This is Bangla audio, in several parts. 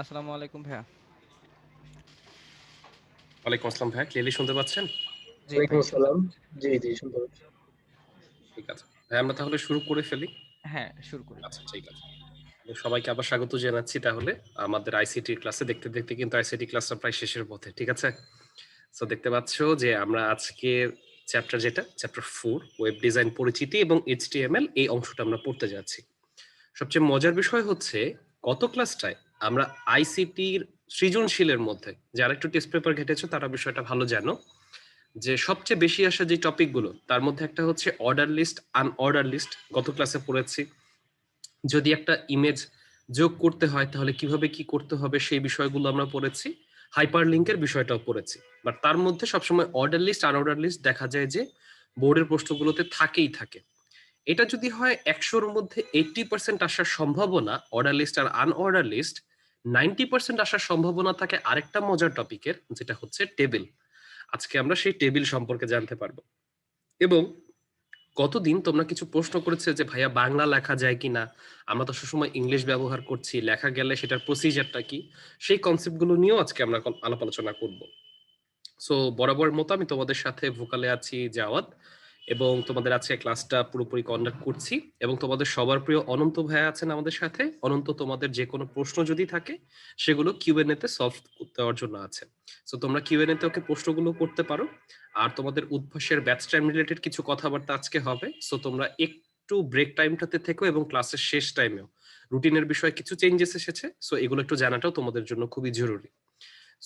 আসসালামু আলাইকুম ভাইয়া। ওয়ালাইকুম আসসালাম ভাইয়া, ক্লিয়ারলি শুনতে পাচ্ছেন? জি ওয়ালাইকুম ভাই শুনতে আসসালাম। পাচ্ছি। জি, জি শুনতে পাচ্ছি। ঠিক আছে ভাই, আমরা তাহলে শুরু করে ফেলি। হ্যাঁ, শুরু করি ভাই। আচ্ছা, ঠিক আছে। তো সবাইকে আবার স্বাগত জানাচ্ছি তাহলে আমাদের আইসিটি ক্লাসে। দেখতে দেখতে কিন্তু আইসিটি ক্লাসটা প্রায় শেষের পথে, ঠিক আছে? সো দেখতে পাচ্ছ যে আমরা আজকে চ্যাপ্টার যেটা চ্যাপ্টার 4 ওয়েব ডিজাইন পরিচিতি এবং এইচটিএমএল এই অংশটা আমরা পড়তে যাচ্ছি। সবচেয়ে মজার বিষয় হচ্ছে গত ক্লাসটায় আমরা আইসিটির সৃজনশীলের মধ্যে যারা একটু টেস্ট পেপার ঘেটেছো তারা বিষয়টা ভালো জানো যে সবচেয়ে বেশি আসা যে টপিকগুলো তার মধ্যে একটা হচ্ছে অর্ডার লিস্ট, আনঅর্ডার লিস্ট। গত ক্লাসে পড়েছি যদি একটা ইমেজ যোগ করতে হয় তাহলে কিভাবে কি করতে হবে সেই বিষয়গুলো আমরা পড়েছি। হাইপার লিঙ্কের বিষয়টাও পড়েছি। বাট তার মধ্যে সবসময় অর্ডার লিস্ট আনঅর্ডার লিস্ট দেখা যায় যে বোর্ডের প্রশ্নগুলোতে থাকেই থাকে। এটা যদি হয় ১০০-র মধ্যে 80% আসার সম্ভাবনা অর্ডার লিস্ট আর আনঅর্ডার লিস্ট, 90% আসার সম্ভাবনা থাকে আরেকটা মজার টপিকের, যেটা হচ্ছে টেবিল। আজকে আমরা সেই টেবিল সম্পর্কে জানতে পারবো। এবং গতদিন তোমরা কিছু প্রশ্ন করেছে যে ভাইয়া বাংলা লেখা যায় কিনা, আমরা তো সবসময় ইংলিশ ব্যবহার করছি, লেখা গেলে সেটার প্রসিজারটা কি, সেই কনসেপ্টগুলো নিয়েও আজকে আমরা আলাপ আলোচনা করব। সো বরাবর মতো আমি তোমাদের সাথে ভোকালে আছি জাওয়াত, এবং তোমাদের আজকে ক্লাসটা পুরোপুরি কন্ডাক্ট করছি। এবং তোমাদের সবার প্রিয় অনন্ত ভাইয়া আছেন আমাদের সাথে। অনন্ত তোমাদের যে কোনো প্রশ্ন যদি থাকে সেগুলো কিউএনএ তে সলভ দেওয়ার জন্য আছে। সো তোমরা কিউএনএ তে ওকে প্রশ্নগুলো করতে পারো। আর তোমাদের উদ্ভাসের ব্যাচ টাইম রিলেটেড কিছু কথাবার্তা আজকে হবে। সো তোমরা একটু ব্রেক টাইমটাতে থেকো এবং ক্লাসের শেষ টাইমেও রুটিনের বিষয়ে কিছু চেঞ্জেস এসেছে, সো এগুলো একটু জানাটাও তোমাদের জন্য খুবই জরুরি।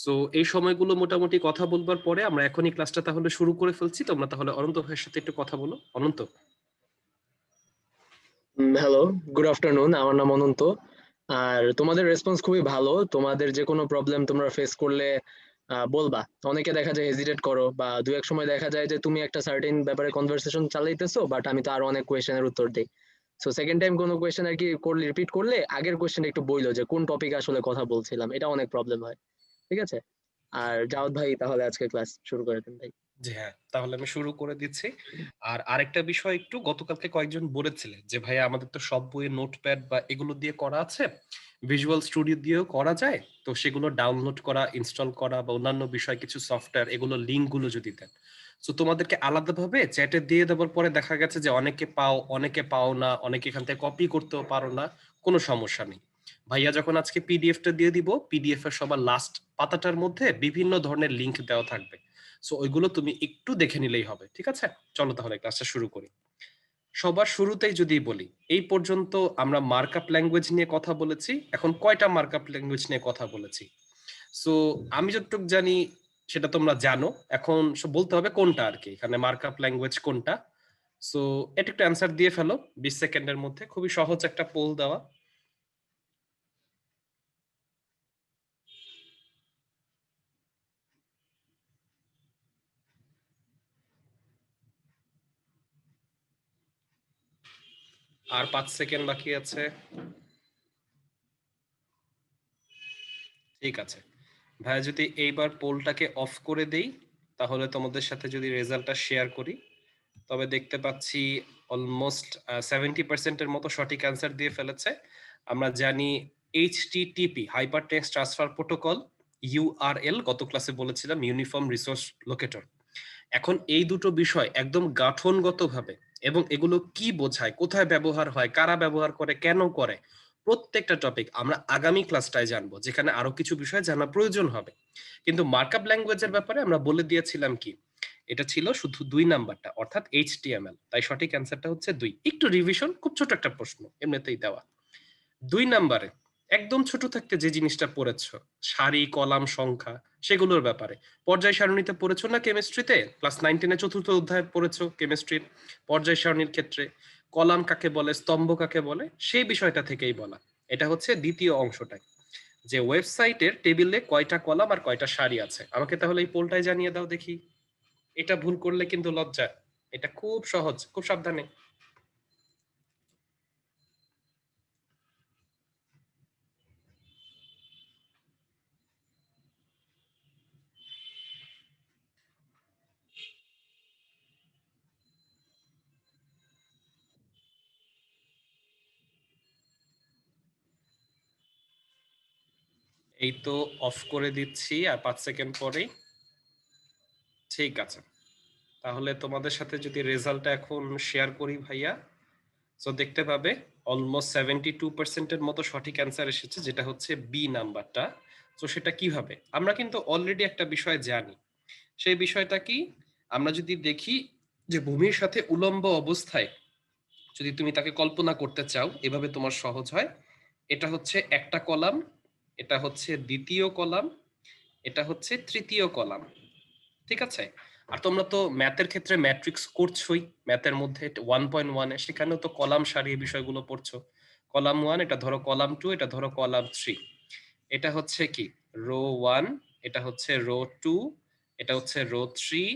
সো এই সময়গুলো মোটামুটি কথা বলবার পরে আমরা এখনই ক্লাসটা তাহলে শুরু করে ফেলছি। তোমরা তাহলে অনন্ত ভাইয়ের সাথে একটু কথা বলো। অনন্ত। Hello, good afternoon. আমার নাম অনন্ত। আর তোমাদের রেসপন্স খুবই ভালো। তোমাদের যে কোনো প্রবলেম তোমরা ফেস করলে বলবা। অনেকে দেখা যায় হেজিটেট করো, বা দু এক সময় দেখা যায় যে তুমি একটা সার্টেন ব্যাপারে কনভারসেশন চালাইতেছো, বাট আমি তো আরো অনেক কোয়েশ্চেনের উত্তর দেই। সো সেকেন্ড টাইম কোনো কোয়েশ্চেন আর কি করলে, রিপিট করলে আগের কোয়েশ্চেন একটু বইলো যে কোন টপিক আসলে কথা বলছিলাম। এটা অনেক প্রবলেম হয়। ঠিক আছে? আর জাওয়াদ ভাই, তাহলে আজকে ক্লাস শুরু করে দেন ভাই। জি হ্যাঁ, তাহলে আমি শুরু করে দিচ্ছি। আর আরেকটা বিষয়, একটু গতকালকে কয়েকজন বলেছিলেন যে ভাইয়া আমাদের তো সব বইয়ে নোটপ্যাড বা এগুলো দিয়ে করা আছে, ভিজুয়াল স্টুডিও দিয়েও করা যায়, তো সেগুলো ডাউনলোড করা, ইনস্টল করা বা অন্যান্য বিষয় কিছু সফটওয়্যার, এগুলো লিঙ্ক গুলো যদি দেন। তো তোমাদেরকে আলাদাভাবে চ্যাটে দিয়ে দেওয়ার পরে দেখা গেছে যে অনেকে পাও, অনেকে পাও না, অনেকে এখান থেকে কপি করতেও পারো না। কোনো সমস্যা নেই। ভাইয়া যখন আজকে পিডিএফটা দিয়ে দিব, পিডিএফ এর সবার লাস্ট পাতাটার মধ্যে বিভিন্ন ধরনের লিঙ্ক দেওয়া থাকবে। সো ওইগুলো তুমি একটু দেখে নিলেই হবে, ঠিক আছে? চলো তাহলে ক্লাসটা শুরু করি। সবার শুরুতেই যদি বলি, এই পর্যন্ত আমরা মার্কআপ ল্যাঙ্গুয়েজ নিয়ে কথা বলেছি। এখন কয়টা মার্কআপ ল্যাঙ্গুয়েজ নিয়ে কথা বলেছি? সো আমি যতটুকু জানি সেটা তোমরা জানো। এখন বলতে হবে কোনটা আর কি, এখানে মার্কআপ ল্যাঙ্গুয়েজ কোনটা। সো এটা একটু অ্যান্সার দিয়ে ফেলো 20 সেকেন্ডের মধ্যে। খুবই সহজ একটা পোল দেওয়া। আর 5 সেকেন্ড বাকি আছে। ঠিক আছে ভাইয়া, যদি এইবার পোলটাকে অফ করে দেই তাহলে তোমাদের সাথে যদি রেজাল্টটা শেয়ার করি, তবে দেখতে পাচ্ছি অলমোস্ট 70%-এর মতো সঠিক অ্যান্সার দিয়ে ফেলেছে। আমরা জানি HTTP, hyper text transfer protocol, URL গত ক্লাসে বলেছিলাম, ইউনিফর্ম রিসোর্স লোকেটর। এখন এই দুটো বিষয় একদম গাঠনগতভাবে এবং এগুলো কি বোঝায়, কোথায় ব্যবহার হয়, কারা ব্যবহার করে, কেন করে, প্রত্যেকটা টপিক আমরা আগামী ক্লাসটায় জানবো, যেখানে আরো কিছু বিষয় জানা প্রয়োজন হবে। কিন্তু মার্কআপ ল্যাঙ্গুয়েজের ব্যাপারে আমরা বলে দিয়েছিলাম কি, এটা ছিল শুধু 2 নাম্বারটা, অর্থাৎ এইচটিএমএল। তাই সঠিক অ্যান্সারটা হচ্ছে 2। একটু রিভিশন, খুব ছোট একটা প্রশ্ন, এমনিতেই দেওয়া। 2 নাম্বারে একদম ছোট থাকতে যে জিনিসটা পড়েছো, সারি, কলাম, সংখ্যা, সেগুলোর ব্যাপারে পর্যায় সারণীতে পড়েছো না? কেমিস্ট্রিতে ক্লাস 9-10 চতুর্থ অধ্যায় পড়েছো কেমিস্ট্রির পর্যায় সারণীর ক্ষেত্রে কলাম কাকে বলে, স্তম্ভ কাকে বলে, সেই বিষয়টা থেকেই বলা। এটা হচ্ছে দ্বিতীয় অংশটাই, যে ওয়েবসাইটের টেবিলে কয়টা কলাম আর কয়টা সারি আছে। আমাকে তাহলে এই পোলটাই জানিয়ে দাও দেখি। এটা ভুল করলে কিন্তু লজ্জা। এটা খুব সহজ, খুব সাবধানে। এই তো অফ করে দিচ্ছি আর 5 সেকেন্ড পরেই। ঠিক আছে, তাহলে তোমাদের সাথে যদি রেজাল্টটা এখন শেয়ার করি ভাইয়া, সো দেখতে পাবে অলমোস্ট 72% মতো সঠিক অ্যান্সার এসেছে, যেটা হচ্ছে বি নাম্বারটা। তো সেটা কিভাবে? আমরা কিন্তু অলরেডি একটা বিষয় জানি। সেই বিষয়টা কি? আমরা যদি দেখি যে ভূমির সাথে উলম্ব অবস্থায় যদি তুমি তাকে কল্পনা করতে চাও, এভাবে তোমার সহজ হয়। এটা হচ্ছে একটা কলাম, এটা হচ্ছে দ্বিতীয় কলাম, এটা হচ্ছে তৃতীয় কলাম। ঠিক আছে? আর তোমরা তো ম্যাথের ক্ষেত্রে ম্যাট্রিক্স করছোই, ম্যাথের মধ্যে 1.1 সেখানেও তো কলাম সারি বিষয়গুলো পড়ছো। কলাম 1 এটা ধরো, কলাম 2 এটা ধরো, কলাম 3 এটা হচ্ছে কি রো 1, এটা হচ্ছে রো 2, এটা হচ্ছে রো 3,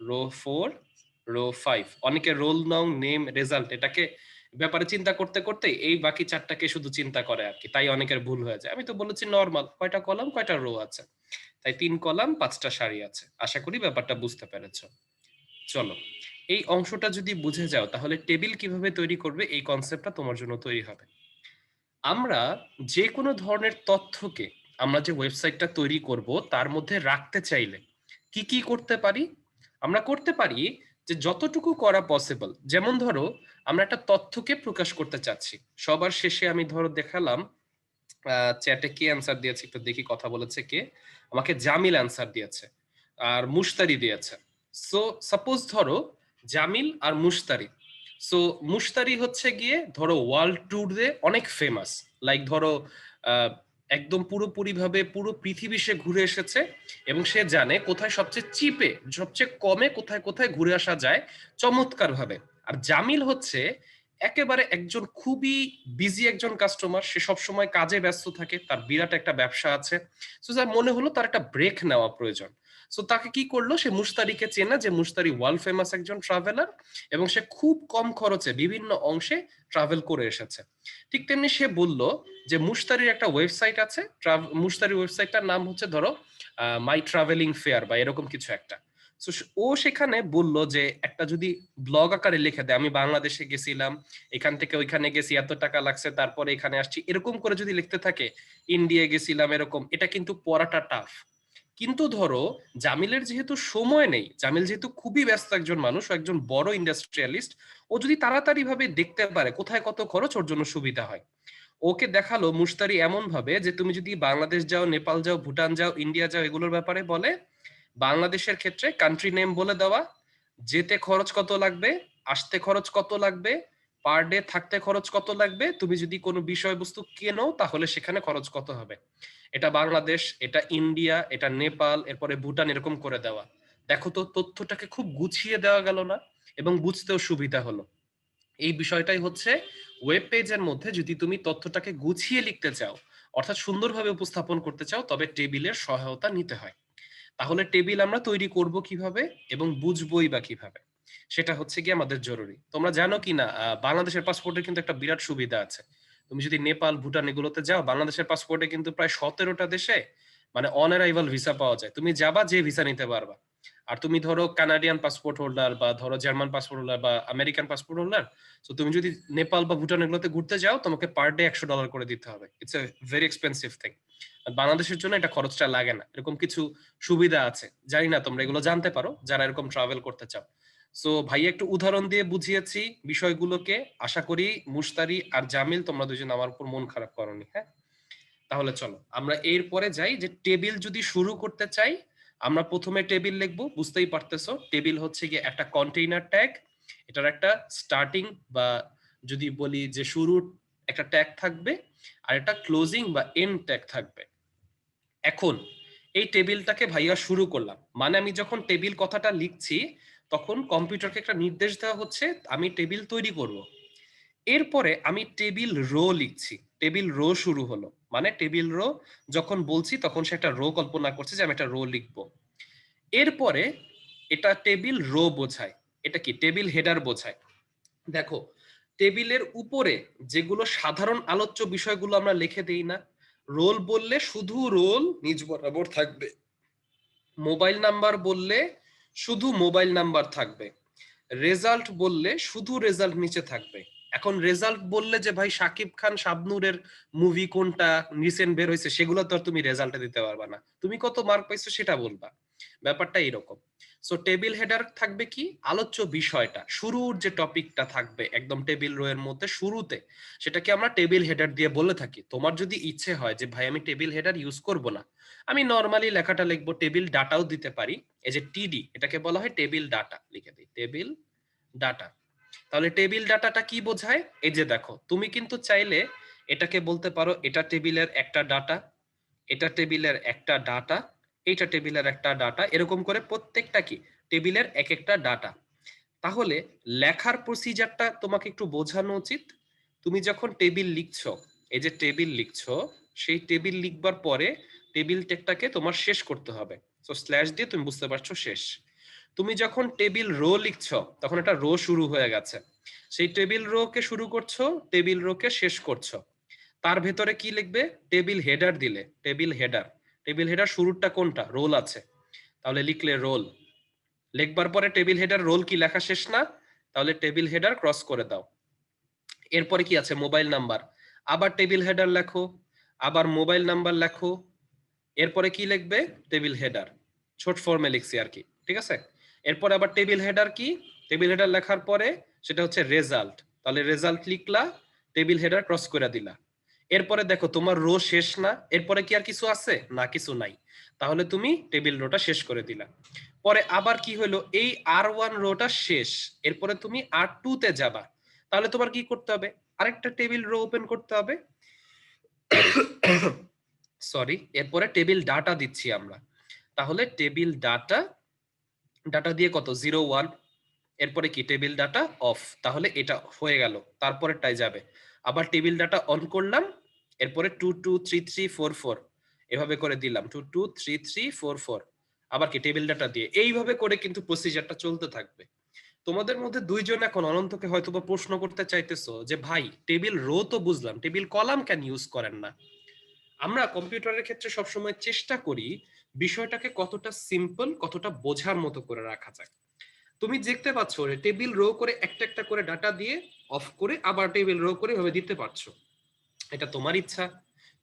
রো 4, রো 5। অনেকে রোল নং, নেম, রেজাল্ট এটাকে ব্যাপারে চিন্তা করতে করতে এই বাকি চারটাকে শুধু চিন্তা করে আর কি, তাই অনেকের ভুল হয়ে যায়। আমি তো বলেছি নর্মাল কয়টা কলাম কয়টা রো আছে, তাই 3 কলাম 5টা সারি আছে। আশা করি ব্যাপারটা বুঝতে পেরেছো। চলো, এই অংশটা যদি বুঝে যাও তাহলে টেবিল কিভাবে তৈরি করবে এই কনসেপ্টটা তোমার জন্য তৈরি হবে। আমরা যে কোনো ধরনের তথ্যকে আমরা যে ওয়েবসাইটটা তৈরি করব তার মধ্যে রাখতে চাইলে কি কি করতে পারি? আমরা করতে পারি যে যতটুকু করা পসিবল, যেমন ধরো আমরা একটা তথ্যকে প্রকাশ করতে চাচ্ছি। সবার শেষে আমি ধরো দেখালাম চ্যাটে কে অ্যান্সার দিয়েছে, একটু দেখি কথা বলেছে কে। আমাকে জামিল অ্যান্সার দিয়েছে আর মুশতারি দিয়েছে। সো সাপোজ ধরো জামিল আর মুশতারি। সো মুশতারি হচ্ছে গিয়ে ধরো ওয়ার্ল্ড ট্যুর দে অনেক ফেমাস, লাইক ধরো একদম পুরোপুরি ভাবে পুরো পৃথিবী সে ঘুরে এসেছে এবং সে জানে কোথায় সবচেয়ে চিপে, সবচেয়ে কমে কোথায় কোথায় ঘুরে আসা যায় চমৎকার ভাবে। আর জামিল হচ্ছে একেবারে একজন খুবই বিজি একজন কাস্টমার, সে সবসময় কাজে ব্যস্ত থাকে, তার বিরাট একটা ব্যবসা আছে। সো যার মনে হলো তার একটা ব্রেক নেওয়া প্রয়োজন। সো তাকে কি করলো, সে মুশতারিকে চেনা, যে মুশতারি ওয়ার্ল্ড ফেমাস একজন ট্রাভেলার এবং সে খুব কম খরচে বিভিন্ন অংশে ট্রাভেল করে এসেছে। ঠিক তেমনি সে বলল যে মুশতারির একটা ওয়েবসাইট আছে, মুশতারির ওয়েবসাইটটার নাম হচ্ছে ধরো মাই ট্রাভেলিং ফেয়ার বা এরকম কিছু একটা। So, ও সেখানে বলল যে একটা যদি ব্লগ আকারে লিখে দেয়, আমি বাংলাদেশে গেছিলাম, এখান থেকে ওইখানে গেছি, এত টাকা লাগছে, তারপরে এখানে আসছি, এরকম করে যদি লিখতে থাকে, ইন্ডিয়া গেছিলাম এরকম, এটা কিন্তু পড়াটা টাফ। কিন্তু ধরো জামিলের যেহেতু সময় নেই, জামিল যেহেতু খুবই ব্যস্ত একজন মানুষ, একজন বড় ইন্ডাস্ট্রিয়ালিস্ট, ও যদি তাড়াতাড়ি ভাবে দেখতে পারে কোথায় কত খরচ, ওর জন্য সুবিধা হয়। ওকে দেখালো মুশতারি এমন ভাবে যে তুমি যদি বাংলাদেশ যাও, নেপাল যাও, ভুটান যাও, ইন্ডিয়া যাও, এগুলোর ব্যাপারে বলে। বাংলাদেশের ক্ষেত্রে কান্ট্রি নেম বলে দেওয়া, যেতে খরচ কত লাগবে, আসতে খরচ কত লাগবে, পার ডে থাকতে খরচ কত লাগবে, তুমি যদি কোনো বিষয়বস্তু কেনো তাহলে সেখানে খরচ কত হবে। এটা বাংলাদেশ, এটা ইন্ডিয়া, এটা নেপাল, এরপরে ভুটান, এরকম করে দেওয়া। দেখো তো তথ্যটাকে খুব গুছিয়ে দেওয়া গেল না, এবং বুঝতেও সুবিধা হলো। এই বিষয়টাই হচ্ছে ওয়েব পেজের মধ্যে যদি তুমি তথ্যটাকে গুছিয়ে লিখতে চাও, অর্থাৎ সুন্দরভাবে উপস্থাপন করতে চাও, তবে টেবিলের সহায়তা নিতে হয়। তাহলে টেবিল আমরা তৈরি করব কিভাবে এবং বুঝবই বা কিভাবে, সেটা হচ্ছে কি আমাদের জরুরি। তোমরা জানো কি না বাংলাদেশের পাসপোর্টের কিন্তু একটা বিরাট সুবিধা আছে। তুমি যদি নেপাল, ভুটান এগুলোতে যাও, বাংলাদেশের পাসপোর্টে কিন্তু প্রায় 17টা দেশে মানে অন অ্যারাইভাল ভিসা পাওয়া যায়, তুমি যাবা যে ভিসা নিতে পারবা। আর তুমি ধরো কানাডিয়ান পাসপোর্ট হোল্ডার বা ধরো জার্মান পাসপোর্ট হোল্ডার বা আমেরিকান পাসপোর্ট হোল্ডার, তো তুমি যদি নেপাল বা ভুটান এগুলোতে ঘুরতে যাও, তোমাকে পার ডে $100 করে দিতে হবে। It's a very expensive thing. বাংলাদেশের জন্য এটা খরচটা লাগে না, এরকম কিছু সুবিধা আছে। জানি না তোমরা এগুলো জানতে পারো যারা এরকম ট্রাভেল করতে চাও। সো ভাই একটু উদাহরণ দিয়ে বুঝিয়েছি বিষয়গুলোকে। আশা করি মুশতারি আর জামিল তোমরা দুজন আমার উপর মন খারাপ করোনি। হ্যাঁ, তাহলে চলো আমরা এরপরে যাই যে টেবিল যদি শুরু করতে চাই, আমরা প্রথমে টেবিল লিখবো। বুঝতেই পারতেছো টেবিল হচ্ছে গিয়ে একটা কন্টেইনার ট্যাগ, এটার একটা স্টার্টিং বা যদি বলি যে শুরুর একটা ট্যাগ থাকবে, আর একটা ক্লোজিং বা এন্ড ট্যাগ থাকবে। এখন এই টেবিলটাকে ভাইয়া শুরু করলাম, মানে আমি যখন টেবিল কথাটা লিখছি তখন কম্পিউটারকে একটা নির্দেশ দেওয়া হচ্ছে আমি টেবিল তৈরি করব। এরপরে আমি টেবিল রো লিখছি, টেবিল রো শুরু হলো, মানে টেবিল রো যখন বলছি তখন সে একটা রো কল্পনা করছে যে আমি একটা রো লিখবো। এরপরে এটা টেবিল রো বোঝায়, এটা কি টেবিল হেডার বোঝায়। দেখো টেবিলের উপরে যেগুলো সাধারণ আলোচ্য বিষয়গুলো আমরা লিখে দেই না, রোল বললে শুধু রোল নিজ বরাবর থাকবে, মোবাইল নাম্বার বললে শুধু মোবাইল নাম্বার থাকবে, রেজাল্ট বললে শুধু রেজাল্ট নিচে থাকবে, এখন রেজাল্ট বললে যে ভাই শাকিব খান শাবনূরের মুভি কোনটা রিসেন্ট বের হয়েছে সেগুলো তো আর তুমি রেজাল্টে দিতে পারবা না, তুমি কত মার্ক পাইছো সেটা বলবা, ব্যাপারটা এরকম। সো টেবিল হেডার থাকবে কি আলোচ্য বিষয়টা, শুরুর যে টপিকটা থাকবে একদম টেবিল রো এর মধ্যে শুরুতে, সেটাকে আমরা টেবিল হেডার দিয়ে বলে থাকি। তোমার যদি ইচ্ছে হয় যে ভাই আমি টেবিল হেডার ইউজ করব না, আমি নর্মালি লেখাটা লিখবো, টেবিল ডাটাও দিতে পারি, এই যে টিডি এটাকে বলা হয় টেবিল ডাটা, লিখে দিই টেবিল ডাটা। তাহলে টেবিল ডাটাটা কি বোঝায়, এই যে দেখো তুমি কিন্তু চাইলে এটাকে বলতে পারো এটা টেবিলের একটা ডাটা, এটা টেবিলের একটা ডাটা, এইটা টেবিলের একটা ডাটা, এরকম করে প্রত্যেকটা কি টেবিলের এক একটা ডাটা। তাহলে লেখার প্রসিজারটা তোমাকে একটু বোঝানো উচিত। তুমি যখন টেবিল লিখছো, এই যে টেবিল লিখছো, সেই টেবিল লিখবার পরে টেবিল টেকটাকে তোমার শেষ করতে হবে, সো স্ল্যাশ দিয়ে তুমি বুঝতে পারছো শেষ। তুমি যখন টেবিল রো লিখছো তখন একটা রো শুরু হয়ে গেছে, সেই টেবিল রো কে শুরু করছো, টেবিল রো কে শেষ করছো, তার ভেতরে কি লিখবে, টেবিল হেডার দিলে, টেবিল হেডার, টেবিল হেডার শুরুটা কোনটা, রোল আছে, তাহলে লিখলে রোল, লিখবার পরে টেবিল হেডার রোল কি লেখা শেষ না, তাহলে টেবিল হেডার ক্রস করে দাও। এরপরে কি আছে, মোবাইল নাম্বার, আবার টেবিল হেডার লেখো, আবার মোবাইল নাম্বার লেখো, এরপরে কি লিখবে, টেবিল হেডার, ছোট ফর্মে লিখছি আর কি, ঠিক আছে। এরপরে আবার টেবিল হেডার কি, টেবিল হেডার লেখার পরে সেটা হচ্ছে রেজাল্ট, তাহলে রেজাল্ট লিখলা, টেবিল হেডার ক্রস করে দিলা। এরপরে দেখো তোমার রো শেষ না, এরপরে কি আর কিছু আছে না, কিছু নাই, তাহলে তুমি টেবিল রোটা শেষ করে দিলা। পরে আবার কি হলো, এই আর1 রোটা শেষ, এরপরে তুমি আর2 তে যাবা, তাহলে তোমার কি করতে হবে, আরেকটা টেবিল রো ওপেন করতে হবে, সরি, এরপরে টেবিল ডাটা দিচ্ছি আমরা, তাহলে টেবিল ডাটা, ডাটা দিয়ে কত 0 1, এরপরে কি টেবিল ডাটা অফ, তাহলে এটা হয়ে গেল, তারপরেরটাই যাবে, আবার টেবিল ডাটা অন করলাম, এরপরে 2 2 3 3 4 4 এভাবে করে দিলাম, 2 2 3 3 4 4, আবার কি টেবিল ডাটা দিয়ে, এইভাবে করে কিন্তু প্রসিজারটা চলতে থাকবে। তোমাদের মধ্যে দুইজন এখন অনন্তকে হয়তো বা প্রশ্ন করতে চাইতেছো যে ভাই টেবিল রো তো বুঝলাম, টেবিল কলাম কেন ইউজ করেন না। আমরা কম্পিউটারের ক্ষেত্রে সবসময় চেষ্টা করি বিষয়টাকে কতটা সিম্পল, কতটা বোঝার মতো করে রাখা যায়। তুমি দেখতে পাচ্ছ টেবিল রো করে একটা একটা করে ডাটা দিয়ে অফ করে আবার টেবিল রো করে ভাবে দিতে পারছো, এটা তোমার ইচ্ছা।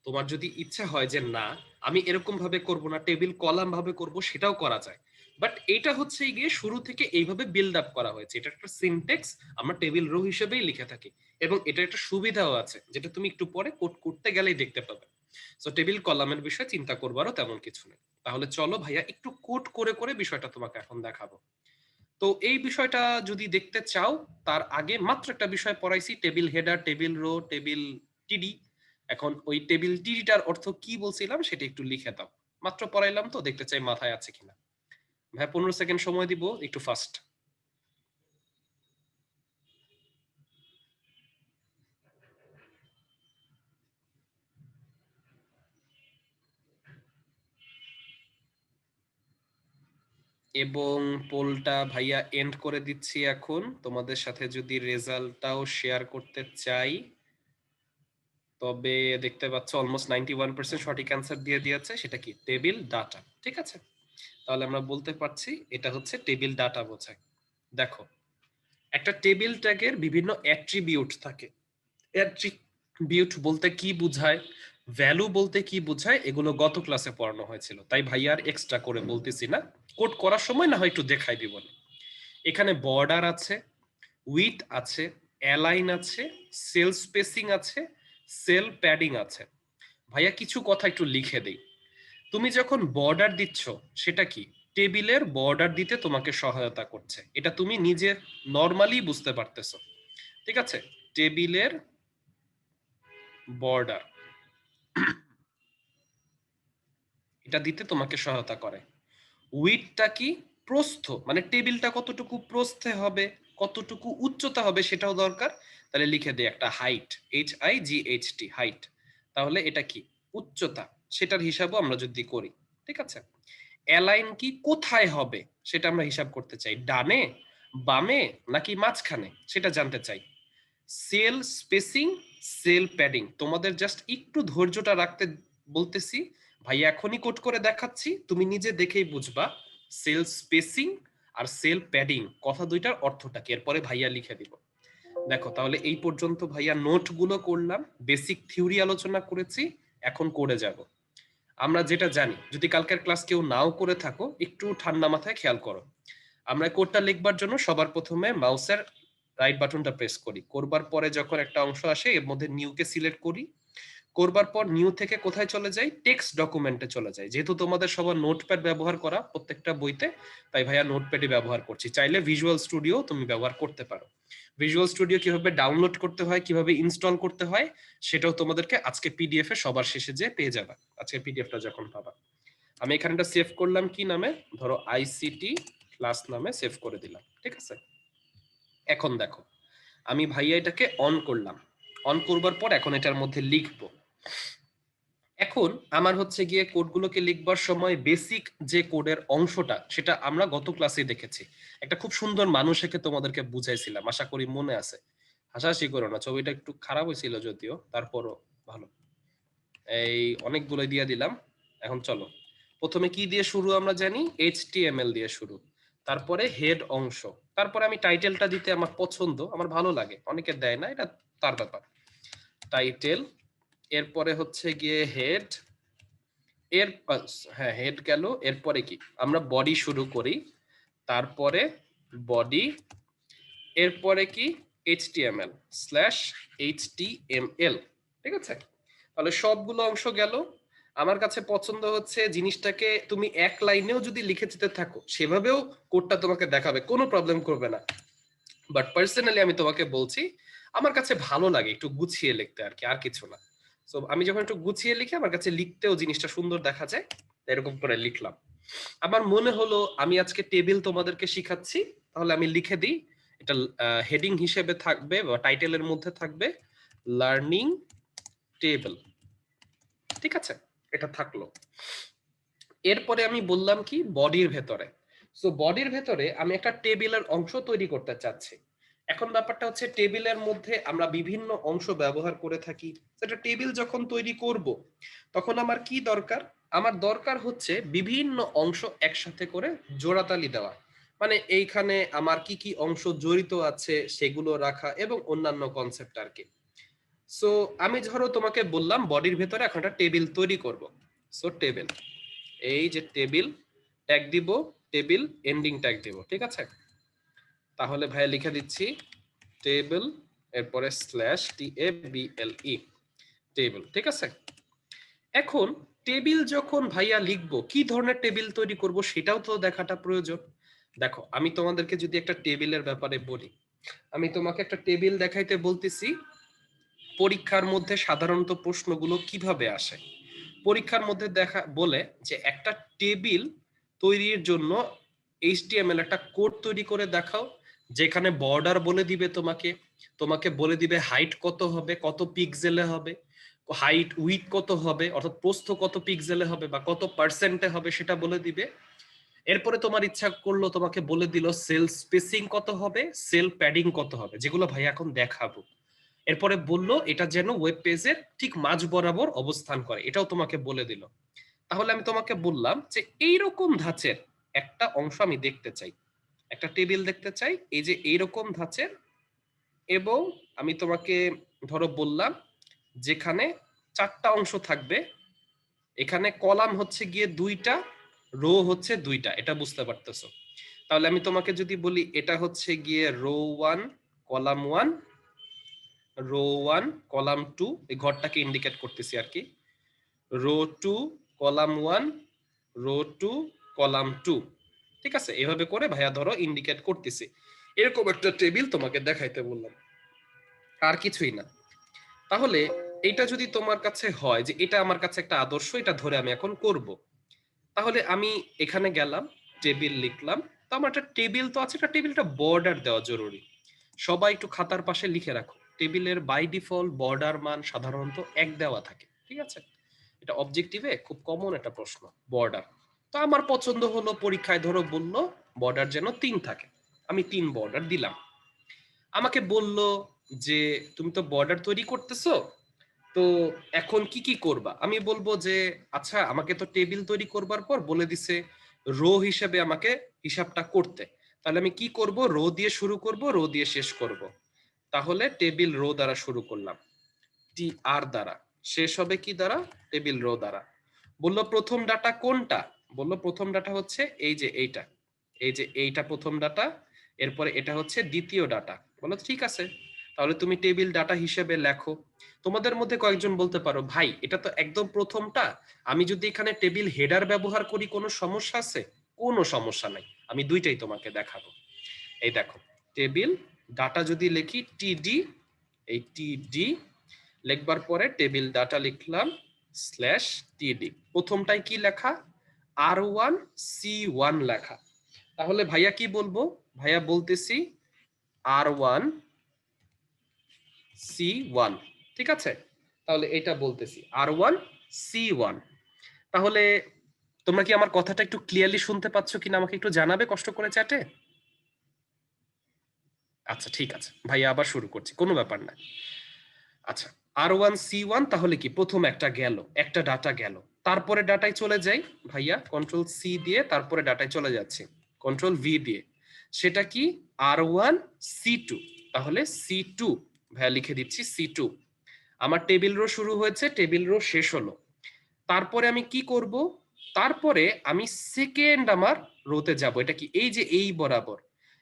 তোমার যদি ইচ্ছা হয় যে না আমি এরকম ভাবে করব না, টেবিল কলাম ভাবে করব, সেটাও করা যায়, বাট এটা হচ্ছে গিয়ে শুরু থেকে এইভাবে বিল্ড আপ করা হয়েছে, এটা একটা সিনট্যাক্স, আমরা টেবিল রো হিসেবেই লিখে থাকি, এবং এটা একটা সুবিধাও আছে যেটা তুমি একটু পরে কোড করতে গেলেই দেখতে পাবে। সো টেবিল কলামের বিষয়ে চিন্তা করবারও তেমন কিছু নেই। তাহলে চলো ভাইয়া একটু কোড করে করে বিষয়টা তোমাকে এখন দেখাবো। তো এই বিষয়টা যদি দেখতে চাও তার আগে মাত্র একটা বিষয় পড়াইছি, table header, table row, table TD. এখন ওই টেবিল টিডিটার অর্থ কি বলছিলাম সেটা একটু লিখে দাও, মাত্র পড়াইলাম তো, দেখতে চাই মাথায় আছে কিনা। ভাই 15 সেকেন্ড সময় দিব, একটু ফাস্ট। এবং পোলটা ভাইয়া এন্ড করে দিচ্ছি এখন, তোমাদের সাথে যদি রেজাল্টটাও শেয়ার করতে চাই, তবে দেখতে পাচ্ছ অলমোস্ট 91% সঠিক অ্যান্সার দিয়ে দিয়েছে, সেটা কি টেবিল ডাটা, ঠিক আছে। তাহলে আমরা বলতে পারছি এটা হচ্ছে টেবিল ডাটা বোঝায়। দেখো একটা টেবিল ট্যাগের বিভিন্ন অ্যাট্রিবিউট থাকে, অ্যাট্রিবিউট বলতে কি বোঝায়, ভ্যালু বলতে কি বোঝায়, এগুলো গত ক্লাসে পড়ানো হয়েছিল, তাই ভাইয়া আর এক্সট্রা করে বলতেছি না, কোড করার সময় না হয় একটু দেখাই দিব না। এখানে বর্ডার আছে, উইথ আছে, অ্যালাইন আছে, সেল স্পেসিং আছে, সেল প্যাডিং আছে। ভাইয়া কিছু কথা একটু লিখে দেই। তুমি যখন বর্ডার দিচ্ছ সেটা কি টেবিলের বর্ডার দিতে তোমাকে সহায়তা করছে, এটা তুমি নিজে নরমালি বুঝতে পারতেছো, ঠিক আছে। টেবিলের বর্ডার এটা দিতে তোমাকে সহায়তা করে। উইডথটা কি, প্রস্থ, মানে টেবিলটা কতটুকু প্রস্থে হবে, কতটুকু উচ্চতা হবে সেটাও দরকার, তাহলে লিখে দেয় একটা হাইট, HIGHT হাইট, তাহলে এটা কি উচ্চতা, সেটার হিসাবও আমরা যদি করি, ঠিক আছে। অ্যালাইন কি, কোথায় হবে সেটা আমরা হিসাব করতে চাই, ডানে, বামে নাকি মাঝখানে, সেটা জানতে চাই। সেল স্পেসিং, সেল প্যাডিং, তোমাদের জাস্ট একটু ধৈর্যটা রাখতে বলতেছি, ভাই এখনই কোড করে দেখাচ্ছি, তুমি নিজে দেখেই বুঝবা সেল স্পেসিং আর সেল প্যাডিং কথা দুইটার অর্থটা কি, এরপরে ভাইয়া লিখে দিব। দেখো তাহলে এই পর্যন্ত ভাইয়া নোটগুলো করলাম, বেসিক থিওরি আলোচনা করেছি, এখন করে যাব। আমরা যেটা জানি, যদি কালকের ক্লাস কেউ নাও করে থাকো একটু ঠান্ডা মাথায় খেয়াল করো। আমরা কোডটা লিখবার জন্য সবার প্রথমে মাউসের রাইট বাটনটা প্রেস করি, করবার পরে যখন একটা অংশ আসে এর মধ্যে নিউকে সিলেক্ট করি, করবার পর নিউ থেকে কোথায় চলে যাই, টেক্সট ডকুমেন্টে চলে যায়। যেহেতু তোমাদের সবার নোটপ্যাড ব্যবহার করা প্রত্যেকটা বইতে, তাই ভাইয়া নোটপ্যাডই ব্যবহার করছি, চাইলে ভিজুয়াল স্টুডিও তুমি ব্যবহার করতে পারো। ভিজুয়াল স্টুডিও কিভাবে ডাউনলোড করতে হয়, কিভাবে ইনস্টল করতে হয়, সেটাও তোমাদেরকে আজকে পিডিএফ এ সবার শেষে যে পেয়ে যাবে, আজকে পিডিএফটা যখন পাবা। আমি এখানটা সেভ করলাম কি নামে, ধরো আইসিটি ক্লাস নামে সেভ করে দিলাম, ঠিক আছে। এখন দেখো আমি ভাইয়া এটাকে অন করলাম, অন করবার পর এখন এটার মধ্যে লিখবো। এখন আমার হচ্ছে গিয়ে কোডগুলোকে লিখবার সময় বেসিক যে কোডের অংশটা সেটা আমরা গত ক্লাসে দেখেছি, একটা খুব সুন্দর মানুষকে তোমাদেরকে বুঝাইছিলাম, আশা করি মনে আছে। হাসাহাসি করো না, ছবিটা একটু খারাপ হয়েছিল যদিও, তারপরও ভালো। এই অনেকগুলো দিয়ে দিলাম। এখন চলো প্রথমে কি দিয়ে শুরু আমরা জানি, HTML দিয়ে শুরু, তারপরে হেড অংশ, তারপরে আমি টাইটেলটা দিতে আমার পছন্দ, আমার ভালো লাগে, অনেকে দেয় না, এটা তার ব্যাপার। টাইটেল, এরপরে হচ্ছে গিয়ে হেড, এর হ্যাঁ হেড গেল, এরপরে কি আমরা বডি শুরু করি, তারপরে বডি, এরপরে কি HTML/HTML, ঠিক আছে। তাহলে সবগুলো অংশ গেল। আমার কাছে পছন্দ হচ্ছে জিনিসটাকে তুমি এক লাইনেও যদি লিখে যেতে থাকো সেভাবেও কোডটা তোমাকে দেখাবে, কোনো প্রবলেম করবে না। বাট পার্সোনালি আমি তোমাকে বলছি আমার কাছে ভালো লাগে একটু গুছিয়ে লিখতে, আর কি, আর কিছু না। সো আমি যখন একটু গুছিয়ে লিখি আমার কাছে লিখতেও জিনিসটা সুন্দর দেখা যায়, এরকম করে লিখলাম। আমার মনে হলো আমি আজকে টেবিল তোমাদেরকে শিখাচ্ছি, তাহলে আমি লিখে দিই, এটা হেডিং হিসেবে থাকবে বা টাইটেলের মধ্যে থাকবে লার্নিং টেবিল, ঠিক আছে, এটা থাকলো। এরপরে আমি বললাম কি বডির ভেতরে, সো বডির ভেতরে আমি একটা টেবিলের অংশ তৈরি করতে চাচ্ছি। এখন ব্যাপারটা হচ্ছে টেবিলের মধ্যে আমরা বিভিন্ন অংশ ব্যবহার করে থাকি, সেটা টেবিল যখন তৈরি করব তখন আমার কি দরকার, আমার দরকার হচ্ছে বিভিন্ন অংশ একসাথে করে জোড়াতালি দেওয়া, মানে এইখানে আমার কি কি অংশ জড়িত আছে সেগুলো রাখা এবং অন্যান্য কনসেপ্ট আর কি। সো আমি ধরো তোমাকে বললাম বডির ভেতরে এখন একটা টেবিল তৈরি করব, সো টেবিল, এই যে টেবিল ট্যাগ দিব, টেবিল এন্ডিং ট্যাগ দিব, ঠিক আছে। তাহলে ভাইয়া লিখে দিচ্ছি টেবিল, এরপরে /TABLE, টেবিল, ঠিক আছে। এখন টেবিল যখন ভাইয়া লিখবো কি ধরনের টেবিল তৈরি করব সেটাও তো দেখাটা প্রয়োজন। দেখো আমি তোমাদেরকে যদি একটা টেবিলের ব্যাপারে বলি, আমি তোমাকে একটা টেবিল দেখাইতে বলতেছি, পরীক্ষার মধ্যে সাধারণত প্রশ্নগুলো কিভাবে আসে, পরীক্ষার মধ্যে দেখা বলে যে একটা টেবিল তৈরির জন্য HTML একটা কোড তৈরি করে দেখাও, যেখানে বর্ডার বলে দিবে তোমাকে, তোমাকে বলে দিবে হাইট কত হবে, কত পিক্সেলে হবে, হাইট উইথ কত হবে, অর্থাৎ প্রস্থ কত পিক্সেলে হবে বা কত পার্সেন্টে হবে সেটা বলে দিবে। এরপরে তোমার ইচ্ছা করলো তোমাকে বলে দিল সেল স্পেসিং কত হবে, সেল প্যাডিং কত হবে, যেগুলো ভাই এখন দেখাবো। এরপরে বললো এটা যেন ওয়েব পেজের ঠিক মাঝ বরাবর অবস্থান করে, এটাও তোমাকে বলে দিল। তাহলে আমি তোমাকে বললাম যে এইরকম ধাঁচের একটা অংশ আমি দেখতে চাই, একটা টেবিল দেখতে চাই এই যে এইরকম ধাঁচের, এবং আমি তোমাকে ধরো বললাম যেখানে 4টা অংশ থাকবে, এখানে কলাম হচ্ছে গিয়ে 2টা, রো হচ্ছে 2টা, এটা বুঝতে পারতেছো। তাহলে আমি তোমাকে যদি বলি এটা হচ্ছে গিয়ে রো 1 কলাম 1, রো 1 কলাম 2, এই ঘরটাকে ইন্ডিকেট করতেছি আর কি, রো 2 কলাম 1, রো 2 কলাম 2, ঠিক আছে। এভাবে করে ভাইয়া ধরো ইন্ডিকেট করতেছি, এরকম একটা টেবিল তোমাকে দেখাইতে বললাম, আর কিছুই না। তাহলে এটা যদি তোমার কাছে হয় যে এটা আমার কাছে একটা আদর্শ, এটা ধরে আমি এখন করব, তাহলে আমি এখানে গেলাম, টেবিল লিখলাম, তো আমার একটা টেবিল তো আছে, একটা টেবিলটা বর্ডার দেওয়া জরুরি। সবাই একটু খাতার পাশে লিখে রাখো, টেবিলের বাই ডিফল্ট বর্ডার মান সাধারণত 1 দেওয়া থাকে, ঠিক আছে। এটা অবজেক্টিভে খুব কমন একটা প্রশ্ন, বর্ডার। তো আমার পছন্দ হলো পরীক্ষায় ধরো বললো বর্ডার যেন 3 থাকে, আমি 3 বর্ডার দিলাম। আমাকে বলল যে তুমি তো বর্ডার তৈরি করতেছো, তো এখন কি কি করবা, আমি বলবো যে আচ্ছা আমাকে তো টেবিল তৈরি করবার পর বলে দিছে রো হিসেবে আমাকে হিসাবটা করতে, তাহলে আমি কি করব, রো দিয়ে শুরু করব, রো দিয়ে শেষ করব। তাহলে টেবিল রো দ্বারা শুরু করলাম, টি আর দ্বারা, শেষ হবে কি দ্বারা? টেবিল রো দ্বারা। বললো প্রথম ডাটা কোনটা? বললো প্রথম ডাটা হচ্ছে এই যে এইটা, এই যে এইটা প্রথম ডাটা, এরপরে এটা হচ্ছে দ্বিতীয় ডাটা। বলো ঠিক আছে, তাহলে তুমি টেবিল ডাটা হিসেবে লেখো। তোমাদের মধ্যে কয়েকজন বলতে পারো ভাই এটা তো একদম প্রথমটা, আমি যদি এখানে টেবিল হেডার ব্যবহার করি কোনো সমস্যা আছে? কোনো সমস্যা নাই, আমি দুইটাই তোমাকে দেখাবো। এই দেখো, টেবিল ডাটা যদি লিখি টিডি, এই টিডি লিখবার পরে টেবিল ডাটা লিখলাম স্ল্যাশ টিডি, প্রথমটাই কি লেখা? আর1 C1 লেখা। তাহলে ভাইয়া কি বলবো? ভাইয়া বলতেছি আর1 C1, ঠিক আছে? তাহলে এটা বলতেছি আর1 C1। তাহলে তোমরা কি আমার কথাটা একটু ক্লিয়ারলি শুনতে পাচ্ছ কিনা আমাকে একটু জানাবে কষ্ট করে চ্যাটে। আচ্ছা ঠিক আছে ভাইয়া, আবার শুরু করছি, কোনো ব্যাপার না। আচ্ছা, আর1 C1 তাহলে কি প্রথম একটা গেল, একটা ডাটা গেল, তারপরে ডাটায় চলে যাই ভাইয়া কন্ট্রোল সি দিয়ে, তারপরে ডাটায় চলে যাচ্ছে কন্ট্রোল ভি দিয়ে, সেটা কি? আর1 C2। তাহলে C2 ভাইয়া লিখে দিচ্ছি C2। আমার টেবিল রো শুরু হয়েছে, টেবিল রো শেষ হলো, তারপরে আমি কি করব? তারপরে আমি সেকেন্ড আমার রোতে যাব, এটা কি এই যে এই বরাবর।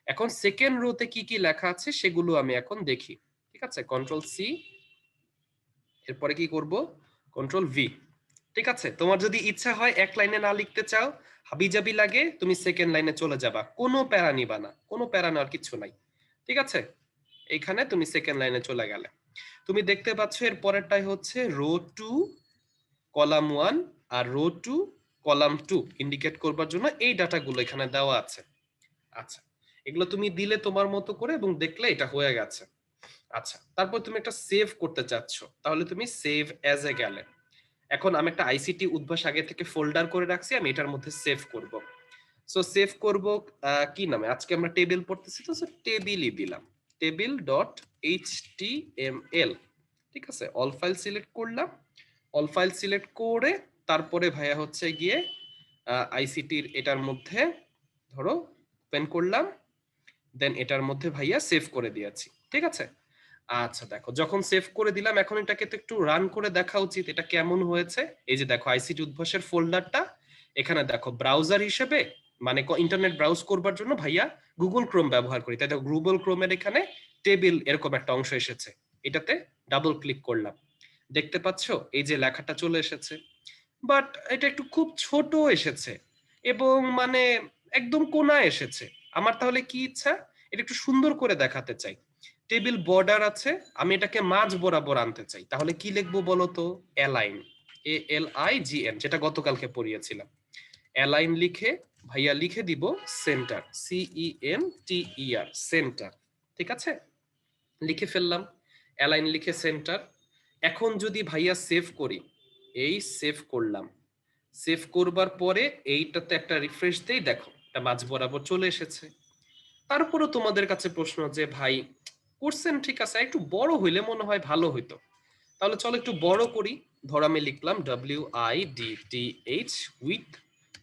এখন সেকেন্ড রোতে কি কি লেখা আছে সেগুলো আমি এখন দেখি, ঠিক আছে? কন্ট্রোল সি, এরপরে কি করব? Control V. ঠিক আছে, তোমার যদি ইচ্ছা হয় এক লাইনে না লিখতে চাও, হাবিজাবি লাগে, তুমি সেকেন্ড লাইনে চলে যাবা, কোনো প্যারা নিবা না, কোনো প্যারা নেওয়ার কিছু নাই, ঠিক আছে? এইখানে তুমি সেকেন্ড লাইনে চলে গেলে তুমি দেখতে পাচ্ছ এর পরেরটাই হচ্ছে রো 2 কলাম 1 আর রো 2 কলাম 2 ইন্ডিকেট করবার জন্য এই ডাটাগুলো এখানে দেওয়া আছে। আচ্ছা, এগুলো তুমি দিলে তোমার মতো করে এবং দেখলে এটা হয়ে গেছে। আচ্ছা, তারপর তুমি একটা সেভ করতে চাচ্ছ, তাহলে তুমি সেভ অ্যাজ এ গেলে। এখন আমি একটা আইসিটি উদ্ভাস আগে থেকে ফোল্ডার করে রাখছি, আমি এটার মধ্যে সেভ করব। সো সেভ করব কি নামে? আজকে আমরা টেবিল পড়তেছি তো, টেবিলই দিলাম, টেবিল ডট এইচটিএমএল। ঠিক আছে, অল ফাইল সিলেক্ট করলাম, অল ফাইল সিলেক্ট করে তারপরে ভাইয়া হচ্ছে গিয়ে আইসিটির এটার মধ্যে ধরো ওপেন করলাম, দেন এটার মধ্যে ভাইয়া সেভ করে দিয়েছি, ঠিক আছে? আচ্ছা দেখো, যখন সেভ করে দিলাম এখন এটাকে তো একটু রান করে দেখা উচিত এটা কেমন হয়েছে। এই যে দেখো আইসিটি উদ্ভাসের ফোল্ডারটা, এখানে দেখো ব্রাউজার হিসেবে মানে ইন্টারনেট ব্রাউজ করবার জন্য ভাইয়া গুগল ক্রোম ব্যবহার করি, তাই দেখো গুগল ক্রোমের এখানে টেবিল এরকম একটা অংশ এসেছে, এটাতে ডাবল ক্লিক করলাম, দেখতে পাচ্ছো এই যে লেখাটা চলে এসেছে, বাট এটা একটু খুব ছোট এসেছে এবং মানে একদম কোনায় এসেছে। আমার তাহলে কি ইচ্ছা, এটা একটু সুন্দর করে দেখাতে চাই, টেবিল বর্ডার আছে, আমি এটাকে মাঝ বরাবর আনতে চাই, তাহলে কি লিখবো বলো তো? অ্যালাইন, ALIGN, যেটা গতকালকে পড়িয়েছিলাম। অ্যালাইন লিখে ভাইয়া লিখে দিব সেন্টার, CENTER, সেন্টার, ঠিক আছে? লিখে ফেললাম, অ্যালাইন লিখে সেন্টার। এখন যদি ভাইয়া সেভ করি, এই সেভ করলাম, সেভ করবার পরে এইটাতে একটা রিফ্রেশ দেই, দেখো এটা মাঝ বরাবর চলে এসেছে। তারপরও তোমাদের কাছে প্রশ্ন যে ভাই করছেন ঠিক আছে, একটু বড় হইলে মনে হয় ভালো হইতো, তাহলে চলো একটু বড় করি। ধরো আমি লিখলাম WIDTH উইথ,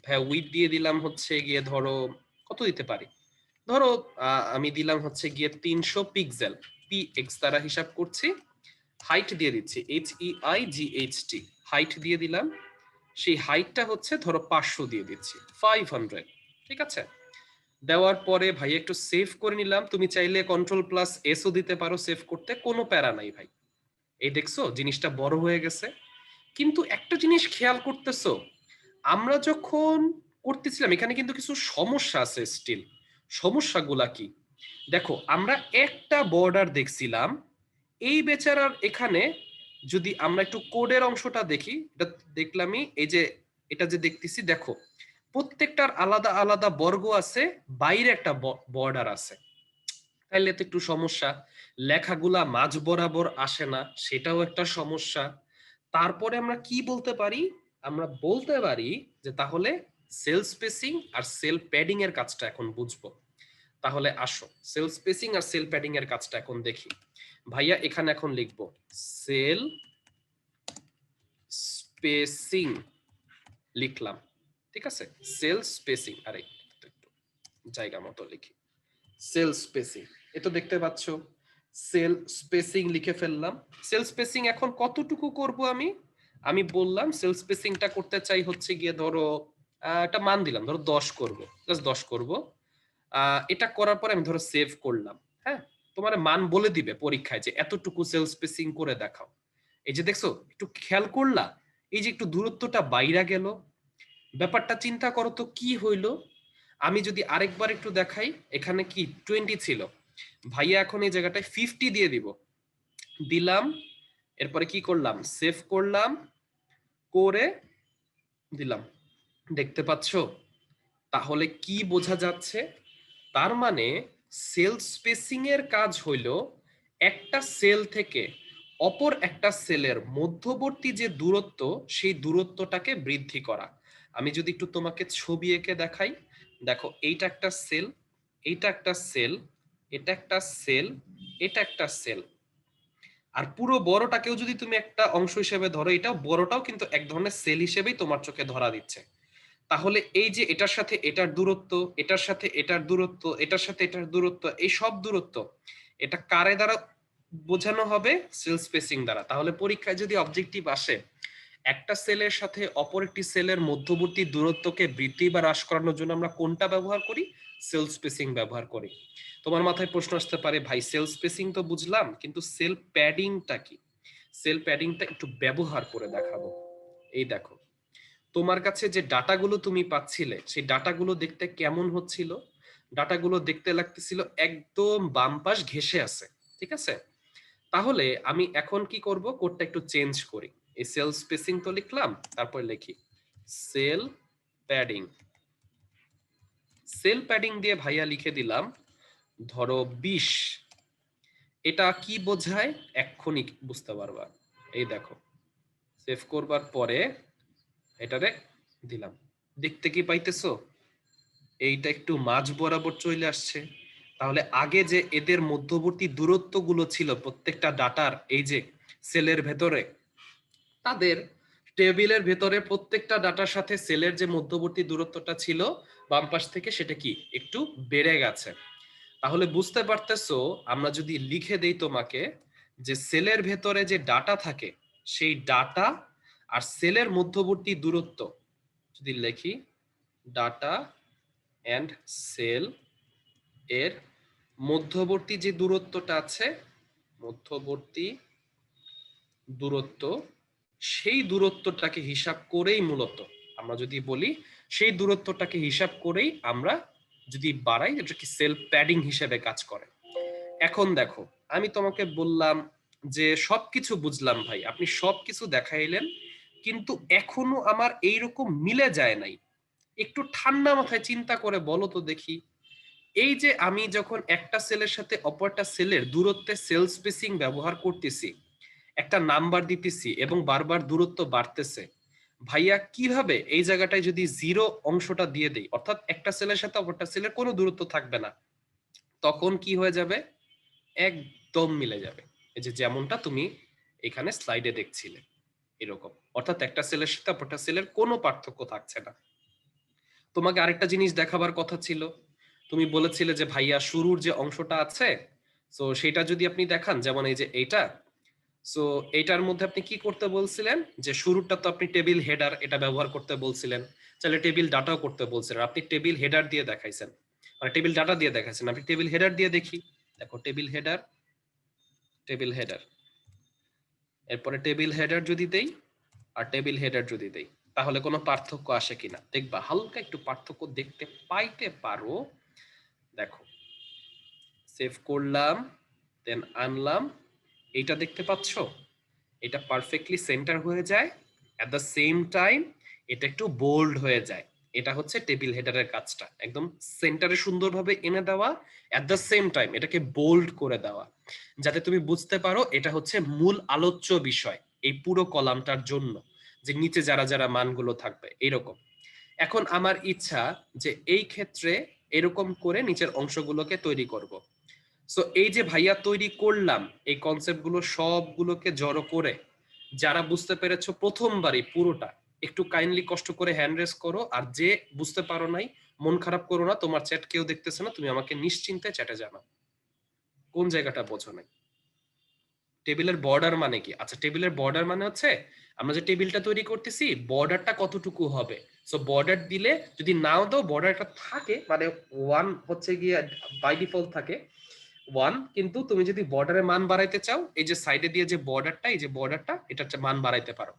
হ্যাঁ উইথ দিয়ে দিলাম হচ্ছে গিয়ে ধরো কত দিতে পারি, ধরো আমি দিলাম হচ্ছে গিয়ে 300 পিক্সেল, PX দ্বারা হিসাব করছি। হাইট দিয়ে দিচ্ছি HEIGHT, হাইট দিয়ে দিলাম, সেই হাইটটা হচ্ছে ধরো 500 দিয়ে দিচ্ছি, 500, ঠিক আছে? দেওয়ার পরে ভাই একটু সেভ করে নিলাম, তুমি চাইলে কন্ট্রোল+S দিতে পারো সেভ করতে, কোনো প্যারা নাই ভাই। এই দেখছো জিনিসটা বড় হয়ে গেছে, কিন্তু একটা জিনিস খেয়াল করতেছো, আমরা যখন করতেছিলাম এখানে কিন্তু কিছু সমস্যা আছে স্টিল। সমস্যাগুলা কি দেখো, আমরা একটা বর্ডার দেখছিলাম, এই বেচারার এখানে যদি আমরা একটু কোডের অংশটা দেখি, এটা দেখলামই, এই যে এটা যে দেখতেছি দেখো প্রত্যেকটার আলাদা আলাদা বর্গ আছে, বাইরে একটা বর্ডার আছে, তাইলে তো একটু সমস্যা। লেখাগুলা মাঝ বরাবর আসে না, সেটাও একটা সমস্যা। তারপরে আমরা কি বলতে পারি? আমরা বলতে পারি যে তাহলে সেল স্পেসিং আর সেল প্যাডিং এর কাজটা এখন বুঝবো। তাহলে আসো সেল স্পেসিং আর সেল প্যাডিং এর কাজটা এখন দেখি। ভাইয়া এখানে এখন লিখবো সেল স্পেসিং, লিখলাম, ঠিক আছে? সেল স্পেসিং, আরে একটু জায়গা মতো লিখি, সেল স্পেসিং, এ তো দেখতে পাচ্ছ সেল স্পেসিং লিখে ফেললাম। সেল স্পেসিং এখন কতটুকু করব আমি বললাম সেল স্পেসিংটা করতে চাই হচ্ছে গিয়ে ধরো একটা মান দিলাম, ধরো 10 করব, জাস্ট 10 করব। এটা করার পরে আমি ধরো সেভ করলাম। হ্যাঁ, তোমার মান বলে দিবে পরীক্ষায় যে এতটুকু সেল স্পেসিং করে দেখাও। এই যে দেখছো, একটু খেয়াল করলা, এই যে একটু দূরত্বটা বাইরে গেল, ব্যাপারটা চিন্তা করো তো কি হইলো। আমি যদি আরেকবার একটু দেখাই, এখানে কি 20 ছিল, ভাইয়া এখন এই জায়গাটায় 50 দিয়ে দিলাম। এরপরে কি করলাম, সেভ করলাম, করে দিলাম। দেখতে পাচ্ছ? তাহলে কি বোঝা যাচ্ছে? তার মানে সেল স্পেসিং এর কাজ হইল একটা সেল থেকে অপর একটা সেলের মধ্যবর্তী যে দূরত্ব, সেই দূরত্বটাকে বৃদ্ধি করা। আমি যদি একটু তোমাকে ছবি এঁকে দেখাই, দেখো এইটা একটা সেল, এইটা একটা সেল, এটা একটা সেল, এটা একটা সেল, আর পুরো বড়টাকেও যদি তুমি একটা অংশ হিসেবে ধরো, এটাও বড়টাও কিন্তু এক ধরনের সেল হিসেবেই তোমার চোখে ধরা দিচ্ছে। তাহলে এই যে এটার সাথে এটার দূরত্ব, এটার সাথে এটার দূরত্ব, এটার সাথে এটার দূরত্ব, এই সব দূরত্ব এটা কারে দ্বারা বোঝানো হবে? সেল স্পেসিং দ্বারা। তাহলে পরীক্ষায় যদি অবজেক্টিভ আসে একটা সেলের সাথে অপর একটি সেলের মধ্যবর্তী দূরত্বকে বৃদ্ধি বা হ্রাস করানোর জন্য আমরা কোনটা ব্যবহার করি? সেল স্পেসিং ব্যবহার করি। তোমার মাথায় প্রশ্ন আসতে পারে, ভাই সেল স্পেসিং তো বুঝলাম, কিন্তু সেল প্যাডিংটা কি? সেল প্যাডিংটা একটু ব্যবহার করে দেখাবো। এই দেখো, তোমার কাছে যে ডাটাগুলো তুমি পাচ্ছিলে, সেই ডাটাগুলো দেখতে কেমন হচ্ছিল? ডাটাগুলো দেখতে লাগতেছিল একদম বাম পাশ ঘেঁষে আছে, ঠিক আছে? তাহলে আমি এখন কি করব, কোডটা একটু চেঞ্জ করি। এই সেল স্পেসিং তো লিখলাম, তারপর লিখি সেল প্যাডিং। সেল প্যাডিং দিয়ে ভাইয়া লিখে দিলাম ধরো 20। এটা কি বোঝায় এক্ষুনি বুঝতে পারবা। এই দেখো, সেভ করবার পরে এটারে দিলাম, দেখতে কি পাইতেছো? এইটা একটু মাঝ বরাবর চলে আসছে। তাহলে আগে যে এদের মধ্যবর্তী দূরত্বগুলো ছিল প্রত্যেকটা ডাটার, এই যে সেলের ভেতরে, তাদের টেবিলের ভেতরে প্রত্যেকটা ডাটার সাথে সেলের যে মধ্যবর্তী দূরত্বটা ছিল বাম পাশ থেকে, সেটা কি একটু বেড়ে গেছে। তাহলে বুঝতে পারতেছো, আমরা যদি লিখে দেই তোমাকে যে সেলের ভেতরে যে ডাটা থাকে, সেই ডাটা আর সেলের মধ্যবর্তী দূরত্ব যদি লিখি, ডাটা এন্ড সেল এর মধ্যবর্তী যে দূরত্বটা আছে, মধ্যবর্তী দূরত্ব, সেই দূরত্বটাকে হিসাব করেই মূলত আমরা যদি বলি, সেই দূরত্বটাকে হিসাব করেই আমরা যদি বাড়াই, এটা কি সেল প্যাডিং হিসেবে কাজ করে। এখন দেখো, আমি তোমাকে বললাম যে সবকিছু বুঝলাম ভাই, আপনি সবকিছু দেখাইলেন, কিন্তু এখনো আমার এইরকম মিলে যায় নাই। একটু ঠান্ডা মাথায় চিন্তা করে বলো তো দেখি, এই যে আমি যখন একটা সেলের সাথে অপরটা সেলের দূরত্বে সেল স্পেসিং ব্যবহার করতেছি, একটা নাম্বার দিতেছি এবং বারবার দূরত্ব বাড়তেছে, ভাইয়া কিভাবে এই জায়গাটায় যদি জিরো অংশটা দিয়ে দেই, অর্থাৎ একটা সেলের সাথে অপরটা সেলের কোনো দূরত্ব থাকবে না, তখন কি হয়ে যাবে? একদম মিলে যাবে। এই যে যেমনটা তুমি এখানে স্লাইডে দেখছিলে এরকম, অর্থাৎ একটা সেলের সাথে অপরটা সেলের কোনো পার্থক্য থাকছে না। তোমাকে আরেকটা জিনিস দেখাবার কথা ছিল, তুমি বলেছিলে যে ভাইয়া শুরুর যে অংশটা আছে, সো সেটা যদি আপনি দেখান, যেমন এই যে এইটা, সো এইটার মধ্যে আপনি কি করতে বলছিলেন, যে শুরুটা তো আপনি টেবিল হেডার এটা ব্যবহার করতে বলছিলেন, চাইলে টেবিল ডাটাও করতে বলছিলেন, আপনি টেবিল হেডার দিয়ে দেখাইছেন, মানে টেবিল ডাটা দিয়ে দেখাইছেন। আপনি টেবিল হেডার দিয়ে দেখি, দেখো টেবিল হেডার, টেবিল হেডার, এরপরে টেবিল হেডার যদি দেই আর টেবিল হেডার যদি দেই, তাহলে কোনো পার্থক্য আসে কিনা দেখবা, হালকা একটু পার্থক্য দেখতে পাইতে পারো। দেখো, সেভ করলাম, দেন আনলাম, এইটা দেখতে পাচ্ছ, এটা পারফেক্টলি সেন্টার হয়ে যায়, এট দ্য সেম টাইম এটা একটু বোল্ড হয়ে যায়। এটা হচ্ছে টেবিল হেডারের কাজটা, একদম সেন্টারে সুন্দরভাবে এনে দেওয়া, এট দ্য সেম টাইম এটাকে বোল্ড করে দেওয়া, যাতে তুমি বুঝতে পারো এটা হচ্ছে মূল আলোচ্য বিষয় এই পুরো কলামটার জন্য, যে নিচে যারা যারা মানগুলো থাকবে এইরকম। এখন আমার ইচ্ছা যে এই ক্ষেত্রে এরকম করে নিচের অংশগুলোকে তৈরি করব। সো এই যে ভাইয়া তৈরি করলাম, এই কনসেপ্ট গুলো সবগুলোকে জড়ো করে, যারা বুঝতে পেরেছো প্রথমবারই পুরোটা, একটু কাইন্ডলি কষ্ট করে হ্যান্ড রেজ করো, আর যে বুঝতে পারো নাই মন খারাপ করো না, তোমার চ্যাট কেউ দেখতেছে না, তুমি আমাকে নিশ্চিন্তে চ্যাটে জানাও কোন জায়গাটা বোঝো নাই। টেবিলের বর্ডার মানে কি? আচ্ছা, টেবিলের বর্ডার মানে হচ্ছে আমরা যে টেবিলটা তৈরি করতেছি বর্ডারটা কতটুকু হবে। সো বর্ডার দিলে, যদি নাও দাও বর্ডারটা থাকে মানে 1 হচ্ছে গিয়ে বাই ডিফল্ট থাকে 1, কিন্তু তুমি যদি বর্ডারের মান বাড়াইতে চাও এই যে সাইডে দিয়ে যে বর্ডারটা, এই যে বর্ডারটা, এটার মান বাড়াইতে পারো।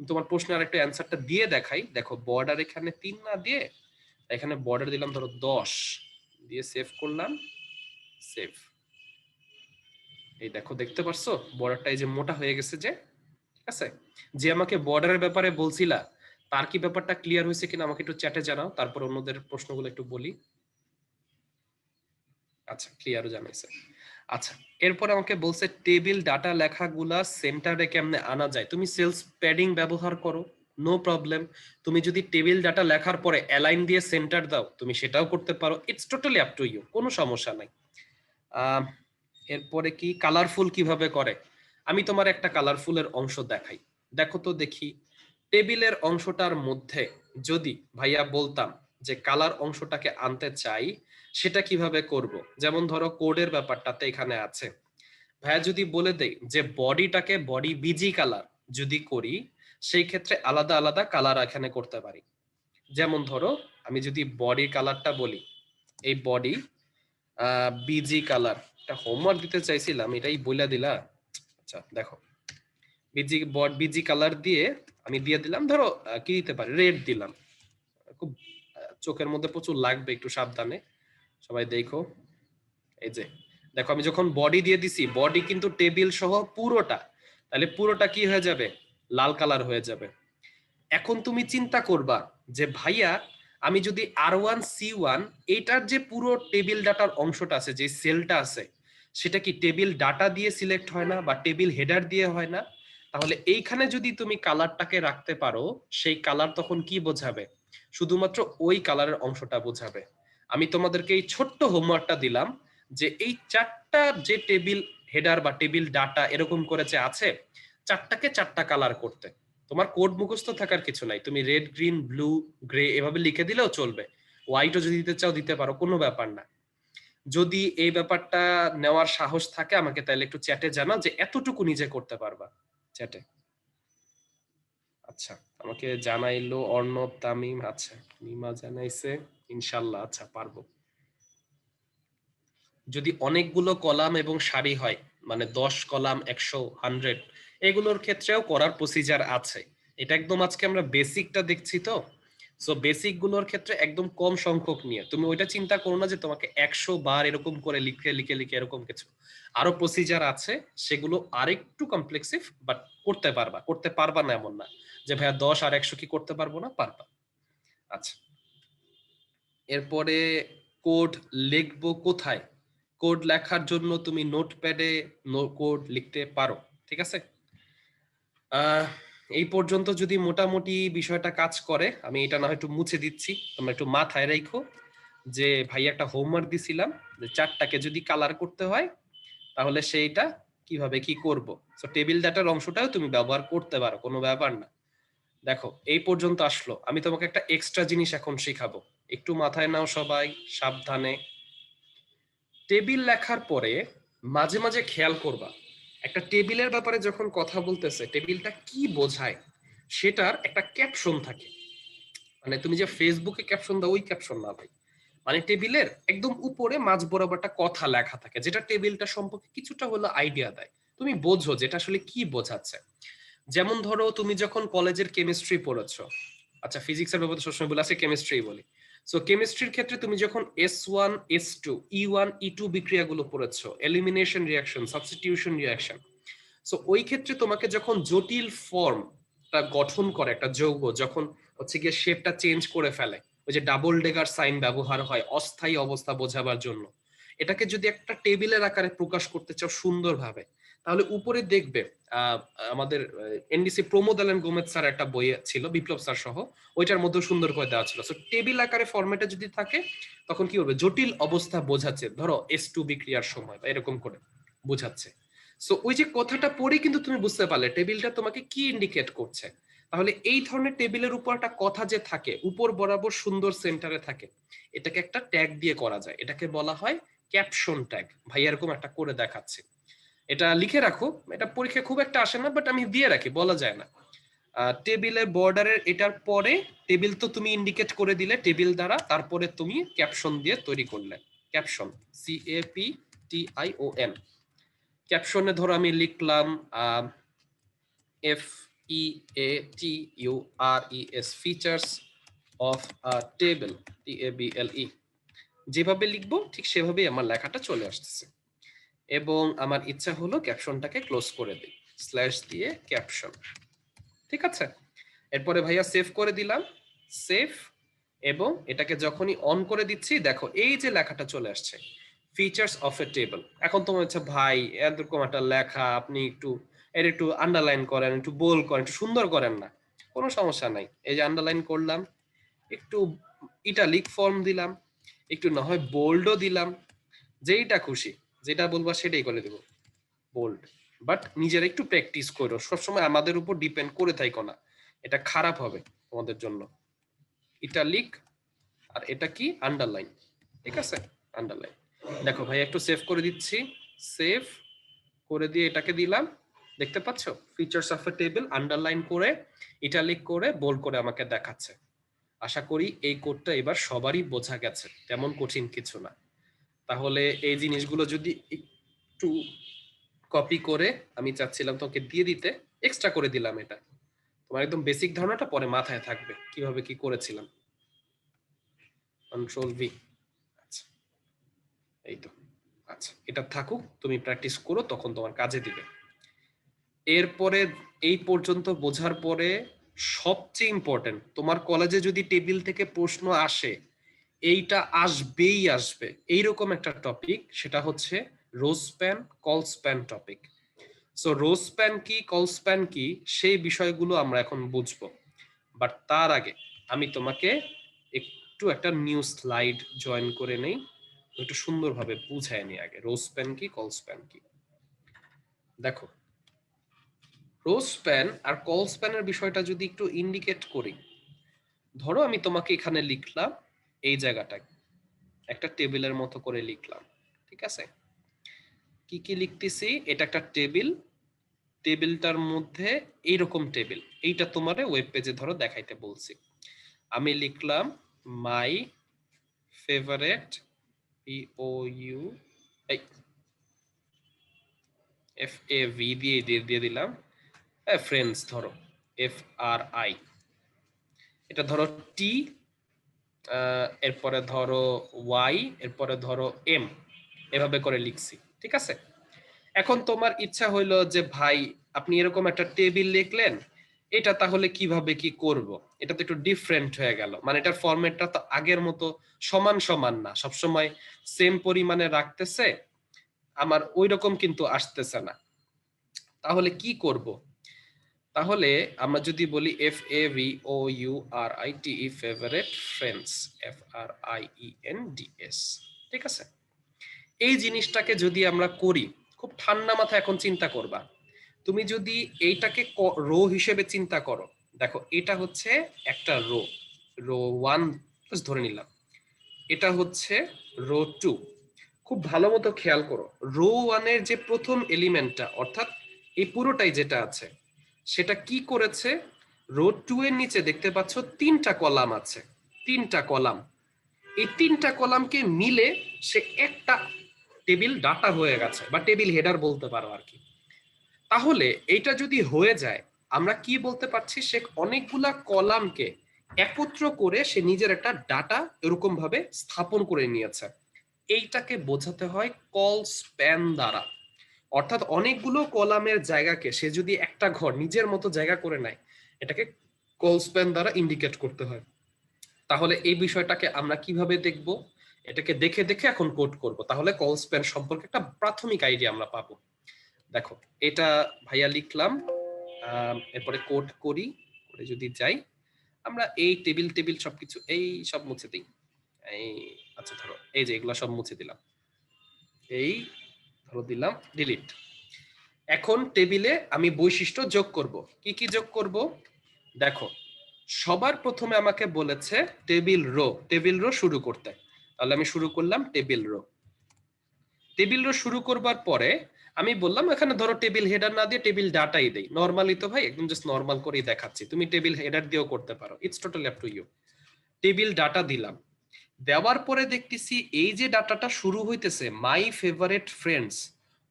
তোমার প্রশ্নের আরেকটু অ্যানসারটা দিয়ে দেখাই। দেখো বর্ডার এখানে 3 না দিয়ে এখানে বর্ডার দিলাম ধরো 10 দিয়ে সেভ করলাম, সেভ। এই দেখো, দেখতে পারছো বর্ডারটা এই যে মোটা হয়ে গেছে যে, ঠিক আছে। যে আমাকে বর্ডারের ব্যাপারে বলছিলা তার কি ব্যাপারটা ক্লিয়ার হয়েছে কিনা আমাকে একটু চ্যাটে জানাও, তারপর অন্যদের প্রশ্নগুলো একটু বলি। আচ্ছা, ক্লিয়ারও জানাইছে। আচ্ছা, এরপর আমাকে বলছে টেবিল ডাটা লেখাগুলা সেন্টারে কেমনে আনা যায়। তুমি সেলস প্যাডিং ব্যবহার করো, নো প্রবলেম। তুমি যদি টেবিল ডাটা লেখার পরে অ্যালাইন দিয়ে সেন্টার দাও তুমি সেটাও করতে পারো, it's totally up to you, কোনো সমস্যা নাই। এরপরে কি কালারফুল কিভাবে করে, আমি তোমার একটা কালারফুলের অংশ দেখাই। দেখো তো দেখি, টেবিলের অংশটার মধ্যে যদি ভাইয়া বলতাম যে কালার অংশটাকে আনতে চাই সেটা কিভাবে করব। যেমন ধরো কোডের ব্যাপারটাতে এখানে আছে, ভাইয়া যদি বলে দেই যে বডিটাকে বডি বিজি কালার যদি করি সেই ক্ষেত্রে আলাদা আলাদা কালার এখানে করতে পারি। যেমন ধরো আমি যদি বডি কালারটা বলি, এই বডি বিজি কালার, এটা হোমওয়ার্ক দিতে চাইছিলাম এটাই বইলা দিলা। আচ্ছা দেখো, বিজি কালার দিয়ে আমি দিয়ে দিলাম ধরো কি দিতে পারি, রেড দিলাম। খুব চোখের মধ্যে প্রচুর লাগবে, একটু সাবধানে সবাই দেখো। এই যে দেখো, আমি যখন বডি দিয়ে দিছি, বডি কিন্তু টেবিল সহ পুরোটা, তাহলে পুরোটা কি হয়ে যাবে, লাল কালার হয়ে যাবে। এখন তুমি চিন্তা করবা যে ভাইয়া আমি যদি R1C1 এইটার যে পুরো টেবিল ডাটার অংশটা আছে, যে সেলটা আছে, সেটা কি টেবিল ডাটা দিয়ে সিলেক্ট হয় না বা টেবিল হেডার দিয়ে হয় না? তাহলে এইখানে যদি তুমি কালারটাকে রাখতে পারো সেই কালার তখন কি বোঝাবে, শুধুমাত্র ওই কালারের অংশটা বোঝাবে। আমি তোমাদেরকে এই ছোট্ট হোমওয়ার্কটা দিলাম যে এই চারটা যে টেবিল হেডার বা টেবিল ডাটা এরকম করে যে আছে, চারটাকে চারটা কালার করতে। তোমার কোড মুখস্থ থাকার কিছু নাই, তুমি রেড গ্রিন ব্লু গ্রে এভাবে লিখে দিলেও চলবে, হোয়াইটও যদি দিতে চাও দিতে পারো, কোনো ব্যাপার না। যদি এই ব্যাপারটা নেওয়ার সাহস থাকে আমাকে তাহলে একটু চ্যাটে জানাও যে এতটুকু নিজে করতে পারবা চ্যাটে। আচ্ছা, আমাকে জানাইলো অর্ণব তামিম, আচ্ছা নিমা জানাইছে ইনশাল্লাহ, আচ্ছা পারবো। যদি অনেকগুলো কলাম এবং সারি হয় মানে 10 কলাম 100 100 এগুলোর ক্ষেত্রেও করার প্রসিজার আছে। এটা একদম আজকে আমরা বেসিকটা দেখছি তো, সো বেসিক গুলোর ক্ষেত্রে একদম কম সংখ্যক নিয়ে তুমি ওইটা চিন্তা করো না যে তোমাকে 100 বার এরকম করে লিখে লিখে লিখে এরকম কিছু। আরো প্রসিজার আছে, সেগুলো আরেকটু কমপ্লেক্সিভ, বাট করতে পারবা, করতে পারবা না এমন না যে ভাইয়া 10 আর 100 কি করতে পারবো না, পারবা। আচ্ছা, এরপরে কোড লিখবো কোথায়। কোড লেখার জন্য তুমি নোটপ্যাডে কোড লিখতে পারো, ঠিক আছে। এই পর্যন্ত যদি মোটামুটি বিষয়টা কাজ করে, আমি এটা না হয় একটু মুছে দিচ্ছি, তোমরা একটু মাথায় রাখো যে ভাই একটা হোমওয়ার্ক দিছিলাম যে চারটাকে যদি কালার করতে হয় তাহলে সেইটা কিভাবে কি করব। সো টেবিল ডাটার অংশটাও তুমি ব্যবহার করতে পারো, কোনো ব্যাপার না। দেখো এই পর্যন্ত আসলো, আমি তোমাকে একটা এক্সট্রা জিনিস এখন শেখাবো, একটু মাথায় নাও সবাই সাবধানে। টেবিল লেখার পরে মাঝে মাঝে খেয়াল করবা, একটা টেবিলের ব্যাপারে যখন কথা বলতেছে টেবিলটা কি বোঝায় সেটার একটা ক্যাপশন থাকে। মানে তুমি যে ফেসবুকে ক্যাপশন দাও ওই ক্যাপশন না ভাই, মানে টেবিলের একদম উপরে মাঝ বরাবর একটা কথা লেখা থাকে যেটা টেবিলটা সম্পর্কে কিছুটা হলো আইডিয়া দেয়, তুমি বোঝো যেটা আসলে কি বোঝাচ্ছে। যেমন ধরো তুমি যখন কলেজের কেমিস্ট্রি পড়েছো, আচ্ছা ফিজিক্সের ব্যাপারে সবসময় বলে আছে কেমিস্ট্রি বলি, সো কেমিস্ট্রির ক্ষেত্রে তুমি যখন S1 S2 E1 E2 বিক্রিয়াগুলো পড়েছো, elimination reaction substitution reaction, so ওই ক্ষেত্রে তোমাকে যখন জটিল ফর্মটা গঠন করে একটা যৌগ, যখন হচ্ছে গিয়ে শেপটা চেঞ্জ করে ফেলে, ওই যে ডাবল ডেগার সাইন ব্যবহার হয় অস্থায়ী অবস্থা বোঝাবার জন্য, এটাকে যদি একটা টেবিলের আকারে প্রকাশ করতে চাও সুন্দরভাবে, তাহলে উপরে দেখবে আমাদের এনডিসি প্রমোদ আলেন গোমেদ স্যার একটা বই ছিল বিপ্লব স্যার সহ, ওইটার মধ্যে সুন্দর করে দেওয়া ছিল। সো টেবিল আকারে ফরম্যাটে যদি থাকে তখন কি হবে, জটিল অবস্থা বোঝাচ্ছে, ধরো S2 বিক্রিয়ার সময় বা এরকম করে বোঝাচ্ছে। সো ওই যে কথাটা পড়ে কিন্তু তুমি বুঝতে পারলে টেবিলটা তোমাকে কি ইন্ডিকেট করছে। তাহলে এই ধরনের টেবিলের উপর একটা কথা যে থাকে উপর বরাবর সুন্দর সেন্টারে থাকে, এটাকে একটা ট্যাগ দিয়ে করা যায়, এটাকে বলা হয় ক্যাপশন ট্যাগ। ভাই এরকম একটা করে দেখাচ্ছে, এটা লিখে রাখো, এটা পরীক্ষা খুব একটা আসে না, বাট আমি দিয়ে রাখি, বলা যায় না। টেবিলের বর্ডারের এটার পরে টেবিল তো তুমি ইন্ডিকেট করে দিলে টেবিল দ্বারা, তারপরে তুমি ক্যাপশন দিয়ে তৈরি করলে, ক্যাপশন CAPTION। ক্যাপশনে ধরো আমি লিখলাম FEATURES features of table TABLE। যেভাবে লিখবো ঠিক সেভাবেই আমার লেখাটা চলে আসতেছে, এবং আমার ইচ্ছা হলো ক্যাপশনটাকে ক্লোজ করে দিই স্ল্যাশ দিয়ে ক্যাপশন। ঠিক আছে, এরপরে ভাইয়া সেভ করে দিলাম, সেভ। এবং এটাকে যখনই অন করে দিচ্ছি দেখো এই যে লেখাটা চলে আসছে, ফিচার্স অফ এ টেবল। এখন তোমার হচ্ছে ভাই এরকম একটা লেখা আপনি একটু আন্ডারলাইন করেন, একটু বোল্ড করেন, একটু সুন্দর করেন না, কোনো সমস্যা নাই। এই যে আন্ডারলাইন করলাম, একটু ইটালিক ফর্ম দিলাম, একটু না হয় বোল্ডও দিলাম, যেইটা খুশি, যেটা বলবা সেটাই করে দেব বোল্ড। বাট নিজেরা একটু প্র্যাকটিস করো, সবসময় আমাদের উপর ডিপেন্ড করে থাকো না, এটা খারাপ হবে তোমাদের জন্য। ইটালিক আর এটা কি আন্ডারলাইন, ঠিক আছে, আন্ডারলাইন। দেখো ভাই একটু সেভ করে দিচ্ছি, সেভ করে দিয়ে এটাকে দিলাম, দেখতে পাচ্ছ features of A table underline করে ইটালিক করে বোল্ড করে আমাকে দেখাচ্ছে। আশা করি এই কোডটা এবার সবারই বোঝা গেছে, তেমন কঠিন কিছু না। তাহলে এই জিনিসগুলো যদি একটু কপি করে আমি চাচ্ছিলাম তোকে দিয়ে দিতে, এক্সট্রা করে দিলাম, এটা তোমার একদম বেসিক ধারণাটা পরে মাথায় থাকবে কিভাবে কি করেছিলাম। কন্ট্রোল ভি, আচ্ছা এই তো, আচ্ছা এটা থাকুক, তুমি প্র্যাকটিস করো, তখন তোমার কাজে দিবে। এরপরে এই পর্যন্ত বোঝার পরে সবচেয়ে ইম্পর্টেন্ট, তোমার কলেজে যদি টেবিল থেকে প্রশ্ন আসে, এইটা আসবেই আসবে, এইরকম একটা টপিক, সেটা হচ্ছে rho span call span topic. So rho span কি কল স্প্যান কি সেই বিষয়গুলো আমরা এখন বুঝবো, বাট তার আগে আমি তোমাকে একটু একটা নিউ স্লাইড জয়েন করে নেই, একটু সুন্দরভাবে বুঝায় নি আগে রো স্প্যান কি কল স্প্যান কি। দেখো রো স্প্যান আর কল স্প্যানের বিষয়টা যদি একটু ইন্ডিকেট করি, ধরো আমি তোমাকে এখানে লিখলাম এই জায়গাটায় একটা টেবিলের মতো করে লিখলাম, ঠিক আছে, কি কি লিখতেছি, এটা একটা টেবিল, টেবিলটার মধ্যে এইরকম টেবিল, এইটা তোমারে ওয়েব পেজে ধরো দেখাইতে বলছি। আমি লিখলাম মাই ফেভারিট POU FAV দিয়ে দিলাম, ফ্রেন্ডস ধরো FRI, এটা ধরো টি, এরপরে ধরো ওয়াই, এরপরে ধরো এম, এভাবে করে লিখছি, ঠিক আছে। এখন তোমার ইচ্ছা হইলো যে ভাই আপনি এরকম একটা টেবিল লিখলেন, এটা তাহলে কিভাবে কি করব, এটা তো একটু ডিফারেন্ট হয়ে গেল, মানে এটার ফরম্যাটটা তো আগের মতো সমান সমান না, সবসময় সেম পরিমাণে রাখতেছে, আমার ওই রকম কিন্তু আসতেছে না, তাহলে কি করব। তাহলে আমরা যদি বলি FAVOURITE ফেভারিট ফ্রেন্ডস FRIENDS, ঠিক আছে। এই জিনিসটাকে যদি আমরা করি, খুব ঠান্ডা মাথায় এখন চিন্তা করবা, তুমি যদি এইটাকে রো হিসেবে চিন্তা করো, দেখো এটা হচ্ছে একটা রো, রো 1 ধরে নিলাম, এটা হচ্ছে রো 2। খুব ভালো মতো খেয়াল করো, রো 1 এর যে প্রথম এলিমেন্টটা, অর্থাৎ এই পুরোটাই যেটা আছে, সেটা কি করেছে, রো 2 এর নিচে দেখতে পাচ্ছ তিনটা কলাম আছে, তিনটা কলাম, এই তিনটা কলামকে মিলে সে একটা টেবিল ডাটা হয়ে গেছে, বা টেবিল হেডার বলতে পারো আর কি। তাহলে এইটা যদি হয়ে যায়, আমরা কি বলতে পারছি, সে অনেকগুলা কলামকে একত্র করে সে নিজের একটা ডাটা এরকম ভাবে স্থাপন করে নিয়েছে, এইটাকে বোঝাতে হয় কল স্প্যান দ্বারা। অর্থাৎ অনেকগুলো কলামের জায়গাকে সে যদি একটা ঘর নিজের মতো জায়গা করে নেয়, এটাকে কল স্প্যান দ্বারা ইন্ডিকেট করতে হয়। তাহলে এই বিষয়টাকে আমরা কিভাবে দেখব, এটাকে দেখে দেখে এখন কোড করব, তাহলে কল স্প্যান সম্পর্কে একটা প্রাথমিক আইডিয়া আমরা পাবো। দেখো এটা ভাইয়া লিখলাম, এরপরে কোড করি, করে যদি যাই আমরা এই টেবিল টেবিল সবকিছু এই সব মুছে দিই, এই আচ্ছা ধরো এই যে এগুলো সব মুছে দিলাম, এই ধরো দিলাম ডিলিট। এখন টেবিলে আমি বৈশিষ্ট্য যোগ করব, কি কি যোগ করব, দেখো সবার প্রথমে আমাকে বলেছে টেবিল রো শুরু করতে, তাহলে আমি শুরু করলাম টেবিল রো। টেবিল রো শুরু করবার পরে আমি বললাম এখানে ধরো টেবিল হেডার না দিয়ে টেবিল ডাটাই দেই। নরমালি তো ভাই একদম জাস্ট নরমাল করেই দেখাচ্ছি, তুমি টেবিল হেডার দিয়েও করতে পারো, it's totally up to you. Table data দিলাম, দেওয়ার পরে দেখতেছি এই যে ডাটাটা শুরু হইতেছে মাই ফেভারিট ফ্রেন্ডস,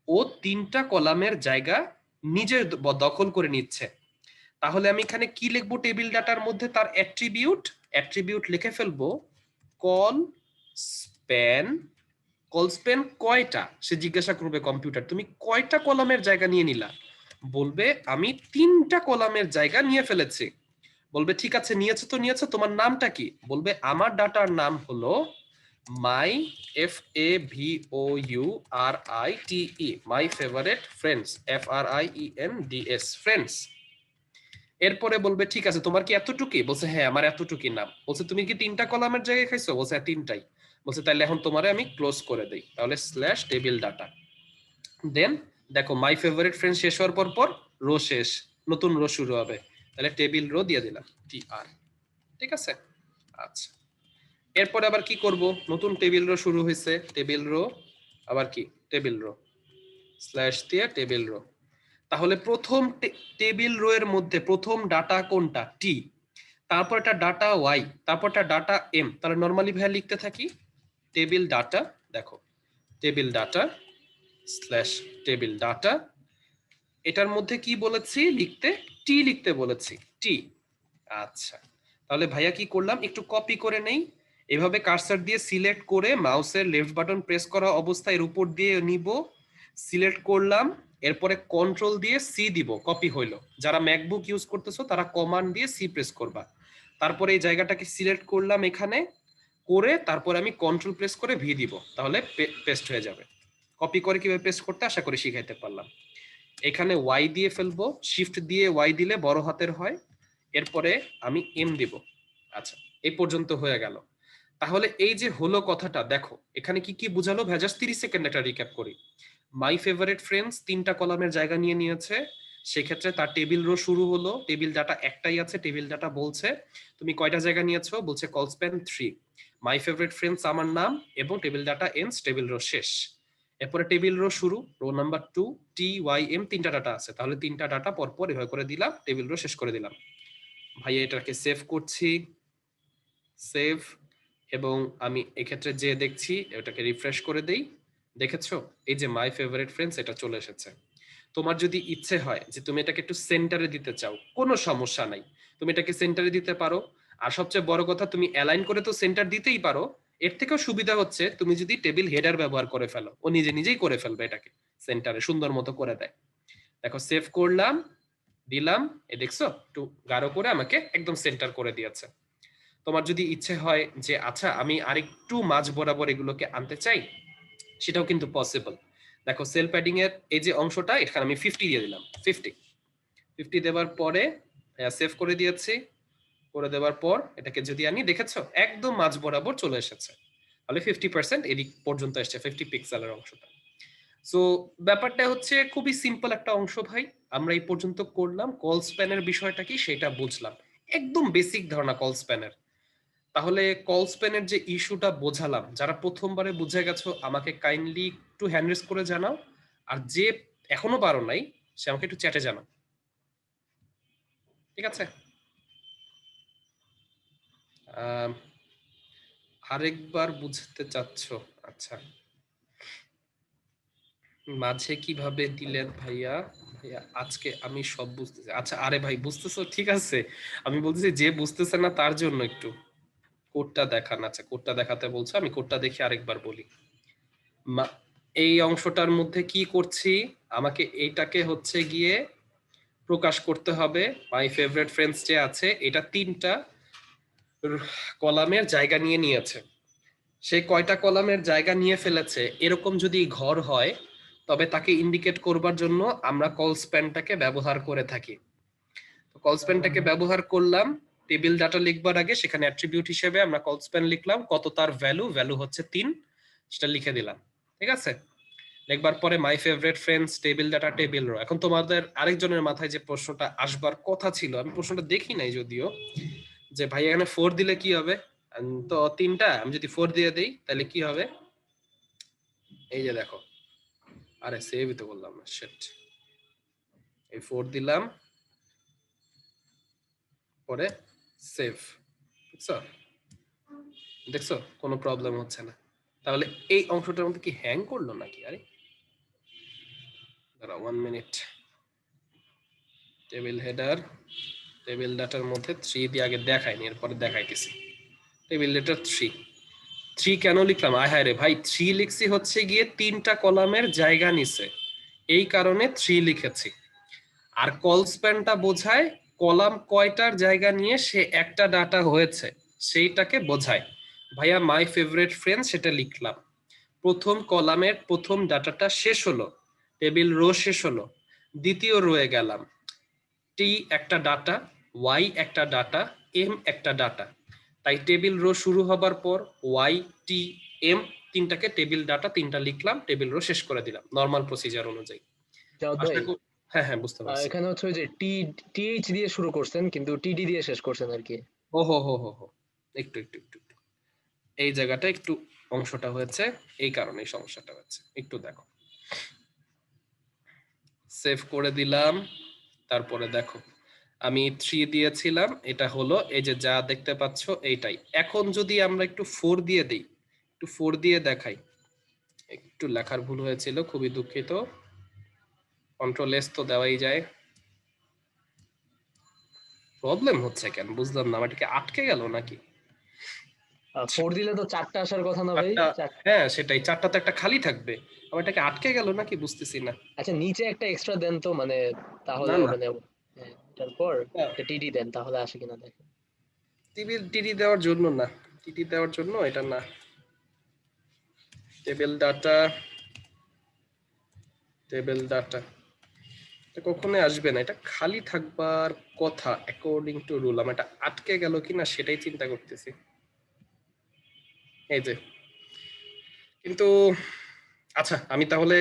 ও 3টা কলামের জায়গা নিজের দখল করে নিচ্ছে। তাহলে আমি এখানে কি লিখবো টেবিল ডাটার মধ্যে? তার অ্যাট্রিবিউট লিখে ফেলবো কল স্প্যান। কল স্প্যান কয়টা? সে জিজ্ঞাসা করবে কম্পিউটার তুমি কয়টা কলামের জায়গা নিয়ে নিলা? বলবে আমি 3টা কলামের জায়গা নিয়ে ফেলেছি। বলবে ঠিক আছে নিয়েছো তো নিয়েছো, তোমার নামটা কি? বলবে আমার ডাটার নাম হলো মাই FAVOURITE my favourite friends FRIENDS friends. এরপরে বলবে ঠিক আছে তোমার কি এতটুকুই? বলছে হ্যাঁ আমার এতটুকুই নাম। বলছে তুমি কি 3টা কলামের জায়গায় খাইছো? বলছে হ্যাঁ 3টাই। বলছে তাহলে এখন তোমারে আমি ক্লোজ করে দেই, তাহলে স্ল্যাশ টেবিল ডাটা। দেন দেখো মাই ফেভারিট ফ্রেন্ড শেষ হওয়ার পর রো শেষ, নতুন রো শুরু হবে, তাহলে টেবিল রো দিয়ে দিলাম TR। ঠিক আছে, আচ্ছা এরপরে আবার কি করব? নতুন টেবিল রো শুরু হয়েছে, টেবিল রো আবার কি টেবিল রো স্ল্যাশ দিয়ে টেবিল রো। তাহলে প্রথম টেবিল রো এর মধ্যে প্রথম ডাটা কোনটা? টি, তারপর একটা ডাটা ওয়াই, তারপর একটা ডাটা এম। তাহলে নরমালি ভাইয়া লিখতে থাকি টেবিল ডাটা, দেখো table data slash table data. এটার মধ্যে কি বলেছি লিখতে? টি লিখতে বলেছি, টি। আচ্ছা তাহলে ভাইয়া কি করলাম একটু কপি করে নেই, এভাবে কার্সার দিয়ে সিলেক্ট করে মাউসের লেফট বাটন প্রেস করা অবস্থায় এর উপর দিয়ে নিব, সিলেক্ট করলাম, এরপরে কন্ট্রোল দিয়ে সি দিব, কপি হইলো। যারা ম্যাকবুক ইউজ করতেছো তারা কমান্ড দিয়ে সি প্রেস করবা। তারপরে এই জায়গাটাকে সিলেক্ট করলাম এখানে করে, তারপরে আমি কন্ট্রোল প্রেস করে ভি দিব, তাহলে পেস্ট হয়ে যাবে। কপি করে কিভাবে পেস্ট করতে আশা করি শিখাইতে পারলাম। এখানে ওয়াই দিয়ে ফেলবো, শিফট দিয়ে ওয়াই দিলে বড় হাতের হয়, এরপরে আমি এম দিব। আচ্ছা এই পর্যন্ত হয়ে গেল। তাহলে এই যে হলো কথাটা দেখো এখানে কি কি বুঝালো ভাই? জাস্ট 30 সেকেন্ড একটা রিক্যাপ করি। মাই ফেভারিট ফ্রেন্ডস 3টা কলামের জায়গা নিয়ে নিয়েছে, সেক্ষেত্রে তার টেবিল রো শুরু হলো, টেবিল ডাটা একটাই আছে, টেবিল ডাটা বলছে তুমি কয়টা জায়গা নিয়েছো? বলছে call span 3। My favourite friends আমার নাম এবং table data ends, table row শেষ। এরপরে টেবিল রো শুরু, রো নাম্বার 2 TYM, 3টা ডাটা আছে, তাহলে 3টা ডাটা পরপর এভাবে করে দিলাম, টেবিল রো শেষ করে দিলাম। ভাই এটাকে সেভ করছি, সেভ, এবং আমি এক্ষেত্রে যে দেখছি এটাকে রিফ্রেশ করে দেই। দেখেছো এই যে মাই ফেভারিট ফ্রেন্ডস এটা চলে এসেছে। তোমার যদি ইচ্ছে হয় যে তুমি এটাকে একটু সেন্টারে দিতে চাও, কোনো সমস্যা নাই, তুমি এটাকে সেন্টারে দিতে পারো। আর সবচেয়ে বড় কথা তুমি অ্যালাইন করে তো সেন্টার দিতেই পারো, এর থেকেও সুবিধা হচ্ছে তুমি যদি টেবিল হেডার ব্যবহার করে ফেলো, ও নিজে নিজেই করে ফেলবে এটাকে সেন্টারে সুন্দর মতো করে দেয়। দেখো সেভ করলাম, দিলাম, এ দেখছো একটু গাঢ় করে আমাকে একদম সেন্টার করে দিয়েছে। তোমার যদি ইচ্ছে হয় যে আচ্ছা আমি আরেকটু মাঝ বরাবর এগুলোকে আনতে চাই, সেটাও কিন্তু পসিবল। দেখো সেল প্যাডিং এর এই যে অংশটা এখানে আমি 50 দিয়ে দিলাম, 50 দেওয়ার পরে সেভ করে দিয়েছি, করে দেওয়ার পর এটাকে যদি আনি দেখেছো একদম মাঝ বরাবর চলে এসেছে, তাহলে 50% এদিক পর্যন্ত এসেছে 50 পিক্সেলের অংশটা। সো ব্যাপারটা হচ্ছে খুবই সিম্পল একটা অংশ ভাই, আমরা এই পর্যন্ত করলাম। কল স্প্যানের বিষয়টা কি সেটা বুঝলাম, একদম বেসিক ধারণা কল স্প্যানের। তাহলে কল স্প্যানের যে ইস্যুটা বোঝালাম, যারা প্রথমবারে বুঝে গেছো আমাকে কাইন্ডলি একটু হ্যান্ড রেজ করে জানাও, আর যে এখনো পারো নাই সে আমাকে একটু চ্যাটে জানাও, ঠিক আছে? আরেকবার বুঝতে চাচ্ছ? আচ্ছা মাঝে কিভাবে দিলেন ভাইয়া? ভাইয়া আজকে আমি সব বুঝতেছি। আচ্ছা আরে ভাই বুঝতেছো ঠিক আছে, আমি বলতেছি যে বুঝতেছে না তার জন্য একটু কোডটা দেখান। আচ্ছা কোডটা দেখাতে বলছো, আমি কোডটা দেখি আরেকবার বলি। এই অংশটার মধ্যে কি করছি, আমাকে এইটাকে হচ্ছে গিয়ে প্রকাশ করতে হবে। মাই ফেভারিট ফ্রেন্ডস যে আছে এটা 3টা কলামের জায়গা নিয়ে নিয়েছে, সে কয়টা কলামের জায়গা নিয়ে ফেলেছে এরকম যদি ঘর হয় তবে তাকে ইন্ডিকেট করবার জন্য আমরা কল স্প্যানটাকে ব্যবহার করে থাকি। কল স্প্যানটাকে ব্যবহার করলাম টেবিল ডাটা লিখবার আগে, সেখানে অ্যাট্রিবিউট হিসেবে আমরা কল স্প্যান লিখলাম, কত তার ভ্যালু হচ্ছে 3, সেটা লিখে দিলাম। ঠিক আছে, লিখবার পরে my favourite friends table data table row. এখন তোমাদের আরেকজনের মাথায় যে প্রশ্নটা আসবার কথা ছিল, আমি প্রশ্নটা দেখি নাই যদিও, যে ভাই এখানে 4 দিলে কি হবে? তো 3টা আমি যদি 4 দিয়ে দেই তাহলে কি হবে? এই যে দেখো আরে সেভই তো করলাম না, শিট। এই 4 দিলাম, পরে সেভ। দেখছো দেখছো কোনো প্রবলেম হচ্ছে না। তাহলে এই অংশটার মধ্যে কি হ্যাং করলো নাকি? আরে দাঁড়াও 1 মিনিট। টেবিল হেডার, টেবিল ডাটার মধ্যে 3 দিয়ে আগে দেখাইনি, এরপরে দেখাইতেছি। টেবিল ডেটা 3 কেন লিখলাম? আয় হায় রে ভাই, 3 লিখছি হচ্ছে গিয়ে 3টা কলামের জায়গা নিছে, এই কারণে 3 লিখেছি। আর কল স্প্যানটা বোঝায় কলাম কয়টার জায়গা নিয়ে সে একটা ডাটা হয়েছে সেইটাকে বোঝায়। ভাইয়া মাই ফেভারিট ফ্রেন্ড সেটা লিখলাম। প্রথম কলামের প্রথম ডাটাটা শেষ হলো, টেবিল রো শেষ হলো, দ্বিতীয় রোয়ে গেলাম। টি একটা ডাটা, ওয়াই একটা ডাটা, এম একটা ডাটা। তাই টেবিল রো শুরু হবার পর ওয়াই টি এম তিনটাকে টেবিল ডাটা 3টা লিখলাম, টেবিল রো শেষ করে দিলাম নর্মাল প্রসিজার অনুযায়ী। জাওদ ভাই, হ্যাঁ হ্যাঁ বুঝতে পারছি। এখানে হচ্ছে ওই যে টিএইচ দিয়ে শুরু করছেন কিন্তু টিডি দিয়ে শেষ করছেন আর কি। ও হো হো হো হো, একটু একটু একটু একটু এই জায়গাটা একটু অংশটা হয়েছে, এই কারণে এই সমস্যাটা হচ্ছে। একটু দেখো, সেভ করে দিলাম, তারপরে দেখো আমি 3 দিয়েছিলাম, এটা হলো এই যে যা দেখতে পাচ্ছ এইটাই। এখন যদি আমরা একটু 4 দিয়ে দিই, একটু 4 দিয়ে দেখাই। একটু লেখার ভুল হয়েছিল, খুবই দুঃখিত। কন্ট্রোল এস তো দেওয়াই যায়। প্রবলেম হচ্ছে কেন বুঝলাম না, আমার কি আটকে গেল নাকি? 4 দিলে তো 4টা আসার কথা না ভাই? হ্যাঁ সেটাই, 4টা তো একটা খালি থাকবে, আমার এটাকে আটকে গেল নাকি বুঝতেছি না। আচ্ছা নিচে একটা এক্সট্রা দেন তো, মানে না তাহলে না, মানে তারপর টিডি দেন তাহলে আসে কিনা দেখেন। টিডি দেওয়ার জন্য না, টিডি দেওয়ার জন্য এটা না। টেবিল ডাটা, টেবিল ডাটা এটা কখনোই আসবে না, এটা খালি থাকবার কথা অ্যাকর্ডিং টু রুল। আমার এটা আটকে গেল কিনা সেটাই চিন্তা করতেছি। এই যে কিন্তু আচ্ছা, আমি তাহলে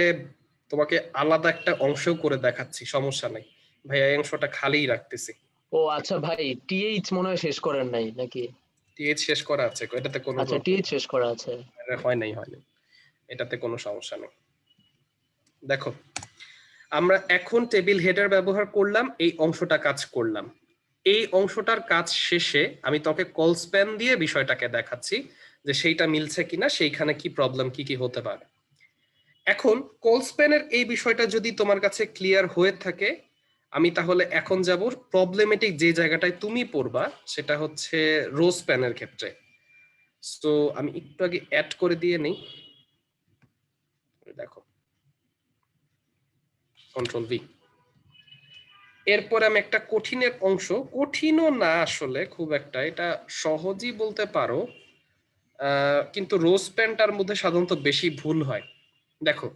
তোমাকে আলাদা একটা অংশ করে দেখাচ্ছি, সমস্যা নাই ভাইয়া, এই অংশটা খালিই রাখতেছি। ও আচ্ছা ভাই, টিএইচ মনে হয় শেষ করেন নাই নাকি? টিএইচ শেষ করা আছে, এটাতে কোনো আচ্ছা টিএইচ শেষ করা আছে। হয় নাই, এটাতে কোনো সমস্যা নেই। দেখো আমরা এখন টেবিল হেডার ব্যবহার করলাম, এই অংশটা কাজ করলাম। এই অংশটার কাজ শেষে আমি তোকে কল স্প্যান দিয়ে বিষয়টাকে দেখাচ্ছি যে সেইটা মিলছে কিনা, সেইখানে কি প্রবলেম কি কি হতে পারে। এখন কল স্প্যানের এই বিষয়টা যদি তোমার কাছে ক্লিয়ার হয়ে থাকে, আমি তাহলে এখন যাব প্রবলেমেটিক যে জায়গাটায় তুমি পড়বা, সেটা হচ্ছে রো স্প্যানের ক্ষেত্রে। সো আমি একটু আগে অ্যাড করে দিয়ে নেই, দেখো কন্ট্রোল ভি। এরপরে আমি একটা কঠিনের অংশ, কঠিনও না আসলে খুব একটা, এটা সহজই বলতে পারো, কিন্তু রো স্প্যানটার মধ্যে সাধারণত বেশি ভুল হয়। দেখো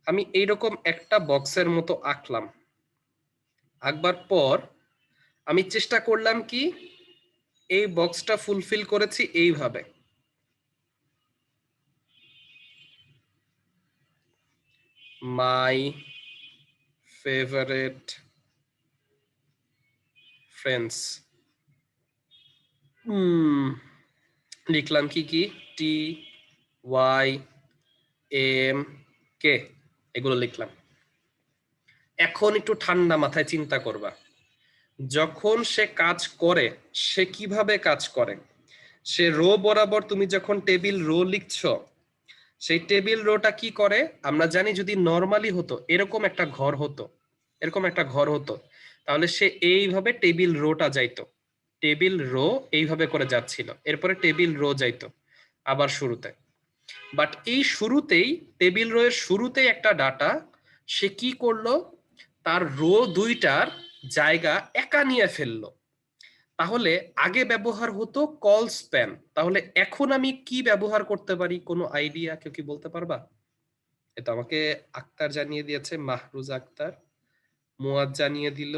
আমি এইরকম একটা বক্সের মতো আঁকলাম, আঁকবার পর আমি চেষ্টা করলাম কি এই বক্সটা ফুলফিল করেছি এইভাবে। মাই ফেভারিট ফ্রেন্ডস, লিখলাম কি কি টি ওয়াই এম কে, এগুলো লিখলাম। এখন একটু ঠান্ডা মাথায় চিন্তা করবা, যখন সে কাজ করে সে কিভাবে কাজ করে। সে রো বরাবর তুমি যখন টেবিল রো লিখছো, সেই টেবিল রোটা কি করে আমরা জানি, যদি নর্মালি হতো এরকম একটা ঘর হতো, এরকম একটা ঘর হতো, তাহলে সে এইভাবে টেবিল রোটা যাইতো, টেবিল রো এইভাবে করে যাচ্ছিল, এরপরে টেবিল রো যাইতো আবার শুরুতে। বাট এই শুরুতেই টেবিল রো এর শুরুতেই একটা ডাটা সে কি করলো, তার রো দুইটার জায়গা একা নিয়ে ফেললো। তাহলে আগে ব্যবহার হতো কল স্প্যান, তাহলে এখন আমি কি ব্যবহার করতে পারি, কোনো আইডিয়া কেউ কি বলতে পারবা? এটা আমাকে আক্তার জানিয়ে দিয়েছে, মাহরুজ আক্তার, মুয়াজ জানিয়ে দিল,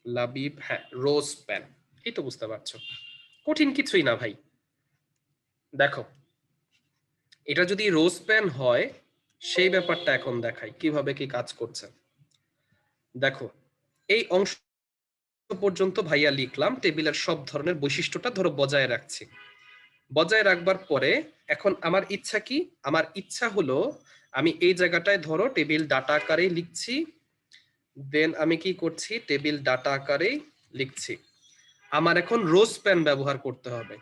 লাবিব, হ্যাঁ রো স্প্যান। এই তো বুঝতে পারছো, কঠিন কিছুই না ভাই। দেখো এটা যদি রো স্প্যান হয় সেই ব্যাপারটা এখন দেখাই কিভাবে কি কাজ করছে। দেখো এই অংশ পর্যন্ত ভাইয়া লিখলাম, টেবিলের সব ধরনের বৈশিষ্ট্যটা ধরো বজায় রাখছি। বজায় রাখবার পরে এখন আমার ইচ্ছা কি, আমার ইচ্ছা হলো আমি এই জায়গাটায় ধরো টেবিল ডাটা আকারে লিখছি, দেন আমি কি করছি, টেবিল ডাটা আকারে লিখছি। আমার এখন রো স্প্যান ব্যবহার করতে হবে।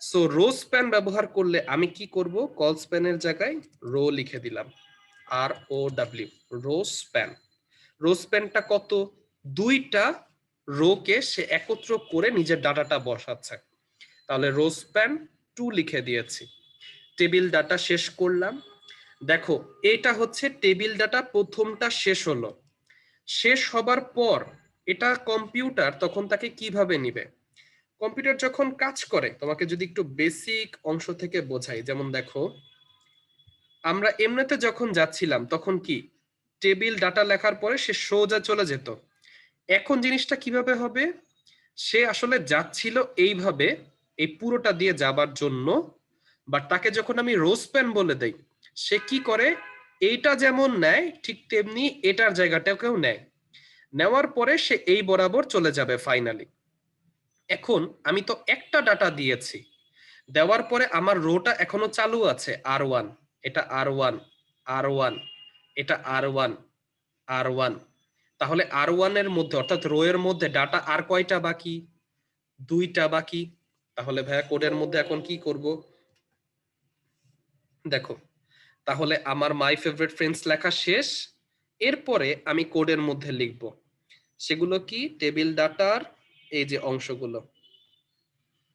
সো রো স্প্যান ব্যবহার করলে আমি কি করব, কল স্প্যানের জায়গায় রো লিখে দিলাম, ROW, রো স্প্যান। রো স্প্যানটা কত, দুইটা রোকে সে একত্র করে নিজের ডাটাটা বসাচ্ছে, তাহলে রো স্প্যান 2 লিখে দিয়েছি। টেবিল ডাটা শেষ করলাম। দেখো এটা হচ্ছে টেবিল ডাটা, প্রথমটা শেষ হলো। শেষ হবার পর এটা কম্পিউটার তখন তাকে কিভাবে নিবে, কম্পিউটার যখন কাজ করে, তোমাকে যদি একটু বেসিক অংশ থেকে বোঝাই, যেমন দেখো আমরা এমনিতে যখন যাচ্ছিলাম তখন কি টেবিল ডাটা লেখার পরে সে সোজা চলে যেত। এখন জিনিসটা কিভাবে হবে, সে আসলে যাচ্ছিল এইভাবে এই পুরোটা দিয়ে যাবার জন্য, বাট তাকে যখন আমি রো স্প্যান বলে দেই, সে কি করে, এইটা যেমন নেয় ঠিক তেমনি এটার জায়গাটাকেও নেয়, নেওয়ার পরে সে এই বরাবর চলে যাবে ফাইনালি। এখন আমি তো একটা ডাটা দিয়েছি, দেওয়ার পরে আমার রোটা এখনো চালু আছে, R1, এটা R1, R1, এটা R1, R1। তাহলে R1 এর মধ্যে অর্থাৎ রো এর মধ্যে ডাটা আর কয়টা বাকি, দুইটা বাকি। তাহলে ভাইয়া কোডের মধ্যে এখন কি করব, দেখো তাহলে আমার মাই ফেভারিট ফ্রেন্ডস লেখা শেষ। এরপরে আমি কোডের মধ্যে লিখব, সেগুলো কি, টেবিল ডাটার এই যে অংশগুলো,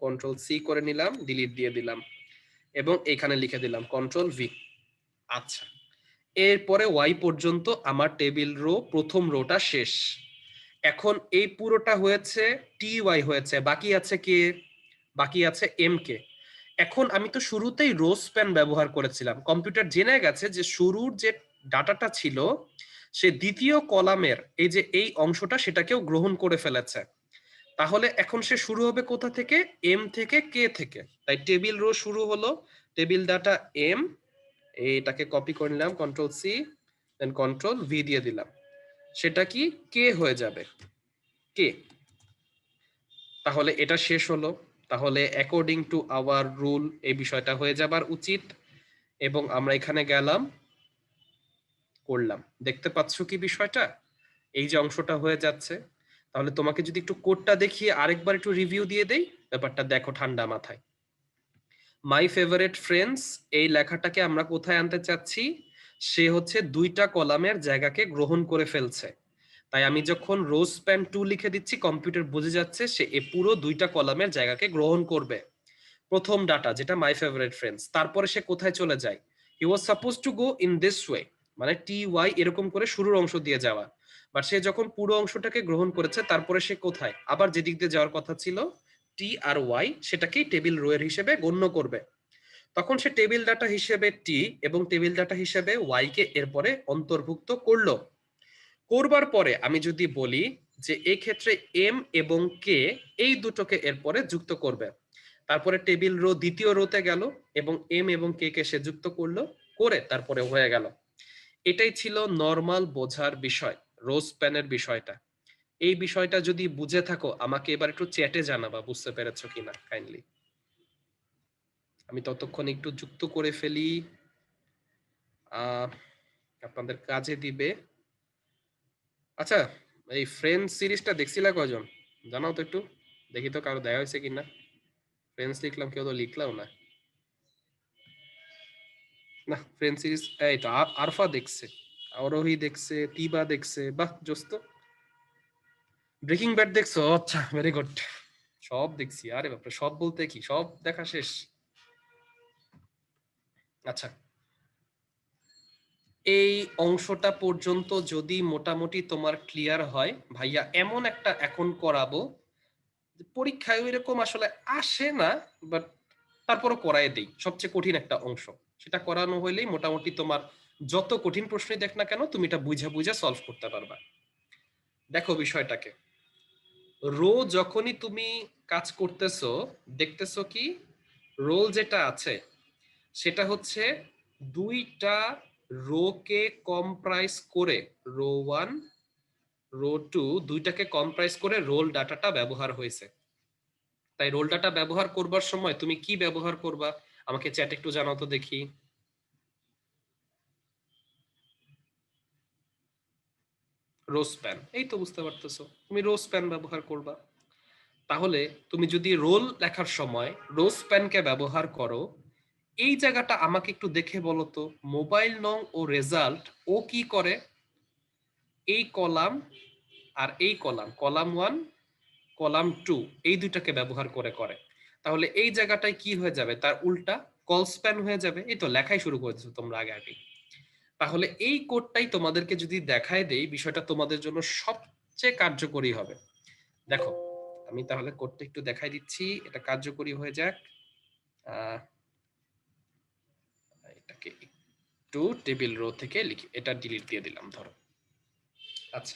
Ctrl+C করে নিলাম, ডিলিট দিয়ে দিলাম এবং এখানে লিখে দিলাম Ctrl+V। আচ্ছা, এরপরে ওয়াই পর্যন্ত আমার টেবিল রো প্রথম রোটা শেষ। এখন এই পুরোটা হয়েছে TY হয়েছে, বাকি আছে কে, বাকি আছে MK। এখন আমি তো শুরুতেই রো স্প্যান ব্যবহার করেছিলাম, কম্পিউটার জেনে গেছে যে শুরুর যে ডাটাটা ছিল সে দ্বিতীয় কলামের এই যে এই অংশটা সেটাকেও গ্রহণ করে ফেলেছে। তাহলে এখন সে শুরু হবে কোথা থেকে, M থেকে K থেকে। তাই টেবিল রো শুরু হলো টেবিল ডাটা M, এটাকে কপি করে নিলাম Ctrl+C, দেন Ctrl+V দিয়ে দিলাম, সেটা কি কে হয়ে যাবে, কে। তাহলে এটা শেষ হলো। তাহলে অ্যাকর্ডিং টু আওয়ার রুল এই বিষয়টা হয়ে যাবার উচিত, এবং আমরা এখানে গেলাম, করলাম। দেখতে পাচ্ছ কি বিষয়টা, এই যে অংশটা হয়ে যাচ্ছে। তাহলে তোমাকে যদি একটু কোডটা দেখিয়ে আরেকবার একটু রিভিউ দিয়ে দেই, ব্যাপারটা দেখো ঠান্ডা মাথায়। মাই ফেভারিট ফ্রেন্ডস এই লেখাটাকে আমরা কোথায় আনতে চাচ্ছি, সে হচ্ছে দুইটা কলামের জায়গাকে গ্রহণ করে ফেলছে। তাই আমি যখন রো স্প্যান 2 লিখে দিচ্ছি, কম্পিউটার বুঝে যাচ্ছে সে এ পুরো দুইটা কলামের জায়গাকে গ্রহণ করবে। প্রথম ডাটা যেটা মাই ফেভারিট ফ্রেন্ডস, তারপরে সে কোথায় চলে যায়, he was suppose to go in this way, মানে TY এরকম করে শুরুর অংশ দিয়ে যাওয়া, বাট সে যখন পুরো অংশটাকে গ্রহণ করেছে তারপরে সে কোথায় আবার যেদিক দিয়ে যাওয়ার কথা ছিল TRY, সেটাকেই টেবিল রো এর হিসেবে গণ্য করবে। তখন সে টেবিল ডাটা হিসেবে T এবং টেবিল ডাটা হিসেবে Y কে এরপরে অন্তর্ভুক্ত করলো। করবার পরে আমি যদি বলি যে এই ক্ষেত্রে M এবং K এই দুটোকে এরপরে যুক্ত করবে, তারপরে টেবিল রো দ্বিতীয় রোতে গেল এবং M এবং K কে সে যুক্ত করলো, করে তারপরে হয়ে গেল। এটাই ছিল নরমাল বোঝার বিষয়, রো স্প্যানের বিষয়টা। এই বিষয়টা যদি বুঝে থাকো আমাকে এবার একটু চ্যাটে জানাবা বুঝতে পেরেছো কিনা কাইন্ডলি। আমি ততক্ষণ একটু যুক্ত করে ফেলি, আপনাদের কাজে দিবে। আচ্ছা, এই ফ্রেন্ডস সিরিজটা দেখছিলা কয়জন জানাও তো একটু, দেখি তো কারো দেখা হয়েছে কিনা। ফ্রেন্ডস লিখলাম, কেউ তো লিখলাম না। না ফ্রেন্ডস সিরিজ, এই তো আরফা দেখছে, আরোহী দেখছে, তিবা দেখছে, বাহ জোস্ত। ব্রেকিং ব্যাড দেখছো, আচ্ছা ভেরি গুড। সব দেখছি, আরে বাপরে সব বলতে কি সব দেখা শেষ। আচ্ছা, এই অংশটা পর্যন্ত যদি মোটামুটি তোমার ক্লিয়ার হয়, ভাইয়া এমন একটা এখন করাবো, পরীক্ষায় এরকম আসলে আসে না, বাট তারপরও করায় দেই, সবচেয়ে কঠিন একটা অংশ। সেটা করানো হইলেই মোটামুটি তোমার যত কঠিন প্রশ্নই দেখ না কেন তুমি এটা বুঝে বুঝে সলভ করতে পারবা। দেখো বিষয়টাকে, রো যখনই তুমি কাজ করতেছো দেখতেছো কি, রোল যেটা আছে সেটা হচ্ছে দুইটা রোকে কম্প্রাইজ করে, রো 1 রো 2 দুইটাকে কম্প্রাইজ করে রোল ডাটাটা ব্যবহার হয়েছে। তাই রোল ডাটা ব্যবহার করবার সময় তুমি কি ব্যবহার করবা আমাকে চ্যাট একটু জানাও তো দেখি। রো স্প্যান, এই তো বুঝতে পারতেছো, তুমি রো স্প্যান ব্যবহার করবা। তাহলে তুমি যদি রোল লেখার সময় রো স্প্যানকে ব্যবহার করো, এই জায়গাটা আমাকে একটু দেখে বলো তো, মোবাইল নং ও রেজাল্ট ও কি করে, এই কলাম আর এই কলাম, কলাম 1 কলাম 2, এই দুইটাকে ব্যবহার করে করে। তাহলে এই জায়গাটায় কি হয়ে যাবে, তার উল্টা কল স্প্যান হয়ে যাবে। এই তো লেখাই শুরু করে দিচ্ছ তোমরা আগে আগে। তাহলে এই কোডটাই তোমাদেরকে যদি দেখায় দেই, বিষয়টা তোমাদের জন্য সবচেয়ে কার্যকরী হবে। দেখো আমি তাহলে কোডটা একটু দেখাই দিচ্ছি, এটা কার্যকরী হয়ে যাক। এটাকে একটু টেবিল রো থেকে লিখি, এটা ডিলিট দিয়ে দিলাম ধরো। আচ্ছা,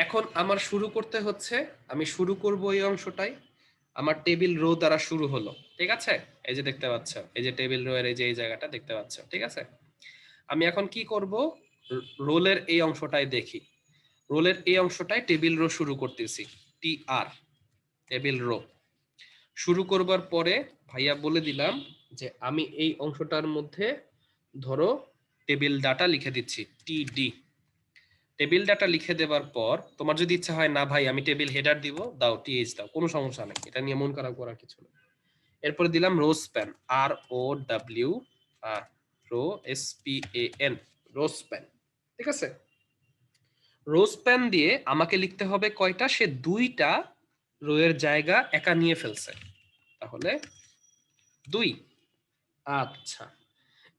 এখন আমার শুরু করতে হচ্ছে, আমি শুরু করব এই অংশটাই, আমার টেবিল রো দ্বারা শুরু হলো, ঠিক আছে? এই যে দেখতে পাচ্ছ, এই যে টেবিল রো এর এই যে এই জায়গাটা দেখতে পাচ্ছ, ঠিক আছে? আমি এখন কি করব, রোলের এই অংশটাই দেখি, রোলের এই অংশটায় টেবিল রো শুরু করতেছি, টি আর, টেবিল রো শুরু করবার পরে ভাইয়া বলে দিলাম যে আমি এই অংশটার মধ্যে ধরো টেবিল ডাটা লিখে দিচ্ছি, টিডি। টেবিল ডাটা লিখে দেওয়ার পর তোমার যদি ইচ্ছা হয় না ভাই আমি টেবিল হেডার দিব, দাও, টিএইচ দাও, কোনো সমস্যা নেই, এটা নিয়ে মন খারাপ করার কিছু নেই। এরপরে দিলাম row span, R O W আর, row S P A N, row span, ঠিক আছে? রো স্প্যান দিয়ে আমাকে লিখতে হবে কয়টা, সে দুইটা রো এর জায়গা একা নিয়ে ফেলছে, তাহলে 2। আচ্ছা,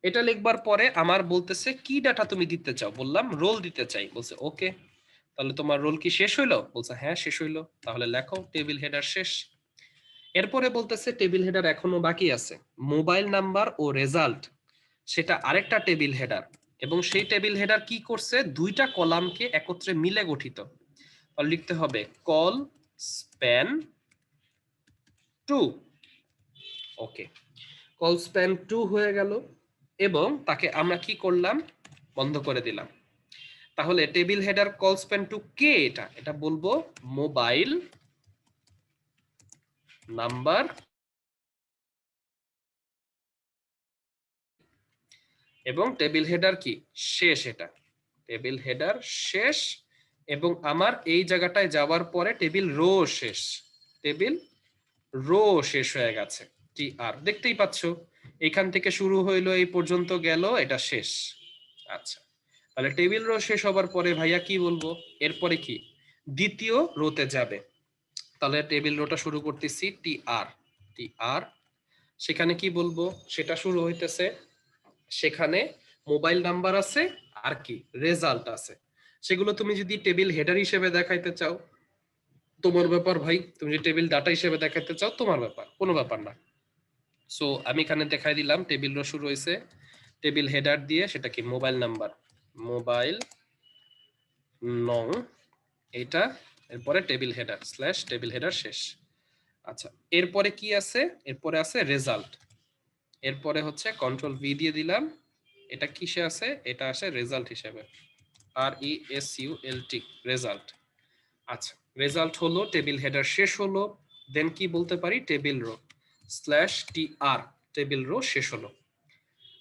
এটা লিখবার পরে আমার বলতেছে কি ডাটা তুমি দিতে চাও, বললাম রোল দিতে চাই, বলছে ওকে। তাহলে তোমার রোল কি শেষ হইলো, বলছে হ্যাঁ শেষ হইলো, তাহলে লেখো টেবিল হেডার শেষ। এরপরে বলতেছে টেবিল হেডার এখনো বাকি আছে, মোবাইল নাম্বার ও রেজাল্ট সেটা আরেকটা টেবিল হেডার, এবং সেই টেবিল হেডার কি করছে, দুইটা কলামকে একত্রে মিলে গঠিত। তাহলে লিখতে হবে কল স্প্যান 2, ওকে, কল স্প্যান 2 হয়ে গেল, এবং তাকে আমরা কি করলাম, বন্ধ করে দিলাম। তাহলে টেবিল হেডার কল স্প্যান 2 কে, এটা এটা বলবো মোবাইল নাম্বার এবং টেবিল হেডার কি শেষ, এটা টেবিল হেডার শেষ, এবং আমার এই জায়গাটায় যাওয়ার পরে টেবিল রো শেষ, টেবিল রো শেষ হয়ে গেছে, টি আর, দেখতেই পাচ্ছ এখান থেকে শুরু হইলো এই পর্যন্ত গেল, এটা শেষ। আচ্ছা, তাহলে টেবিল রো শেষ হবার পরে ভাইয়া কি বলবো, এরপরে কি দ্বিতীয় রোতে যাবে, তাহলে টেবিল রোটা শুরু করতেছি টি আর, টি আর, সেখানে কি বলবো, সেটা শুরু হইতেছে, সেখানে মোবাইল নাম্বার আছে আর কি রেজাল্ট আছে, সেগুলো তুমি যদি টেবিল হেডার হিসেবে দেখাইতে চাও তোমার ব্যাপার ভাই, তুমি যদি টেবিল ডাটা হিসেবে দেখাইতে চাও তোমার ব্যাপার, কোনো ব্যাপার না। সো আমি এখানে দেখাই দিলাম টেবিল রো শুরু হয়েছে টেবিল হেডার দিয়ে, সেটা কি মোবাইল নাম্বার, মোবাইল নং, এটা, এরপরে table header slash table header শেষ। আচ্ছা, এরপরে কি আছে, এরপরে আছে রেজাল্ট, এরপরে হচ্ছে কন্ট্রোল ভি দিয়ে দিলাম, এটা কিসে আছে, এটা আসে রেজাল্ট হিসেবে, আর ই এস ইউ এল টি, রেজাল্ট। আচ্ছা, রেজাল্ট হলো, টেবিল হেডার শেষ হলো, দেন কি বলতে পারি, টেবিল রো স্ল্যাশ টি আর, টেবিল রো শেষ হলো।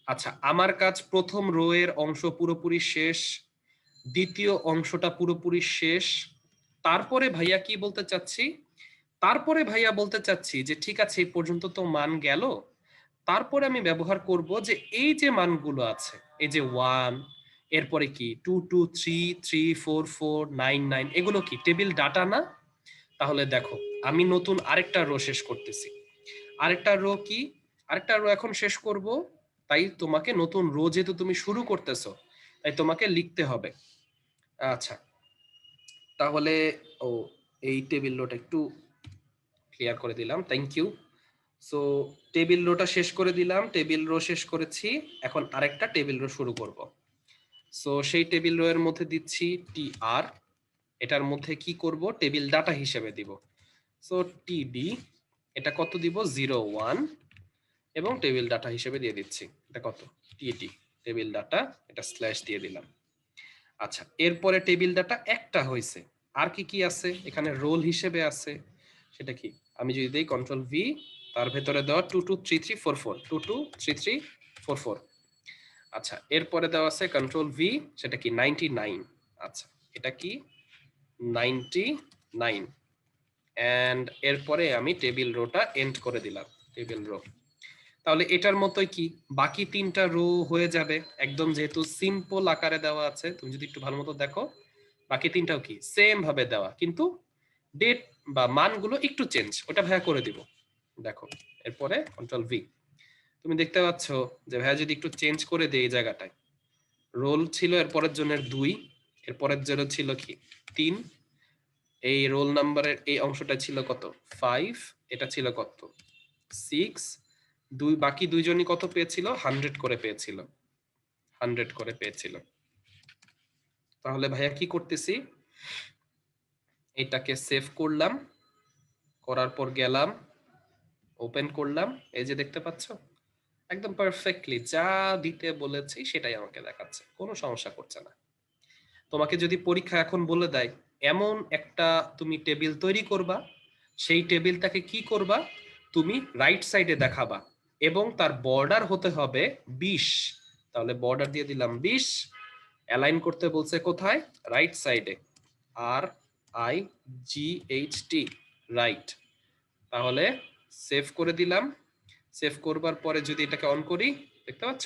আচ্ছা, আমার কাজ প্রথম রো এর অংশ পুরোপুরি শেষ, দ্বিতীয় অংশটা পুরোপুরি শেষ, তারপরে ভাইয়া কি বলতে চাচ্ছি, তারপরে ভাইয়া বলতে চাচ্ছি যে ঠিক আছে এই পর্যন্ত তো মান গেল, তারপরে আমি ব্যবহার করব যে এই যে মানগুলো আছে, এই যে 1, এরপরে কি 2 2 3 3 4 4 9 9, এগুলো কি টেবিল ডাটা না? তাহলে দেখো আমি নতুন আরেকটা রো শেষ করতেছি, আরেকটা রো কি, আরেকটা রো এখন শেষ করব, তাই তোমাকে নতুন রো যেহেতু তুমি শুরু করতেছো তাই তোমাকে লিখতে হবে। আচ্ছা, তাহলে ও এই টেবিল রোটা একটু ক্লিয়ার করে দিলাম, থ্যাংক ইউ। সো টেবিল রোটা শেষ করে দিলাম, টেবিল রো শেষ করেছি, এখন আরেকটা টেবিল রো শুরু করব। সো সেই টেবিল রো এর মধ্যে দিচ্ছি টি আর, এটার মধ্যে কি করব, টেবিল ডাটা হিসেবে দিব, সো টিডি, এটা কত দিব 0 1, এবং টেবিল ডাটা হিসেবে দিয়ে দিচ্ছি, এটা কত টিটি, টেবিল ডাটা, এটা স্ল্যাশ দিয়ে দিলাম। আচ্ছা, এরপরে টেবিল ডাটা একটা হয়েছে, আর কি কি আছে এখানে রোল হিসেবে আছে, সেটা কি, আমি যদি দেই কন্ট্রোল ভি, তার ভেতরে দেওয়া 2 2 3 3 4 4, 2 2 3 3 4 4। আচ্ছা, এরপরে দেওয়া আছে কন্ট্রোল ভি, সেটা কি 99। আচ্ছা, এটা কি 99 এন্ড এরপরে আমি টেবিল রোটা এন্ড করে দিলাম টেবিল রো। তাহলে এটার মতোই কি বাকি তিনটা রো হয়ে যাবে একদম, যেহেতু সিম্পল আকারে দেওয়া আছে। তুমি যদি একটু ভালো মতো দেখো বাকি তিনটাও কি সেম ভাবে দেওয়া, কিন্তু ডেট বা মানগুলো একটু চেঞ্জ, ওটা ভাইয়া করে দিব। দেখো এরপরে কন্ট্রোল ভি, তুমি দেখতে পাচ্ছ যে ভাইয়া যদি একটু চেঞ্জ করে দেই এই জায়গাটায়, রোল ছিল এরপরের জনের 2, এরপরের জন্য ছিল কি 3, এই রোল নাম্বারের এই অংশটা ছিল কত 5, এটা ছিল কত 6, বাকি দুইজনই কত পেয়েছিল 100 করে পেয়েছিল, 100 করে পেয়েছিল। তাহলে ভাইয়া কি করতেছি, এটাকে সেভ করলাম, করার পর গেলাম ওপেন করলাম, এই যে দেখতে পাচ্ছ একদম পারফেক্টলি যা দিতে বলেছি সেটাই আমাকে দেখাচ্ছে, কোনো সমস্যা করছে না। তোমাকে যদি পরীক্ষা এখন বলে দেয় এমন একটা তুমি টেবিল তৈরি করবা, সেই টেবিলটাকে কি করবা তুমি রাইট সাইডে দেখাবা এবং তার বর্ডার হতে হবে 20, তাহলে বর্ডার দিয়ে দিলাম 20, অ্যালাইন করতে বলছে কোথায় রাইট সাইডে, RIGHT রাইট। তাহলে সেভ করে দিলাম, সেভ করবার পরে যদি এটাকে অন করি দেখতে পাচ্ছ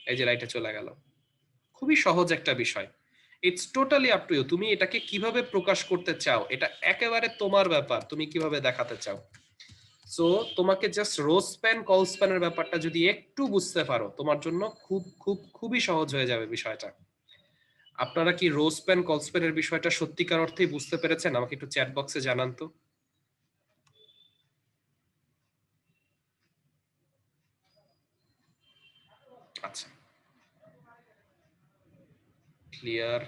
এই যে রাইটে চলে গেল। খুবই সহজ একটা বিষয়, it's totally up to you, তুমি এটাকে কিভাবে প্রকাশ করতে চাও এটা একেবারে তোমার ব্যাপার, তুমি কিভাবে দেখাতে চাও। সো তোমাকে জাস্ট রো স্প্যান কল স্প্যানের ব্যাপারটা যদি একটু বুঝতে পারো তোমার জন্য খুবই সহজ হয়ে যাবে বিষয়টা। আপনারা কি রো স্প্যান কল স্প্যানের বিষয়টা সত্যিকার অর্থেই বুঝতে পেরেছেন? আমাকে একটু চ্যাট বক্সে জানান তো। আচ্ছা, ক্লিয়ার।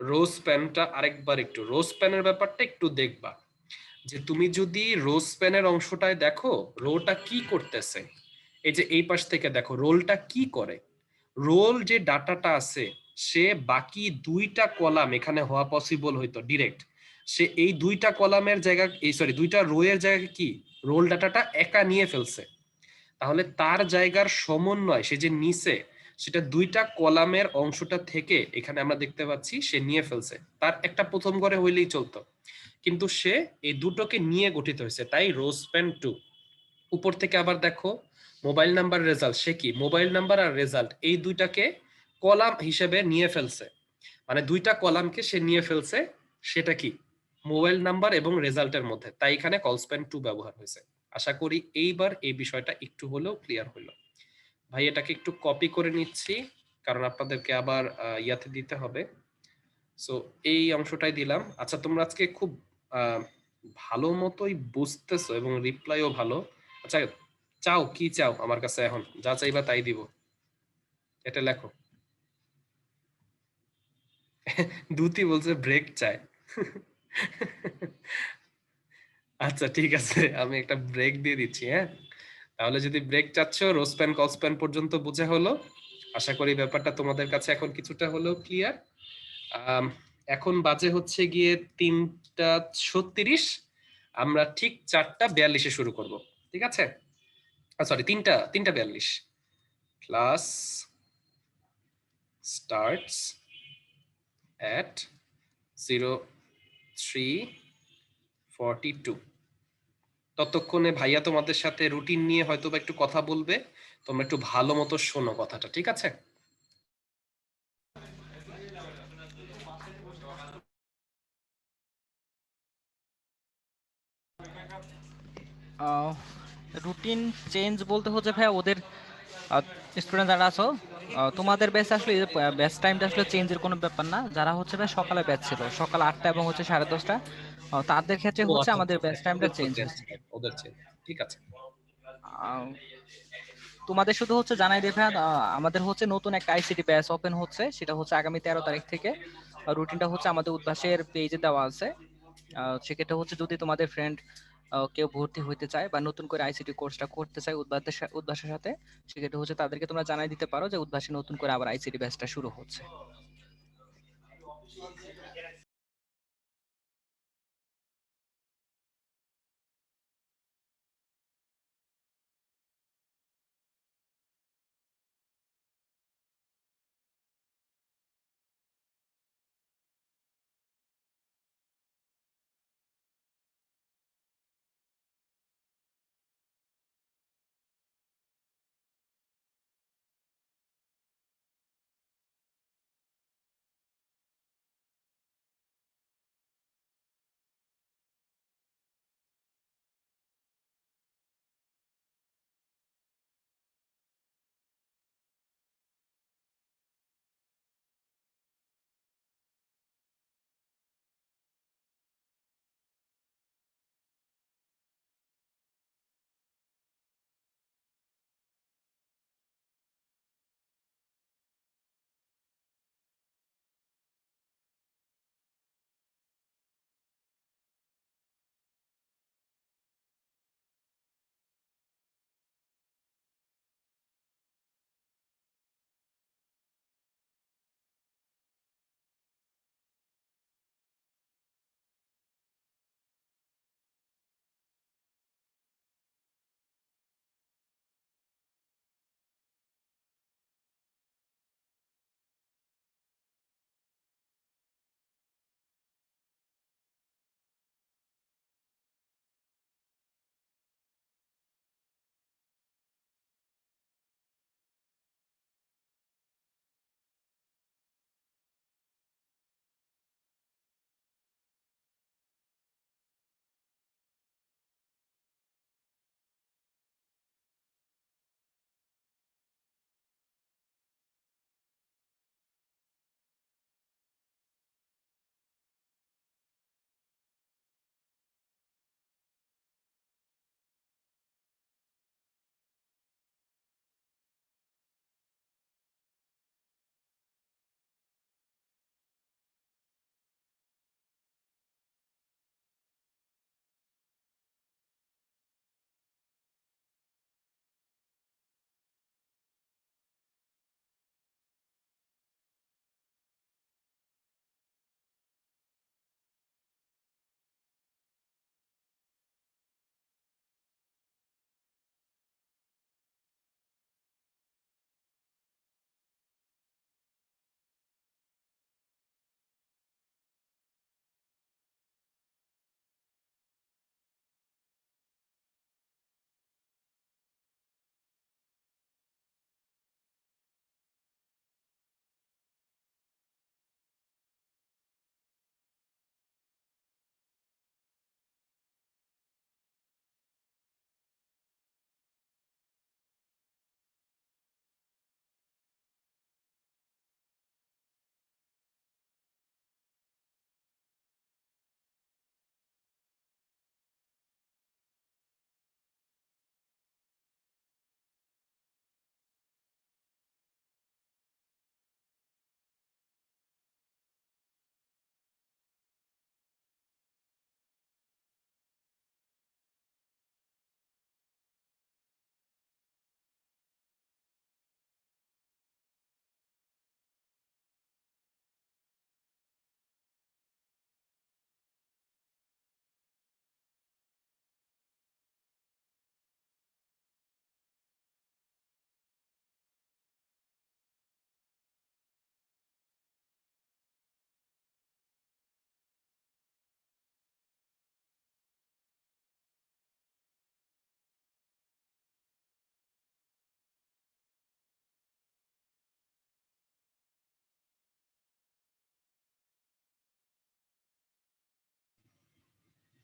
রোজ প্যানটা আরেকবার একটু রোজ প্যানের ব্যাপারটা একটু দেখবা, যে তুমি যদি রোজ প্যানের অংশটায় দেখো রোটা কি করতেছে, এই যে এই পাশ থেকে দেখো রোলটা কি করে, রোল যে ডাটাটা আছে সে বাকি দুইটা কলাম এখানে হওয়া পসিবল হইতো ডিরেক্ট, সে এই দুইটা কলামের জায়গা এই সরি দুইটা রো এর জায়গায় কি রোল ডাটাটা একা নিয়ে ফেলছে। তাহলে তার জায়গার সমন্বয় সে যে নিছে সেটা দুইটা কলামের অংশটা থেকে এখানে আমরা দেখতে পাচ্ছি সে নিয়ে ফেলছে, তার একটা প্রথম ঘরে হইলেই চলতো, কিন্তু সে এই দুটোকে নিয়ে গঠিত হয়েছে, তাই রোজ প্যান 2। উপর থেকে আবার দেখো মোবাইল নাম্বার রেজাল্ট, সে কি মোবাইল নাম্বার আর রেজাল্ট এই দুইটাকে কলাম হিসেবে নিয়ে ফেলছে, মানে দুইটা কলামকে সে নিয়ে ফেলছে, সেটা কি মোবাইল নাম্বার এবং রেজাল্টের মধ্যে, তাই এখানে কলস্প্যান 2 ব্যবহার হয়েছে। আশা করি এইবার এই বিষয়টা একটু হলেও ক্লিয়ার হলো। ভাই এটাকে একটু কপি করে নিচ্ছি কারণ আপনাদেরকে আবার ইয়াতে দিতে হবে। সো এই অংশটাই দিলাম। আচ্ছা তোমরা আজকে খুব ভালো মতোই বুঝতেছো এবং রিপ্লাইও ভালো। আচ্ছা চাও কি চাও আমার কাছে, এখন যা চাইবা তাই দিব, এটা লেখো। দুতি বলছে ব্রেক চায়। আচ্ছা ঠিক আছে, আমি একটা ব্রেক দিয়ে দিচ্ছি। হ্যাঁ, তাহলে যদি ব্রেক চাচ্ছ রোস্প্যান কলস্প্যান পর্যন্ত বুঝা হলো, আশা করি ব্যাপারটা তোমাদের কাছে এখন কিছুটা হলেও ক্লিয়ার। এখন বাজে হচ্ছে গিয়ে 3টা 36, আমরা ঠিক 4টা 42-এ শুরু করব, ঠিক আছে? সরি 3টা 42, ক্লাস স্টার্টস এট 03:42। ততক্ষণে ভাইয়া তোমাদের সাথে রুটিন নিয়ে হয়তো বা একটু কথা বলবে, তোমরা একটু ভালো মতো শোনো কথাটা, ঠিক আছে? রুটিন চেঞ্জ বলতে হচ্ছে ভাই ওদের স্টুডেন্ট যারা আছো, তোমাদের ব্যাচ আসলে ব্যাচ টাইমটা আসলে চেঞ্জের কোনো ব্যাপার না। যারা হচ্ছে ভাই সকালে ব্যাচ ছিল সকাল 8টা এবং হচ্ছে 10:30, তাদের ক্ষেত্রে ও হচ্ছে আচ্ছা আমাদের আচ্ছা, ব্যাচ টাইমটা ওদের তো চেঞ্জ চেঞ্জ, হয়েছে। ওদের চেঞ্জ, ঠিক আছে। আহ, তোমাদের শুধু হচ্ছে জানাই দেবে, আমাদের হচ্ছে নতুন একটা আইসিটি ব্যাচ ওপেন হচ্ছে, সেটা হচ্ছে আগামী 13 তারিখ থেকে। রুটিনটা হচ্ছে আমাদের উদ্ভাসের পেজে দেওয়া আছে। সেক্ষেত্রে হচ্ছে যদি তোমাদের ফ্রেন্ড কেউ ভর্তি হইতে চায় বা নতুন করে আইসিটি কোর্সটা করতে চায় উদ্ভাসের সাথে, সেক্ষেত্রে হচ্ছে তাদেরকে তোমরা জানাই দিতে পারো যে উদ্ভাসে নতুন করে আবার আইসিটি ব্যাচটা শুরু হচ্ছে।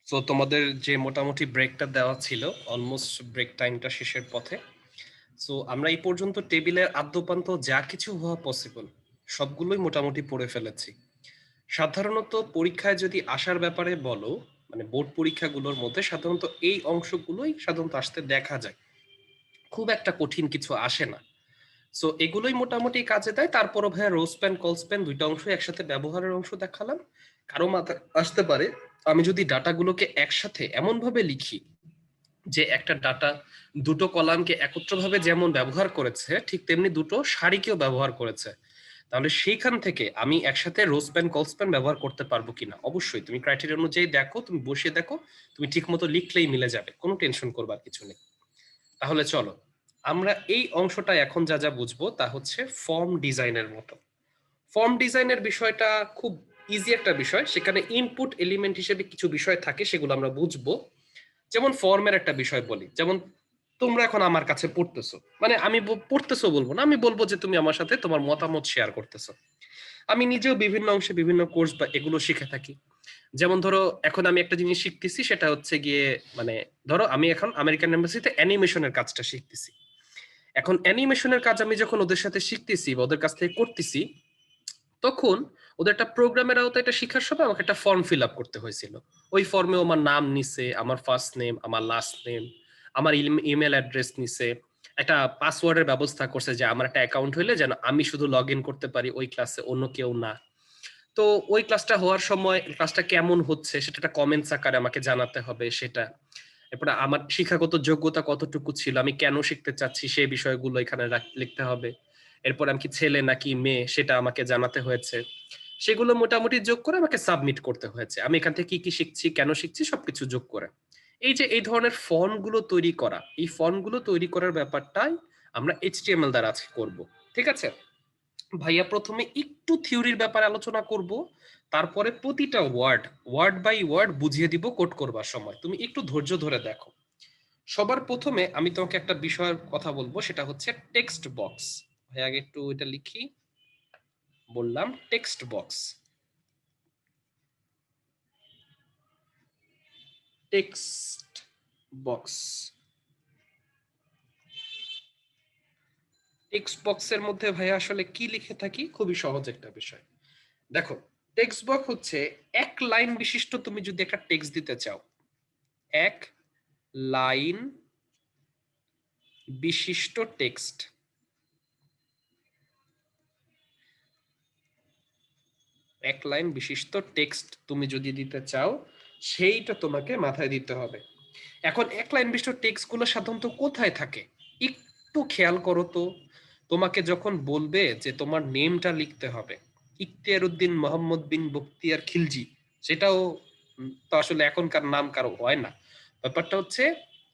সো তোমাদের যে মোটামুটি ব্রেকটা দেওয়া ছিল, অলমোস্ট ব্রেক টাইমটা শেষের পথে। সো আমরা এই পর্যন্ত টেবিলের আদ্যপান্ত যা কিছু হওয়া পসিবল সবগুলোই মোটামুটি পড়ে ফেলেছি। সাধারণত পরীক্ষায় যদি আসার ব্যাপারে বলো, মানে বোর্ড পরীক্ষাগুলোর মধ্যে সাধারণত এই অংশগুলোই সাধারণত আসতে দেখা যায়, খুব একটা কঠিন কিছু আসে না। সো এগুলোই মোটামুটি কাজে দেয়। তারপরও ভাইয়া রোজ পেন কলস পেন দুইটা অংশ একসাথে ব্যবহারের অংশ দেখালাম। কারো মাথায় আসতে পারে আমি যদি ডাটাগুলোকে একসাথে এমন ভাবে লিখি যে একটা ডাটা দুটো কলামকে একত্রভাবে যেমন ব্যবহার করেছে ঠিক তেমনি দুটো সারিকেও ব্যবহার করেছে, তাহলে সেইখান থেকে আমি একসাথে রোজ পেন কলস পেন ব্যবহার করতে পারবো কিনা। অবশ্যই তুমি ক্রাইটেরিয়া অনুযায়ী দেখো, তুমি বসিয়ে দেখো, তুমি ঠিক মতো লিখলেই মিলে যাবে, কোনো টেনশন করবার কিছু নেই। তাহলে চলো আমরা এই অংশটা এখন যা যা বুঝবো তা হচ্ছে ফর্ম ডিজাইনের মতো। ফর্ম ডিজাইনের বিষয়টা খুব ইজি একটা বিষয়, সেখানে ইনপুট এলিমেন্ট হিসেবে কিছু বিষয় থাকে, সেগুলো আমরা বুঝবো। যেমন ফর্মের একটা বিষয় বলি, যেমন তোমরা এখন আমার কাছে পড়তেছো, মানে আমি পড়তেছো বলবো না, আমি বলবো যে তুমি আমার সাথে তোমার মতামত শেয়ার করতেছো। আমি নিজেও বিভিন্ন অংশে বিভিন্ন কোর্স বা এগুলো শিখে থাকি। যেমন ধরো এখন আমি একটা জিনিস শিখতেছি, সেটা হচ্ছে গিয়ে মানে ধরো আমি এখন আমেরিকান এম্বাসিতে অ্যানিমেশনের কাজটা শিখতেছি। এখন অ্যানিমেশনের কাজ আমি যখন ওদের সাথে শিখতেছি বা ওদের কাছ থেকে করতেছি, তখন ওদের একটা প্রোগ্রামের আওতায় এটা শেখার সময় আমাকে একটা ফর্ম ফিল আপ করতে হয়েছিল। ওই ফর্মে আমার নাম নিছে, আমার ফার্স্ট নেম, আমার লাস্ট নেম, আমার ইমেল অ্যাড্রেস নিছে, একটা পাসওয়ার্ডের ব্যবস্থা করছে যে আমার একটা অ্যাকাউন্ট হইলে যেন আমি শুধু লগ ইন করতে পারি ওই ক্লাসে, অন্য কেউ না। তো ওই ক্লাসটা হওয়ার সময় ক্লাসটা কেমন হচ্ছে সেটা একটা কমেন্টস আকারে আমাকে জানাতে হবে সেটা। এরপরে আমার শিক্ষাগত যোগ্যতা কতটুকু ছিল, আমি কেন শিখতে চাচ্ছি সেই বিষয়গুলো এখানে লিখতে হবে। এরপর আমি কি ছেলে নাকি মেয়ে সেটা আমাকে জানাতে হয়েছে। সেগুলো মোটামুটি যোগ করে আমাকে সাবমিট করতে হয়েছে, আমি এখান থেকে কি কি শিখছি, কেন শিখছি, সবকিছু যোগ করে। এই যে এই ধরনের ফর্মগুলো তৈরি করা, এই ফর্মগুলো তৈরি করার ব্যাপারটাই আমরা এইচটিএমএল দ্বারা আজকে করব। ঠিক আছে ভাইয়া, প্রথমে একটু থিওরির ব্যাপারে আলোচনা করব, তারপরে প্রতিটা ওয়ার্ড ওয়ার্ড বাই ওয়ার্ড বুঝিয়ে দিব কোড করবার সময়, তুমি একটু ধৈর্য ধরে দেখো। সবার প্রথমে আমি তোমাকে একটা বিষয়ের কথা বলবো, সেটা হচ্ছে টেক্সট বক্স। ভাই আগে একটু এটা লিখি, বললাম text box. Text box, text বক্সের মধ্যে ভাই আসলে কি লিখে থাকি, খুবই সহজ একটা বিষয়। দেখো টেক্সট বক্স হচ্ছে এক লাইন বিশিষ্ট, তুমি যদি একটা টেক্সট দিতে চাও, এক লাইন বিশিষ্ট টেক্সট, এক লাইন বিশিষ্ট টেক্সট তুমি যদি দিতে চাও, সেইটা তোমাকে মাথায় দিতে হবে। এখন এক লাইন বিশিষ্ট টেক্সট গুলো সাধারণত কোথায় থাকে একটু খেয়াল করো তো। তোমাকে যখন বলবে যে তোমার নেমটা লিখতে হবে, ইখতিয়ার উদ্দিন মোহাম্মদ বিন বখতিয়ার খিলজি, সেটাও তো আসলে এখনকার নাম কারো হয় না। ব্যাপারটা হচ্ছে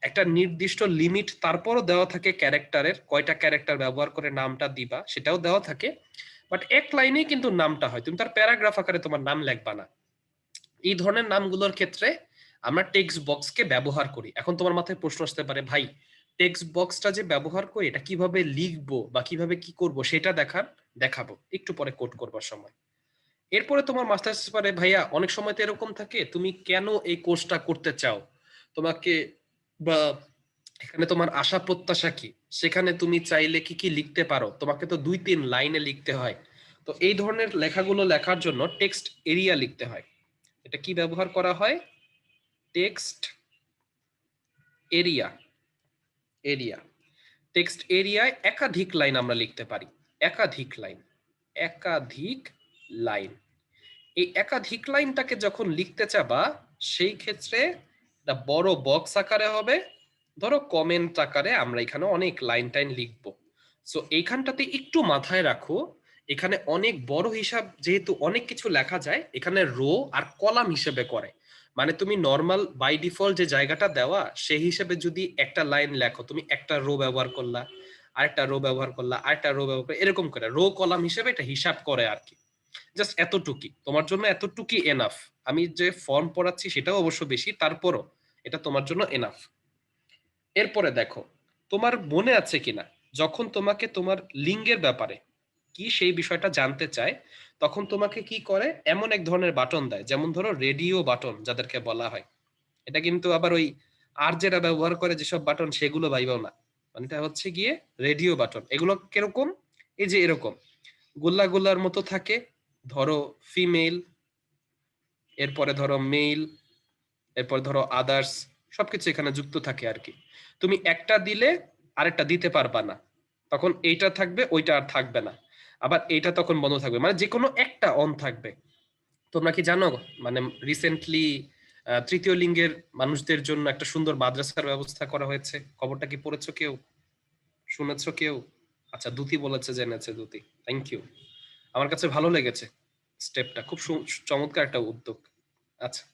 একটা নির্দিষ্ট লিমিট তারপরও দেওয়া থাকে ক্যারেক্টারের, কয়টা ক্যারেক্টার ব্যবহার করে নামটা দিবা সেটাও দেওয়া থাকে, বাট এক লাইনেই কিন্তু নামটা হয়, তুমি তার প্যারাগ্রাফ আকারে তোমার নাম লিখবা না। এই ধরনের নামগুলোর ক্ষেত্রে আমরা টেক্সট বক্সকে ব্যবহার করি। এখন তোমার মাথায় প্রশ্ন আসতে পারে, ভাই টেক্সট বক্সটা যে ব্যবহার করি এটা কিভাবে লিখবো বা কিভাবে কি করব সেটা দেখাবো একটু পরে কোড করবার সময়। এরপরে তোমার মাথায় আসতে পারে, ভাইয়া অনেক সময় তো এরকম থাকে, তুমি কেন এই কোর্সটা করতে চাও, তোমাকে বা এখানে তোমার আশা প্রত্যাশা কি, সেখানে তুমি চাইলে কি কি লিখতে পারো, তোমাকে তো 2-3 লাইনে লিখতে হয়। তো এই ধরনের লেখাগুলো লেখার জন্য টেক্সট এরিয়া লিখতে হয়। এটা কি ব্যবহার করা হয়, টেক্সট এরিয়া। এরিয়া, টেক্সট এরিয়ায় একাধিক লাইন আমরা লিখতে পারি, একাধিক লাইন, একাধিক লাইন। এই একাধিক লাইনটাকে যখন লিখতে চাবা, সেই ক্ষেত্রে একটা বড় বক্স আকারে হবে, ধরো কমেন্ট আকারে আমরা এখানে অনেক লাইন টাইন লিখবো। সো এইখানটাতে একটু মাথায় রাখো, এখানে অনেক বড় হিসাব যেহেতু অনেক কিছু লেখা যায়, এখানে রো আর কলাম হিসেবে করে। মানে তুমি নর্মাল বাই ডিফল্ট যে জায়গাটা দেওয়া সেই হিসেবে যদি একটা লাইন লেখো, তুমি একটা রো ব্যবহার করলা, আরেকটা রো ব্যবহার করলা, আরেকটা রো ব্যবহার করে, এরকম করে রো কলাম হিসেবে এটা হিসাব করে আর কি। জাস্ট এতটুকুই তোমার জন্য, এতটুকুই এনাফ। আমি যে ফর্ম পড়াচ্ছি সেটাও অবশ্য বেশি, তারপরও এটা তোমার জন্য এনাফ। এরপরে দেখো, তোমার মনে আছে কিনা যখন তোমাকে তোমার লিঙ্গের ব্যাপারে কি সেই বিষয়টা জানতে চায়, তখন তোমাকে কি করে, এমন এক ধরনের বাটন দেয়, যেমন ধরো রেডিও বাটন যাদেরকে বলা হয়। এটা কিন্তু আবার ওই আর যেটা ব্যবহার করে যেসব বাটন সেগুলো ভাইবাও না, মানে এটা হচ্ছে গিয়ে রেডিও বাটন। এগুলো কিরকম, এই যে এরকম গোল্লা গোল্লার মতো থাকে, ধরো ফিমেল, এরপরে ধরো মেল, এরপর ধরো আদার্স, সবকিছু এখানে যুক্ত থাকে আর কি। তুমি একটা দিলে আরেকটা দিতে পারবা না, তখন এইটা থাকবে ওইটা আর থাকবে না, আবার এইটা তখন বন্ধ থাকবে, মানে যে কোনো একটা অন থাকবে। তোমরা কি জানো মানে রিসেন্টলি তৃতীয় লিঙ্গের মানুষদের জন্য একটা সুন্দর মাদ্রাসার ব্যবস্থা করা হয়েছে? খবরটা কি পড়েছো কেউ, শুনেছো কেউ? আচ্ছা, দুতি বলেছে, জেনেছে দুতি, থ্যাংক ইউ। আমার কাছে ভালো লেগেছে স্টেপটা, খুব চমৎকার একটা উদ্যোগ। আচ্ছা,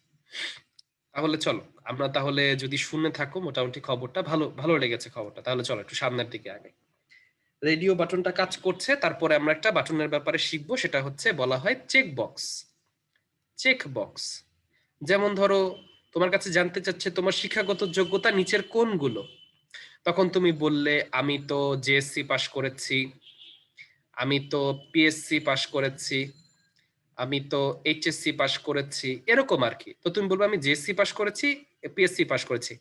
তাহলে চলো আমরা তাহলে, যদি শুনে থাকো মোটামুটি খবরটা ভালো ভালো লেগেছে খবরটা, তাহলে চলো একটু সামনের দিকে আগে। রেডিও বাটনটা কাজ করছে, তারপরে আমরা একটা বাটনের ব্যাপারে শিখবো, সেটা হচ্ছে বলা হয় চেক বক্স। চেক বক্স, যেমন ধরো তোমার কাছে জানতে চাচ্ছে তোমার শিক্ষাগত যোগ্যতা নিচের কোনগুলো, তখন তুমি বললে আমি তো জেএসসি পাশ করেছি, আমি তো পিএসসি পাশ করেছি, আমি তো এইচএসসি পাশ করেছি, এরকম আর কি। তো তুমি বলবে আমি জেএসসি পাশ করেছি, পিএসসি পাশ করেছি,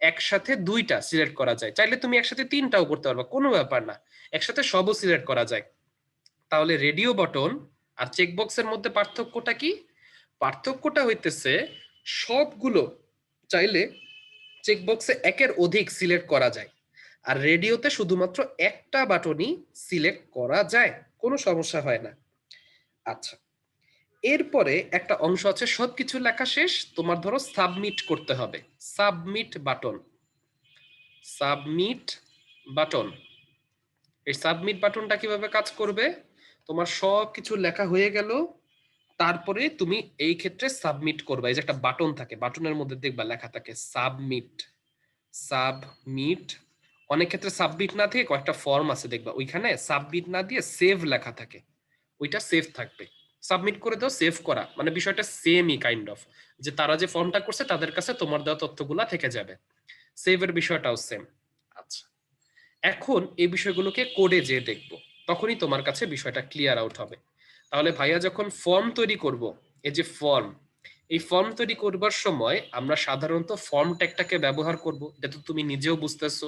একসাথে দুইটা সিলেক্ট করা যায়, চাইলে তুমি একসাথে তিনটাও করতে পারবা, কোনো ব্যাপার না, একসাথে সবও সিলেক্ট করা যায়। তাহলে রেডিও বাটন আর চেকবক্সের মধ্যে পার্থক্যটা কি? পার্থক্যটা হইতেছে সবগুলো চাইলে চেকবক্সে একের অধিক সিলেক্ট করা যায়, আর রেডিওতে শুধুমাত্র একটা বাটনই সিলেক্ট করা যায়, কোনো সমস্যা হয় না। আচ্ছা, এরপরে একটা অংশ আছে, সবকিছু লেখা শেষ, তোমার ধরো সাবমিট করতে হবে, সাবমিট বাটন। সাবমিট বাটন, এই সাবমিট বাটনটা কিভাবে কাজ করবে? তোমার সবকিছু লেখা হয়ে গেল, তারপরে তুমি এই ক্ষেত্রে সাবমিট করবে। এই যে একটা বাটন থাকে, বাটনের মধ্যে দেখবা লেখা থাকে সাবমিট। সাবমিট, অনেক ক্ষেত্রে সাবমিট না থেকে কয়েকটা ফর্ম আছে দেখবা, ওইখানে সাবমিট না দিয়ে সেভ লেখা থাকে, ওইটা সেভ থাকবে। সাবমিট করে দাও, সেভ করা, মানে বিষয়টা সেমই কাইন্ড অফ, যে তারা যে ফর্মটা করছে তাদের কাছে তোমার দেওয়া তথ্যগুলা থেকে যাবে। সেভের বিষয়টাও সেম। আচ্ছা, এখন এই বিষয়গুলোকে কোডে যে দেখবো, তখনই তোমার কাছে বিষয়টা ক্লিয়ার আউট হবে। তাহলে ভাইয়া যখন ফর্ম তৈরি করব, এই যে ফর্ম, এই ফর্ম তৈরি করবার সময় আমরা সাধারণত ফর্ম ট্যাগটাকে ব্যবহার করব, এটা তো তুমি নিজেও বুঝতেছো।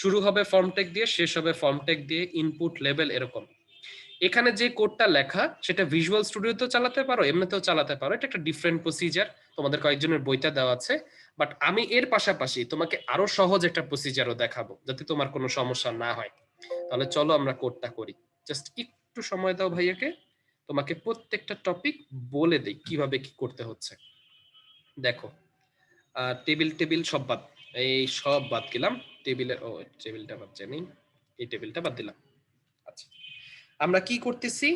শুরু হবে ফর্ম ট্যাগ দিয়ে, শেষ হবে ফর্ম ট্যাগ দিয়ে, ইনপুট লেভেল এরকম। এখানে যে কোডটা লেখা সেটা ভিজুয়াল স্টুডিওতেও চালাতে পারো, এমনিতেও চালাতে পারো, এটা একটা ডিফারেন্ট প্রসিজার, তোমাদের কয়েকজনের বইটা দেওয়া আছে। বাট আমি এর পাশাপাশি তোমাকে আরো সহজ একটা প্রসিজারও দেখাবো, যাতে তোমার কোনো সমস্যা না হয়। তাহলে চলো আমরা কোডটা করি, জাস্ট একটু সময় দাও ভাইয়াকে, তোমাকে প্রত্যেকটা টপিক বলে দেই কিভাবে কি করতে হচ্ছে। দেখো, টেবিল টেবিল সব বাদ, এই সব বাদ দিলাম, টেবিলের ও টেবিলটা বাদ জানি, এই টেবিলটা বাদ দিলাম। আচ্ছা, আমরা কি করতেছি,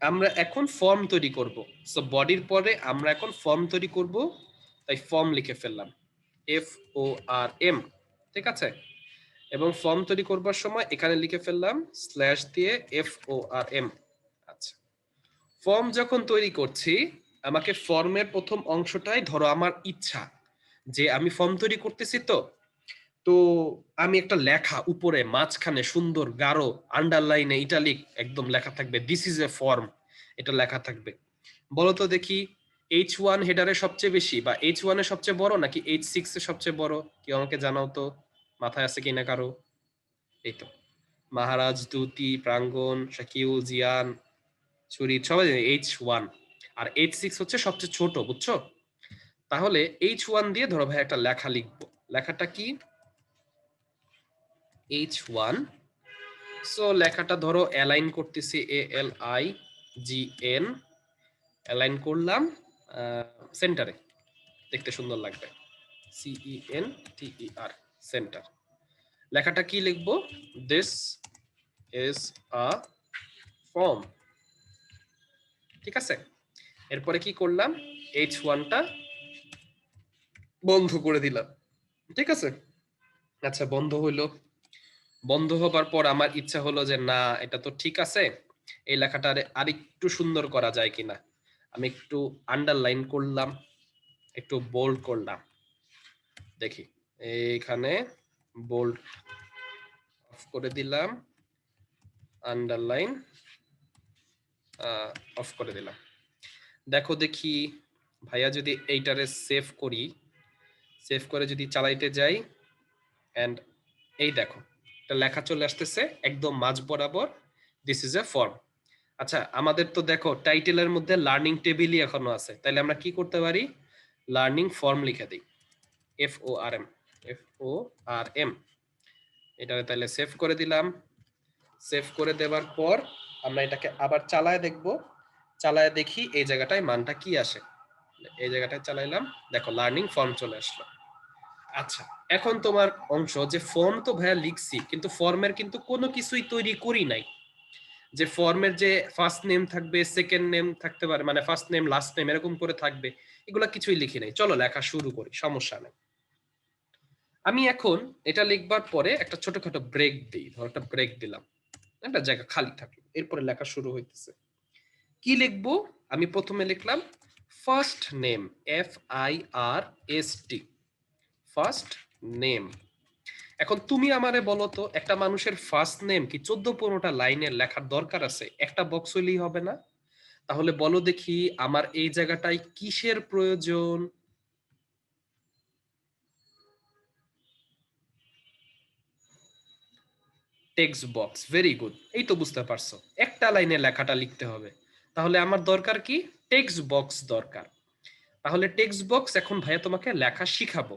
আমরা এখন ফর্ম তৈরি করব। সো বডির পরে আমরা এখন ফর্ম তৈরি করব, তাই ফর্ম লিখে ফেললাম, FORM, ঠিক আছে। এবং ফর্ম তৈরি করবার সময় এখানে লিখে ফেললাম স্ল্যাশ দিয়ে FORM। আচ্ছা, ফর্ম যখন তৈরি করছি, আমাকে ফর্মের প্রথম অংশটাই ধরো আমার ইচ্ছা যে আমি ফর্ম তৈরি করতেছি, তো তো আমি একটা লেখা উপরে মাঝখানে সুন্দর গাঢ় আন্ডারলাইনে ইটালিক একদম লেখা থাকবে, দিস ইজ এ ফর্ম, এটা লেখা থাকবে। বলো তো দেখি, H1 হেডারে সবচেয়ে বেশি বা H1 এর সবচেয়ে বড় নাকি H6 এর সবচেয়ে বড়? কি আমাকে জানাও তো, মাথায় আছে কিনা কারো? এই তো মহারাজ, দ্যুতি, প্রাঙ্গণ, শাকিউল, জিয়ান, সুরিত, সবাই H1, আর H6 হচ্ছে সবচেয়ে ছোট, বুঝছো? তাহলে H1 দিয়ে ধরো ভাই একটা লেখা লিখবো, লেখাটা কি? H1। সো লেখাটা ধরো অ্যালাইন করতেছি, ALIGN, অ্যালাইন করলাম সেন্টারে, দেখতে সুন্দর লাগবে, CENTER, সেন্টার। লেখাটা কি লিখবো? দিস ইজ আ ফর্ম, ঠিক আছে। এরপরে কি করলাম, H1টা বন্ধ করে দিলাম, ঠিক আছে। আচ্ছা, বন্ধ হইলো, বন্ধ হবার পর আমার ইচ্ছা হলো যে না, এটা তো ঠিক আছে, এই লেখাটা আর একটু সুন্দর করা যায় কিনা। আমি একটু আন্ডারলাইন করলাম, একটু বোল্ড করলাম, দেখি এইখানে বোল্ড অফ করে দিলাম, আন্ডারলাইন অফ করে দিলাম। দেখো দেখি ভাইয়া যদি এইটারে সেভ করি, সেভ করে যদি চালাইতে যাই, এন্ড এই দেখো এটা লেখা চলে আসতেছে একদম মাঝ বরাবর, দিস ইজ এ ফর্ম। আচ্ছা, আমাদের তো দেখো টাইটেলের মধ্যে লার্নিং টেবিলই এখনো আছে, তাহলে আমরা কি করতে পারি, লার্নিং ফর্ম লিখে দিই, FORM। এটা তাহলে সেভ করে দিলাম। সেভ করে দেওয়ার পর আমরা এটাকে আবার চালায় দেখব, চালায় দেখি এই জায়গাটায় মানটা কি আসে। এই জায়গাটায় চালাইলাম, দেখো লার্নিং ফর্ম চলে আসলো। আচ্ছা, এখন তোমার অংশ যে ফর্ম তো ভাইয়া লিখছি, কিন্তু ফর্মের কিন্তু কোনো কিছুই তৈরি করি নাই। যে ফর্মের যে ফার্স্ট নেম থাকবে, সেকেন্ড নেম থাকতে পারে, মানে ফার্স্ট নেম লাস্ট নেম এরকম করে থাকবে, এগুলা কিছুই লিখি নাই। চলো লেখা শুরু করি, সমস্যা নেই। আমি এখন এটা লিখবার পরে একটা ছোটখাটো ব্রেক দিই, ধর একটা ব্রেক দিলাম, একটা জায়গা খালি থাকলো, এরপরে লেখা শুরু হইতেছে। কি লিখবো, আমি প্রথমে লিখলাম first name, FIRST, first name. এখন তুমি আমারে বলো তো, একটা মানুষের ফার্স্ট নেম কি 14-15টা লাইনের লেখার দরকার আছে? একটা বক্স হইলেই হবে না? তাহলে বলো দেখি আমার এই জায়গাটায় কিসের প্রয়োজন? টেক্সট বক্স, ভেরি গুড, এই তো বুঝতে পারছো, একটা লাইনে লেখাটা লিখতে হবে। তাহলে আমার দরকার কি, টেক্সট বক্স দরকার। তাহলে টেক্সট বক্স এখন ভাইয়া তোমাকে লেখা শিখাবো।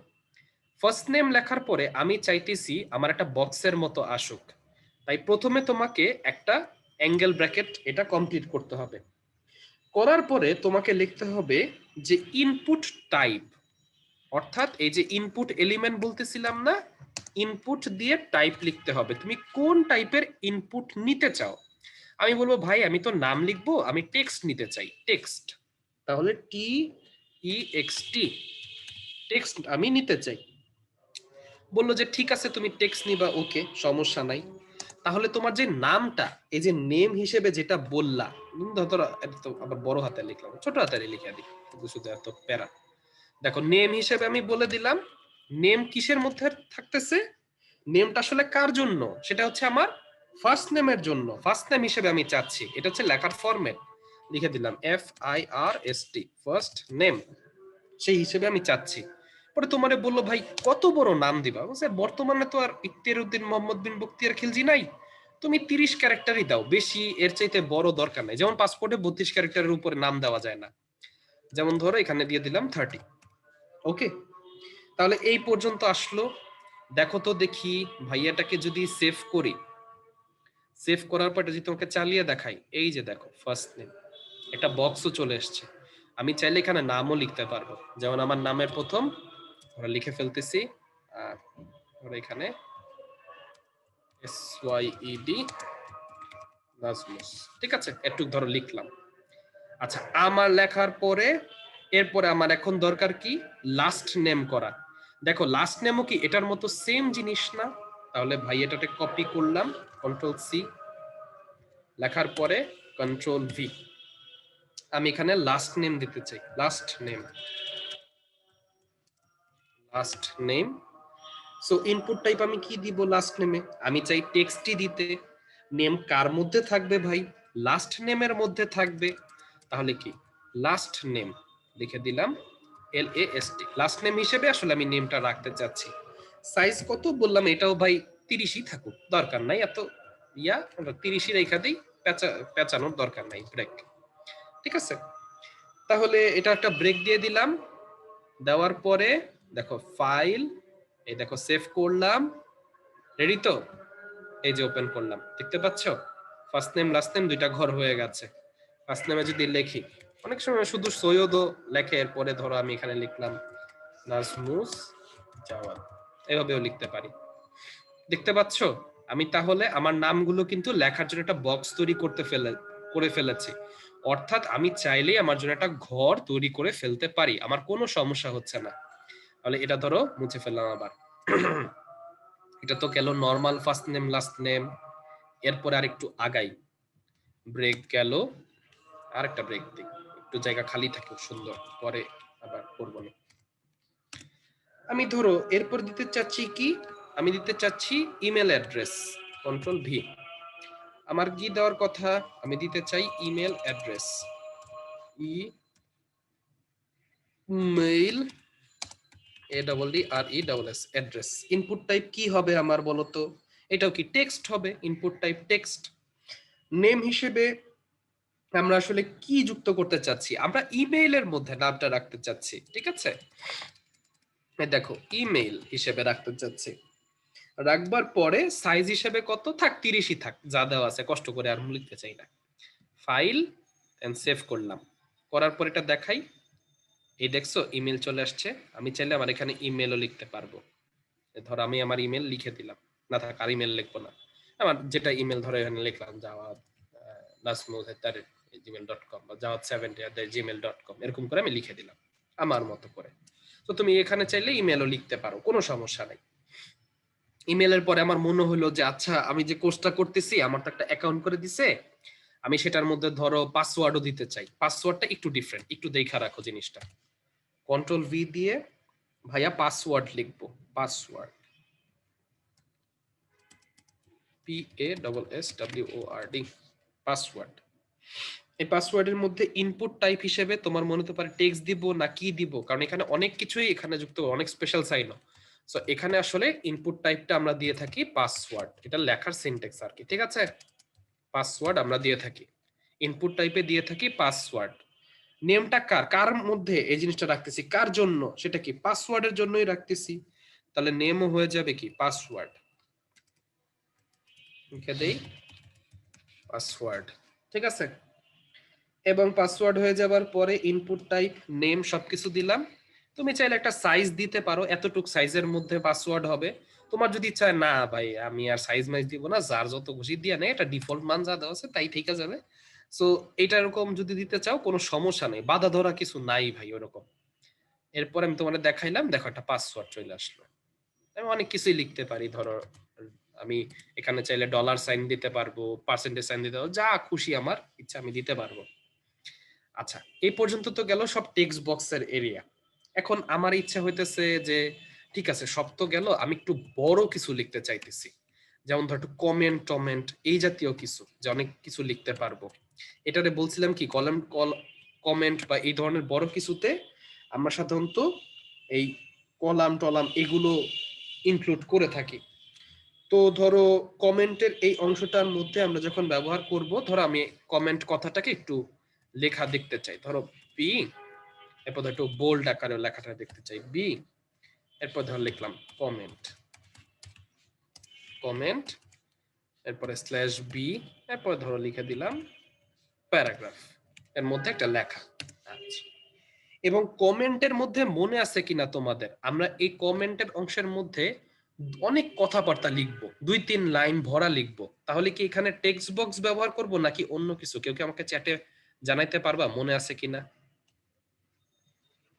ফার্স্ট নেম লেখার পরে আমি চাইতেছি আমার একটা বক্সের মতো আসুক, তাই প্রথমে তোমাকে একটা অ্যাঙ্গেল ব্র্যাকেট এটা কমপ্লিট করতে হবে। করার পরে তোমাকে লিখতে হবে যে ইনপুট টাইপ, অর্থাৎ এই যে ইনপুট এলিমেন্ট বলতেছিলাম না, ইনপুট দিয়ে টাইপ লিখতে হবে, তুমি কোন টাইপের ইনপুট নিতে চাও। আমি বলবো ভাই আমি তো নাম লিখবো, আমি টেক্সট নিতে চাই, টেক্সট। তাহলে TEXT, টেক্সট আমি নিতে চাই। বললো যে ঠিক আছে তুমি টেক্সট নিবা, ওকে সমস্যা নাই। তাহলে তোমার যে নামটা, এই যে নেম হিসেবে যেটা বললা, ধরো তো আবার বড় হাতে লিখলাম, ছোট হাতে লিখে দিই, শুধু এত প্যারা। দেখো নেম হিসেবে আমি বলে দিলাম, নেম কিসের মধ্যে থাকতেছে, নেমটা আসলে কার জন্য, সেটা হচ্ছে আমার ফার্স্ট নেমের জন্য, ফার্স্ট নেম হিসেবে আমি চাচ্ছি, এটা হচ্ছে লেখার ফরম্যাট, লিখে দিলাম FIRST, ফার্স্ট নেম, সেই হিসেবে আমি চাচ্ছি। পরে তোমারে বললো ভাই কত বড় নাম দিবা, স্যার বর্তমানে তো আর ইখতিয়ার উদ্দিন মোহাম্মদ বিন বখতিয়ার খিলজি নাই, তুমি 30 ক্যারেক্টারই দাও, বেশি এর চাইতে বড় দরকার নাই। যেমন পাসপোর্টে 32 ক্যারেক্টারের উপরে নাম দেওয়া যায় না, যেমন ধরো এখানে দিয়ে দিলাম 30। ওকে, তাহলে এই পর্যন্ত আসলো। দেখো তো দেখি ভাইয়াটাকে যদি সেভ করি, সেভ করার পর যদি তোমাকে চালিয়ে দেখাই, এই যে দেখো ফার্স্ট নেম, একটা বক্সও চলে এসছে। আমি চাইলে এখানে নামও লিখতে পারবো, যেমন আমার নামের প্রথম আমরা লিখে ফেলতেছি, আর এখানে SYED নাজমুস, ঠিক আছে, একটু ধরো লিখলাম। আচ্ছা, আমার লেখার পরে এরপরে আমার এখন দরকার কি, লাস্ট নেম করা। দেখো লাস্ট নেমও কি এটার মতো সেম জিনিস না? তাহলে ভাই এটাকে কপি করলাম, Ctrl+C, লেখার পরে Ctrl+V, আমি এখানে লাস্ট নেম দিতে চাই, last name, last name. So input type আমি কি দিব লাস্ট নেমে, আমি চাই টেক্সটই দিতে। নেম কার মধ্যে থাকবে ভাই, লাস্ট নেমের মধ্যে থাকবে। তাহলে কি লাস্ট নেম লিখে দিলাম LAST, লাস্ট নেম হিসেবে আসলে আমি নেমটা রাখতে চাচ্ছি। সাইজ কত বললাম, এটাও ভাই 30ই থাকুক, দরকার নাই এত ইয়া, 30ই রেখা দিই, পেঁচানোর দরকার নাই, ব্রেক, ঠিক আছে। তাহলে এটা একটা ব্রেক দিয়ে দিলাম, দেওয়ার পরে দেখো ফাইল, এই দেখো সেভ করলাম, রেডি তো, এই যে ওপেন করলাম, দেখতে পাচ্ছ ফার্স্ট নেম লাস্ট নেম দুইটা ঘর হয়ে গেছে। ফার্স্ট নেমে যদি লিখি, অনেক সময় শুধু সৈয়দও লেখে, এরপরে ধরো আমি এখানে লিখলাম নাজমুস জাওয়াদ, এভাবেও লিখতে পারি, দেখতে পাচ্ছ। আমি তাহলে আমার নামগুলো কিন্তু লেখার জন্য একটা বক্স তৈরি করে ফেলেছি, অর্থাৎ আমি চাইলেই আমার জন্য একটা ঘর তৈরি করে ফেলতে পারি, আমার কোনো সমস্যা হচ্ছে না। তাহলে এটা ধরো মুছে ফেললাম আবার। এটা তো গেল normal first name last name. এরপরে আর একটু আগাই, ব্রেক গেল, আর একটা ব্রেক দিই, একটু জায়গা খালি থাকে সুন্দর, পরে আবার করবো না। আমি ধরো এরপর দিতে চাচ্ছি কি, আমি দিতে চাচ্ছি ইমেল অ্যাড্রেস, Ctrl+V। আমার কি দেওয়ার কথা, আমি দিতে চাই email address, email ADDRESS address. Input type কি হবে আমার বলো তো? এটাও কি টেক্সট হবে, ইনপুট টাইপ টেক্সট। নেম হিসেবে আমরা আসলে কি যুক্ত করতে চাচ্ছি? আমরা ইমেইলের মধ্যে নামটা রাখতে চাচ্ছি, ঠিক আছে? দেখো ইমেইল হিসেবে রাখতে চাচ্ছি, রাখবার পরে সাইজ হিসেবে কত থাক, 30ই থাক, যা দেওয়া আছে, কষ্ট করে আর লিখতে চাই না। ফাইল এন্ড সেভ করলাম, করার পর এটা দেখাই, এই দেখছো ইমেল চলে আসছে। আমি চাইলে আমার এখানে ইমেলও লিখতে পারবো। ধর আমি আমার ইমেল লিখে দিলাম, না থাক আর ইমেল লিখবো না, আমার যেটা ইমেল ধরো এখানে লিখলাম জাওয়াদ নাসমুদ@gmail.com বা jawad70@gmail.com, এরকম করে আমি লিখে দিলাম আমার মতো করে। তো তুমি এখানে চাইলে ইমেলও লিখতে পারো, কোনো সমস্যা নাই। ইমেলের পরে আমার মনে হলো যে আচ্ছা আমি যে কোর্সটা করতেছি আমার তো একটা অ্যাকাউন্ট করে দিছে, আমি সেটার মধ্যে ধরো পাসওয়ার্ডও দিতে চাই। পাসওয়ার্ডটা একটু ডিফারেন্ট, একটু দেখা রাখো জিনিসটা। কন্ট্রোল ভি দিয়ে ভাইয়া পাসওয়ার্ড লিখবো, পাসওয়ার্ড PASSWORD, পাসওয়ার্ড। এই পাসওয়ার্ডের মধ্যে ইনপুট টাইপ হিসেবে তোমার মনে হতে পারে টেক্সট দিব না কি দিব, কারণ এখানে অনেক কিছুই এখানে যুক্ত, অনেক স্পেশাল সাইনও। সো এখানে আসলে ইনপুট টাইপটা আমরা দিয়ে থাকি পাসওয়ার্ড, এটা লেখার সিনট্যাক্স আর কি, ঠিক আছে? পাসওয়ার্ড আমরা দিয়ে থাকি, ইনপুট টাইপে দিয়ে থাকি পাসওয়ার্ড। নেমটা কার কার মধ্যে এই জিনিসটা রাখতেছি, কার জন্য, সেটা কি পাসওয়ার্ডের জন্যই রাখতেছি, তাহলে নেমও হয়ে যাবে কি পাসওয়ার্ড। লিখে দেই পাসওয়ার্ড, ঠিক আছে? এবং পাসওয়ার্ড হয়ে যাবার পরে ইনপুট টাইপ নেম সবকিছু দিলাম। তুমি চাইলে একটা সাইজ দিতে পারো, এতটুক সাইজের মধ্যে পাসওয়ার্ড হবে। তোমার যদি চায় না ভাই আমি আর সাইজ মাইজ দিব না, যার যত খুশি দিয়ে নেই, এটা ডিফল্ট মান যা দেওয়া আছে তাই ঠিক যাবে। সো এটা এরকম যদি দিতে চাও কোনো সমস্যা নেই, বাধা ধরা কিছু নাই ভাই ওরকম। এরপর আমি তোমাদের দেখাইলাম, দেখো একটা পাসওয়ার্ড চলে আসলো। আমি অনেক কিছুই লিখতে পারি, ধরো আমি এখানে চাইলে ডলার সাইন দিতে পারবো, পার্সেন্টেজ সাইন দিতে পারবো, যা খুশি আমার ইচ্ছা আমি দিতে পারবো। আচ্ছা এই পর্যন্ত তো গেল সব টেক্সট বক্সের এরিয়া। এখন আমার ইচ্ছা হইতেছে যে ঠিক আছে সব তো গেল, আমি একটু বড় কিছু লিখতে চাইতেছি, যেমন ধর একটু কমেন্ট টমেন্ট এই জাতীয় কিছু, যে অনেক কিছু লিখতে পারবো। এটারে বলছিলাম কি কমেন্ট বা এই ধরনের বড় কিছুতে আমরা সাধারণত এই কলাম টলাম এগুলো ইনক্লুড করে থাকি। তো ধরো কমেন্টের এই অংশটার মধ্যে আমরা যখন ব্যবহার করব, ধরো আমি কমেন্ট কথাটাকে একটু লেখা দেখতে চাই, ধরো বি, এরপর একটু বোল্ড আকারে লেখাটা দেখতে চাই বি, এরপর ধরো লিখলাম কমেন্ট, কমেন্ট, এরপরে স্ল্যাশ বি, এরপর ধরো লিখে দিলাম প্যারাগ্রাফ, এর মধ্যে একটা লেখা। আচ্ছা এবং কমেন্টের মধ্যে মনে আছে কিনা তোমাদের, আমরা এই কমেন্টের অংশের মধ্যে অনেক কথাবার্তা লিখবো, 2-3 লাইন ভরা লিখবো, তাহলে কি এখানে টেক্সট বক্স ব্যবহার করব নাকি অন্য কিছু? কেউ কি আমাকে চ্যাটে জানাইতে পারবা মনে আছে কিনা?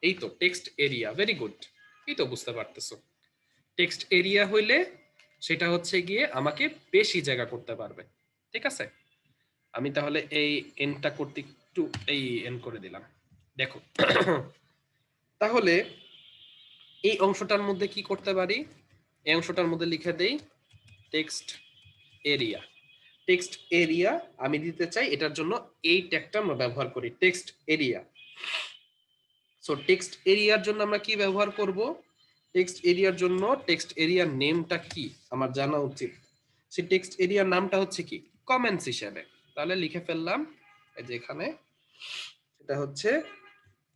এই তো টেক্সট এরিয়া, ভেরি গুড, এই তো বুঝতে পারতেছো। টেক্সট এরিয়া হইলে সেটা হচ্ছে গিয়ে আমাকে বেশি জায়গা করতে পারবে, ঠিক আছে? আমি তাহলে এই এনটা করতে একটু এই এন করে দিলাম। দেখো তাহলে এই অংশটার মধ্যে কি করতে পারি, এই অংশটার মধ্যে লিখে দেই টেক্সট এরিয়া। টেক্সট এরিয়া আমি দিতে চাই, এটার জন্য এই ট্যাগটা আমরা ব্যবহার করি টেক্সট এরিয়া। সো টেক্সট এরিয়ার জন্য আমরা কি ব্যবহার করব, টেক্সট এরিয়ার জন্য টেক্সট এরিয়ার নেমটা কি আমার জানা উচিত। সেই টেক্সট এরিয়ার নামটা হচ্ছে কি কমেন্টস হিসেবে, তাহলে লিখে ফেললাম এই যে এখানে, এটা হচ্ছে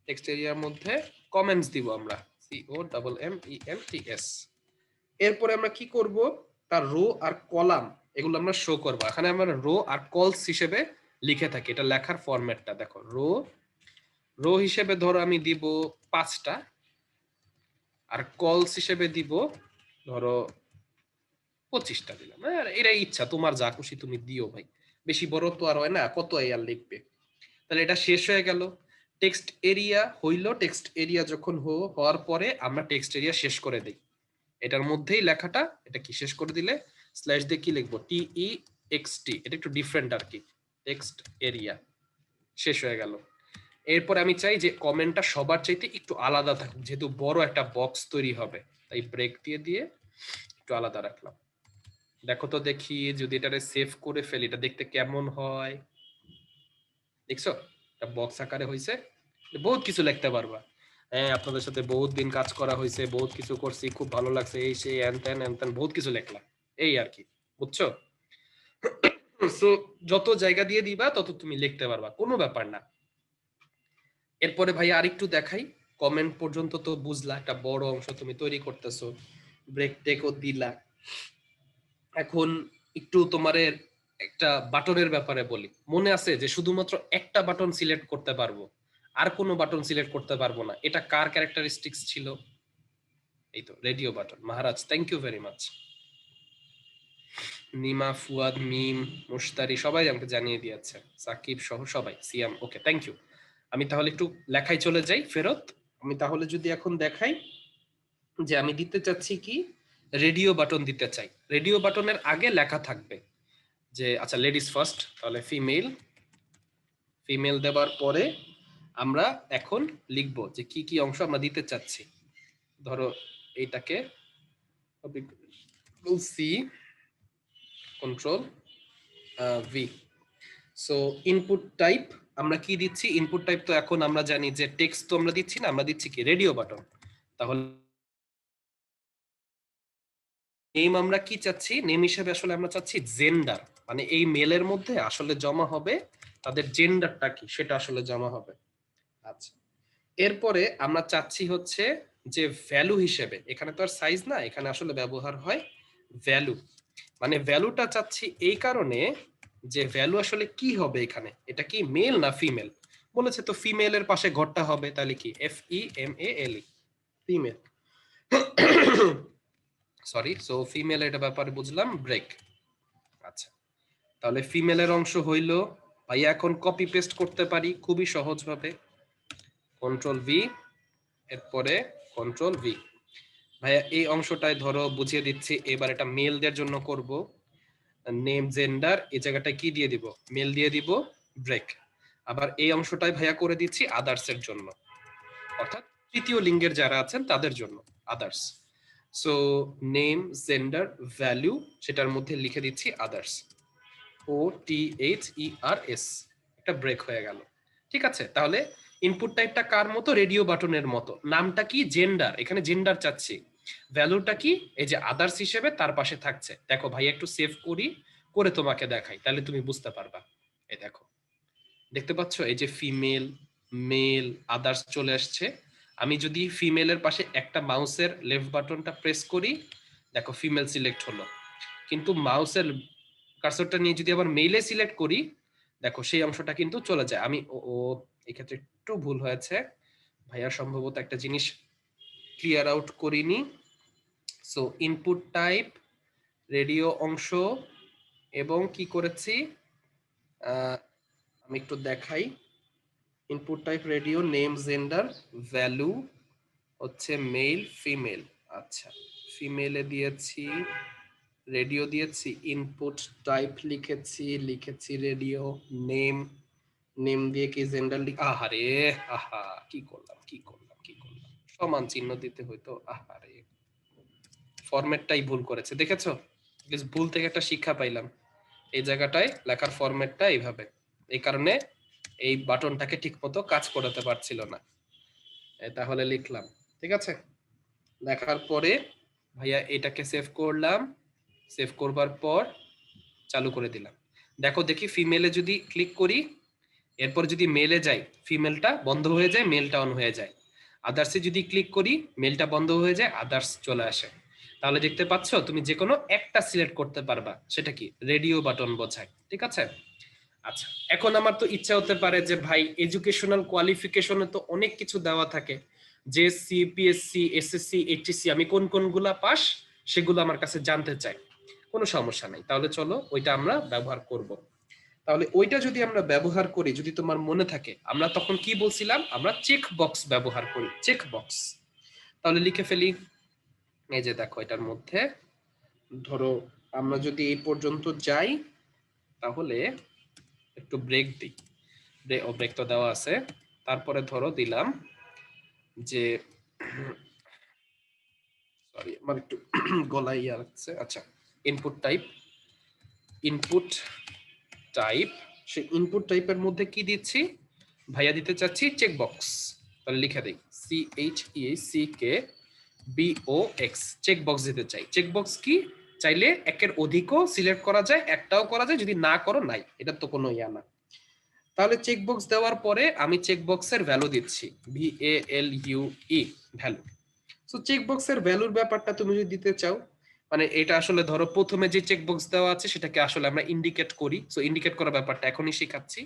টেক্সট এরিয়ার মধ্যে কমেন্টস দিব আমরা, COMMENTS। এরপরে আমরা কি করব, তার রো আর কলাম এগুলো আমরা শো করব। এখানে আমরা রো আর কলস হিসেবে লিখে থাকি, এটা লেখার ফরম্যাটটা দেখো, রো হিসেবে ধরো আমি দিব 5টা, আর কলস হিসেবে দিব ধরো 25টা দিলাম। এটাই ইচ্ছা, তোমার যা খুশি তুমি দিও ভাই, বেশি বড় তো আর হয় না, কত আর লিখবে। তাহলে এটা শেষ হয়ে গেল, টেক্সট এরিয়া হইলো। টেক্সট এরিয়া যখন হওয়ার পরে আমরা টেক্সট এরিয়া শেষ করে দেই, এটার মধ্যেই লেখাটা, এটা কি শেষ করে দিলে স্ল্যাশ দিয়ে কি লিখবো TEXT, এটা একটু ডিফারেন্ট আর কি, টেক্সট এরিয়া শেষ হয়ে গেল। এরপর আমি চাই যে কমেন্টটা সবার চাইতে একটু আলাদা থাকুক, যেহেতু বড় একটা বক্স তৈরি হবে, তাই ব্রেক দিয়ে দিয়ে একটু আলাদা রাখলাম। দেখো তো দেখি যদি এটারে সেভ করে ফেলি এটা দেখতে কেমন হয়, দেখছো এটা বক্স আকারে হয়েছে, বহুত কিছু লিখতে পারবা। হ্যাঁ আপনাদের সাথে বহুত দিন কাজ করা হয়েছে, বহুত কিছু করছি, খুব ভালো লাগছে, এই সেই হ্যান ত্যান বহুত কিছু লিখলাম, এই আর কি, বুঝছো? সো যত জায়গা দিয়ে দিবা তত তুমি লিখতে পারবা, কোনো ব্যাপার না। এরপরে ভাই আরেকটু দেখাই, কমেন্ট পর্যন্ত তো বুঝলা, একটা বড় অংশ তুমি তৈরি করতেছো, ব্রেক টেকও দিলা। এখন একটু তোমার একটা বাটনের ব্যাপারে বলি। মনে আছে যে শুধুমাত্র একটা বাটন সিলেক্ট করতে পারবো, আর কোনো বাটন সিলেক্ট করতে পারবো না, এটা কার ক্যারেক্টারিস্টিক্স ছিল? এই তো radio button. Maharaj thank you very much. Nima, Fuad, Mim, Mushtari সবাই আমাকে জানিয়ে দিয়েছে, সাকিব সহ সবাই, সিয়াম, ওকে থ্যাংক ইউ। আমি তাহলে একটু লেখায় চলে যাই ফেরত। আমি তাহলে যদি এখন দেখাই যে আমি দিতে চাচ্ছি কি, রেডিও বাটন দিতে চাই। রেডিও বাটনের আগে লেখা থাকবে যে আচ্ছা লেডিস ফার্স্ট, তাহলে ফিমেল, ফিমেল দেওয়ার পরে আমরা এখন লিখব যে কি কি অংশ আমরা দিতে চাচ্ছি। ধরো এইটাকে C control V. So input type আমরা কি দিচ্ছি? ইনপুট টাইপ তো এখন আমরা জানি যে টেক্সট তো আমরা দিচ্ছি না, আমরা দিচ্ছি কি রেডিও বাটন। তাহলে নেম আমরা কি চাচ্ছি? নেম হিসেবে আসলে আমরা চাচ্ছি জেন্ডার, মানে এই মেলের মধ্যে আসলে জমা হবে তাদের জেন্ডারটা কি সেটা আসলে জমা হবে। আচ্ছা, এরপরে আমরা চাচ্ছি হচ্ছে যে ভ্যালু হিসেবে, এখানে তো আর সাইজ না, এখানে আসলে ব্যবহার হয় ভ্যালু। মানে ভ্যালুটা চাচ্ছি এই কারণে যে ভ্যালু আসলে কি হবে এখানে, এটা কি মেল না ফিমেল? বলেছে তো ফিমেলের পাশে ঘরটা হবে, তাহলে কি FEMALE, female. Sorry, so female এটা ব্যাপারে বুঝলাম, ব্রেক। আচ্ছা, তাহলে ফিমেলের অংশ হইল, ভাইয়া এখন কপি পেস্ট করতে পারি খুবই সহজভাবে, কন্ট্রোল ভি, এরপরে কন্ট্রোল ভি। ভাইয়া এই অংশটায় ধরো বুঝিয়ে দিচ্ছি, এবার এটা মেলদের জন্য করব, নেম জেন্ডার এই জায়গাটায় কি দিয়ে দিব? মেল দিয়ে দিব, ব্রেক। আবার এই অংশটায় ভাইয়া করে দিচ্ছি আদার্স এর জন্য, অর্থাৎ তৃতীয় লিঙ্গের যারা আছেন তাদের জন্য, others. So name gender value, সেটার মধ্যে লিখে দিচ্ছি আদার্স, OTHERS, একটা ব্রেক হয়ে গেল। ঠিক আছে, তাহলে ইনপুট টাইপটা কার মতো? রেডিও বাটনের মতো। নামটা কি? জেন্ডার, এখানে জেন্ডার চাচ্ছি। ভ্যালুটা কি? এই যে আদার্স হিসেবে তার পাশে থাকছে। দেখো ভাই একটু সেভ করি, করে তোমাকে দেখাই, তাহলে তুমি বুঝতে পারবা। এই দেখো, দেখতে পাচ্ছ এই যে ফিমেল, মেল, আদার্স চলে আসছে। আমি যদি ফিমেলের পাশে একটা মাউসের লেফট বাটনটা প্রেস করি, দেখো ফিমেল সিলেক্ট হলো। কিন্তু মাউসের কার্সরটা নিয়ে যদি আবার মেইলে সিলেক্ট করি, দেখো সেই অংশটা কিন্তু চলে যায়। আমি ও এক্ষেত্রে একটু ভুল হয়েছে, ভাইয়া সম্ভবত একটা জিনিস ক্লিয়ার আউট করিনি। সো ইনপুট টাইপ, রেডিও অংশ, এবং কি করেছি আমি একটু দেখাই, input type radio, name gender value হচ্ছে মেল ফিমেল। আচ্ছা, ফিমেলে দিয়েছি রেডিও, দিয়েছি ইনপুট টাইপ, লিখেছি রেডিও, নেম, নেম দিয়ে কি জেন্ডার আহারে, আহা কি করলাম, সমান চিহ্ন দিতে হইতো, আহারে ফরম্যাটটাই ভুল করেছে, দেখেছো? ভুল থেকে একটা শিক্ষা পাইলাম, এই জায়গাটায় লেখার ফরম্যাটটা এইভাবে, এই কারণে এই বাটনটাকে ঠিক মতো কাজ করাতে পারছিল না। তাহলে লিখলাম, ঠিক আছে, লেখার পরে ভাইয়া এটাকে সেভ করলাম, সেভ করবার পর চালু করে দিলাম। দেখো দেখি ফিমেলে যদি ক্লিক করি, এরপর যদি মেলে যাই, ফিমেলটা বন্ধ হয়ে যায়, মেলটা অন হয়ে যায়। আদার্সে যদি ক্লিক করি, মেলটা বন্ধ হয়ে যায়, আদার্স চলে আসে। তাহলে দেখতে পাচ্ছ তুমি যে কোনো একটা সিলেক্ট করতে পারবা, সেটা কি রেডিও বাটন বোঝায়। ঠিক আছে, আচ্ছা, এখন আমার তো ইচ্ছা হতে পারে যে ভাই এডুকেশনাল কোয়ালিফিকেশনে তো অনেক কিছু দেওয়া থাকে, জেএসসি, পিএসসি, এসএসসি, এইচএসসি, আমি কোন কোনগুলা পাস সেগুলো আমার কাছে জানতে চাই। কোনো সমস্যা নাই, তাহলে চলো ওইটা আমরা ব্যবহার করব। তাহলে ওইটা যদি আমরা ব্যবহার করি, যদি তোমার মনে থাকে, আমরা তখন কি বলছিলাম? আমরা চেক বক্স ব্যবহার করি, চেক বক্স। তাহলে লিখে ফেলি, এই যে দেখো এটার মধ্যে ধরো আমরা যদি এই পর্যন্ত যাই, তাহলে একটু ব্রেক দিই, ব্রেক তো দেওয়া আছে, তারপরে ধরো দিলাম যে সরি আমার একটু গলায় ইয়া লাগছে। আচ্ছা, ইনপুট টাইপ, ইনপুট টাইপ, সেই ইনপুট টাইপের মধ্যে কি দিচ্ছি? ভাইয়া দিতে চাচ্ছি চেকবক্স। তাহলে লিখে দেই CHECKBOX, চেক বক্স দিতে চাই। চেক বক্স কি? চাইলে একের অধিকও সিলেক্ট করা যায়, একটাও করা যায়, যদি না করো নাই, এটা তো কোনো ইয়া না। তাহলে চেক বক্স দেওয়ার পরে আমি চেক বক্সের ভ্যালু দিচ্ছি, VALUE, ভ্যালু। সো চেক বক্সের ভ্যালুর ব্যাপারটা তুমি যদি দিতে চাও, মানে এটা আসলে ধরো প্রথমে যে চেক বক্স দেওয়া আছে সেটাকে আসলে আমরা ইন্ডিকেট করি। সো ইন্ডিকেট করার ব্যাপারটা এখনই শেখাচ্ছি।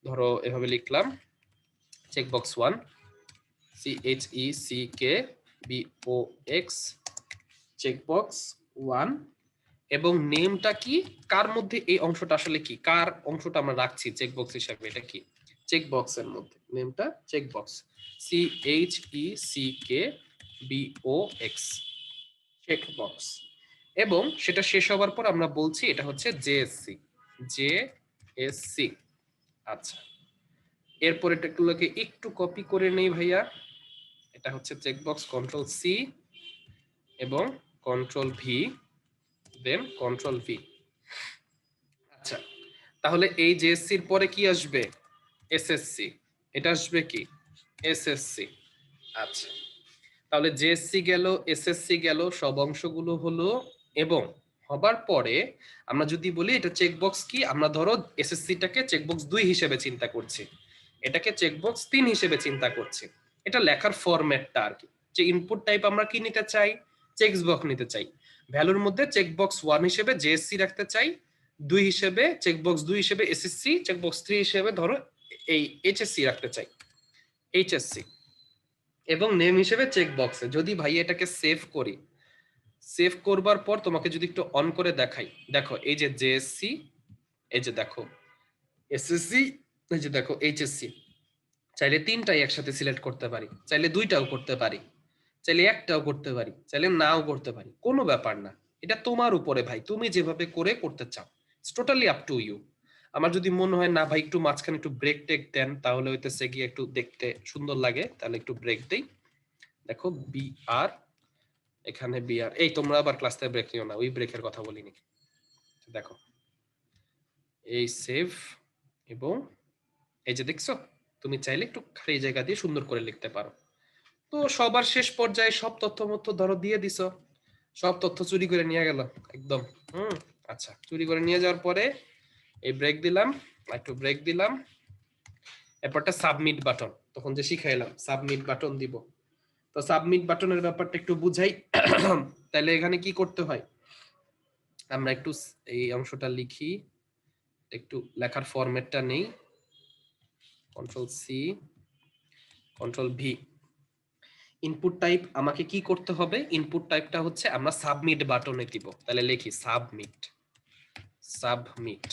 ধরো এভাবে লিখলাম check box 1, CHECKBOX, check box 1, এবং নেমটা কি, কার মধ্যে এই অংশটা আসলে কি, কার অংশটা আমরা রাখছি চেক বক্স হিসাবে, এটা কি চেক বক্সের মধ্যে, নেমটা check box CHECKBOX, check box. এবং সেটা শেষ হবার পর আমরা বলছি এটা হচ্ছে জেএসসি। আচ্ছা, এরপর এটাগুলোকে একটু কপি করে নেই ভাইয়া। এটা হচ্ছে চেক বক্স, কন্ট্রোল সি এবং কন্ট্রোল ভি, দেন কন্ট্রোল ভি। আচ্ছা, তাহলে এই জেএসসির পরে কি আসবে? এসএসসি। এটা আসবে কি? এসএসসি। আচ্ছা, তাহলে জেএসসি গেল, এসএসসি গেল, সব অংশগুলো হলো। এবং হবার পরে আমরা যদি বলি এটা চেকবক্স কি, আমরা ধরো এসএসসিটাকে চেকবক্স 2 হিসেবে চিন্তা করছি, এটাকে চেকবক্স 3 হিসেবে চিন্তা করছি। এটা লেখার ফরম্যাটটা আর কি, যে ইনপুট টাইপ আমরা কি নিতে চাই, চেকবক্স নিতে চাই। ভ্যালুর মধ্যে চেকবক্স 1 হিসেবে জেএসসি রাখতে চাই, 2 হিসেবে চেকবক্স 2 হিসেবে এসএসসি, চেকবক্স 3 হিসেবে ধরো এই এইচএসসি রাখতে চাই, এইচএসসি। এবং নেম হিসেবে চেক বক্সে যদি ভাই এটাকে সেভ করি, সেভ করবার পর তোমাকে যদি একটু অন করে দেখাই, দেখো এই যে জেএসসি, এই যে দেখো এসএসসি, এই যে দেখো এইচএসসি। চাইলে 3টাই একসাথে সিলেক্ট করতে পারি, চাইলে 2টাও করতে পারি, চাইলে একটাও করতে পারি, চাইলে নাও করতে পারি, কোনো ব্যাপার না। এটা তোমার উপরে ভাই, তুমি যেভাবে করে করতে চাও, it's totally up to you. আমার যদি মনে হয় না ভাই একটু মাঝখানে একটু ব্রেক টেক দেন, তাহলে হইতেছে গিয়ে একটু দেখতে সুন্দর লাগে, তাহলে একটু ব্রেক দেই। দেখো বিআর, এখানে বিআর, এই তোমরা আবার ক্লাসে ব্রেক নিও না, ওই ব্রেকের কথা বলিনি। দেখো এই সেভ, এবং এই যে দেখছো, তুমি চাইলে একটু খালি জায়গা দিয়ে সুন্দর করে লিখতে পারো। তো সবার শেষ পর্যায়ে সব তথ্য মধ্য ধরো দিয়ে দিছো, সব তথ্য চুরি করে নিয়ে গেল একদম। আচ্ছা, চুরি করে নিয়ে যাওয়ার পরে এই ব্রেক দিলাম, একটু ব্রেক দিলাম, এরপরটা সাবমিট বাটন, তখন যে শিখাইলাম সাবমিট বাটন দিব। তো সাবমিট বাটনের ব্যাপারটা একটু বুঝাই। তাহলে এখানে কি করতে হয়, আমরা একটু এই অংশটা লিখি, একটু লেখার ফরম্যাটটা নেই, control C, control V. Input type আমাকে কি করতে হবে, ইনপুট টাইপটা হচ্ছে আমরা সাবমিট বাটনে দিব। তাহলে লিখি সাবমিট, সাবমিট।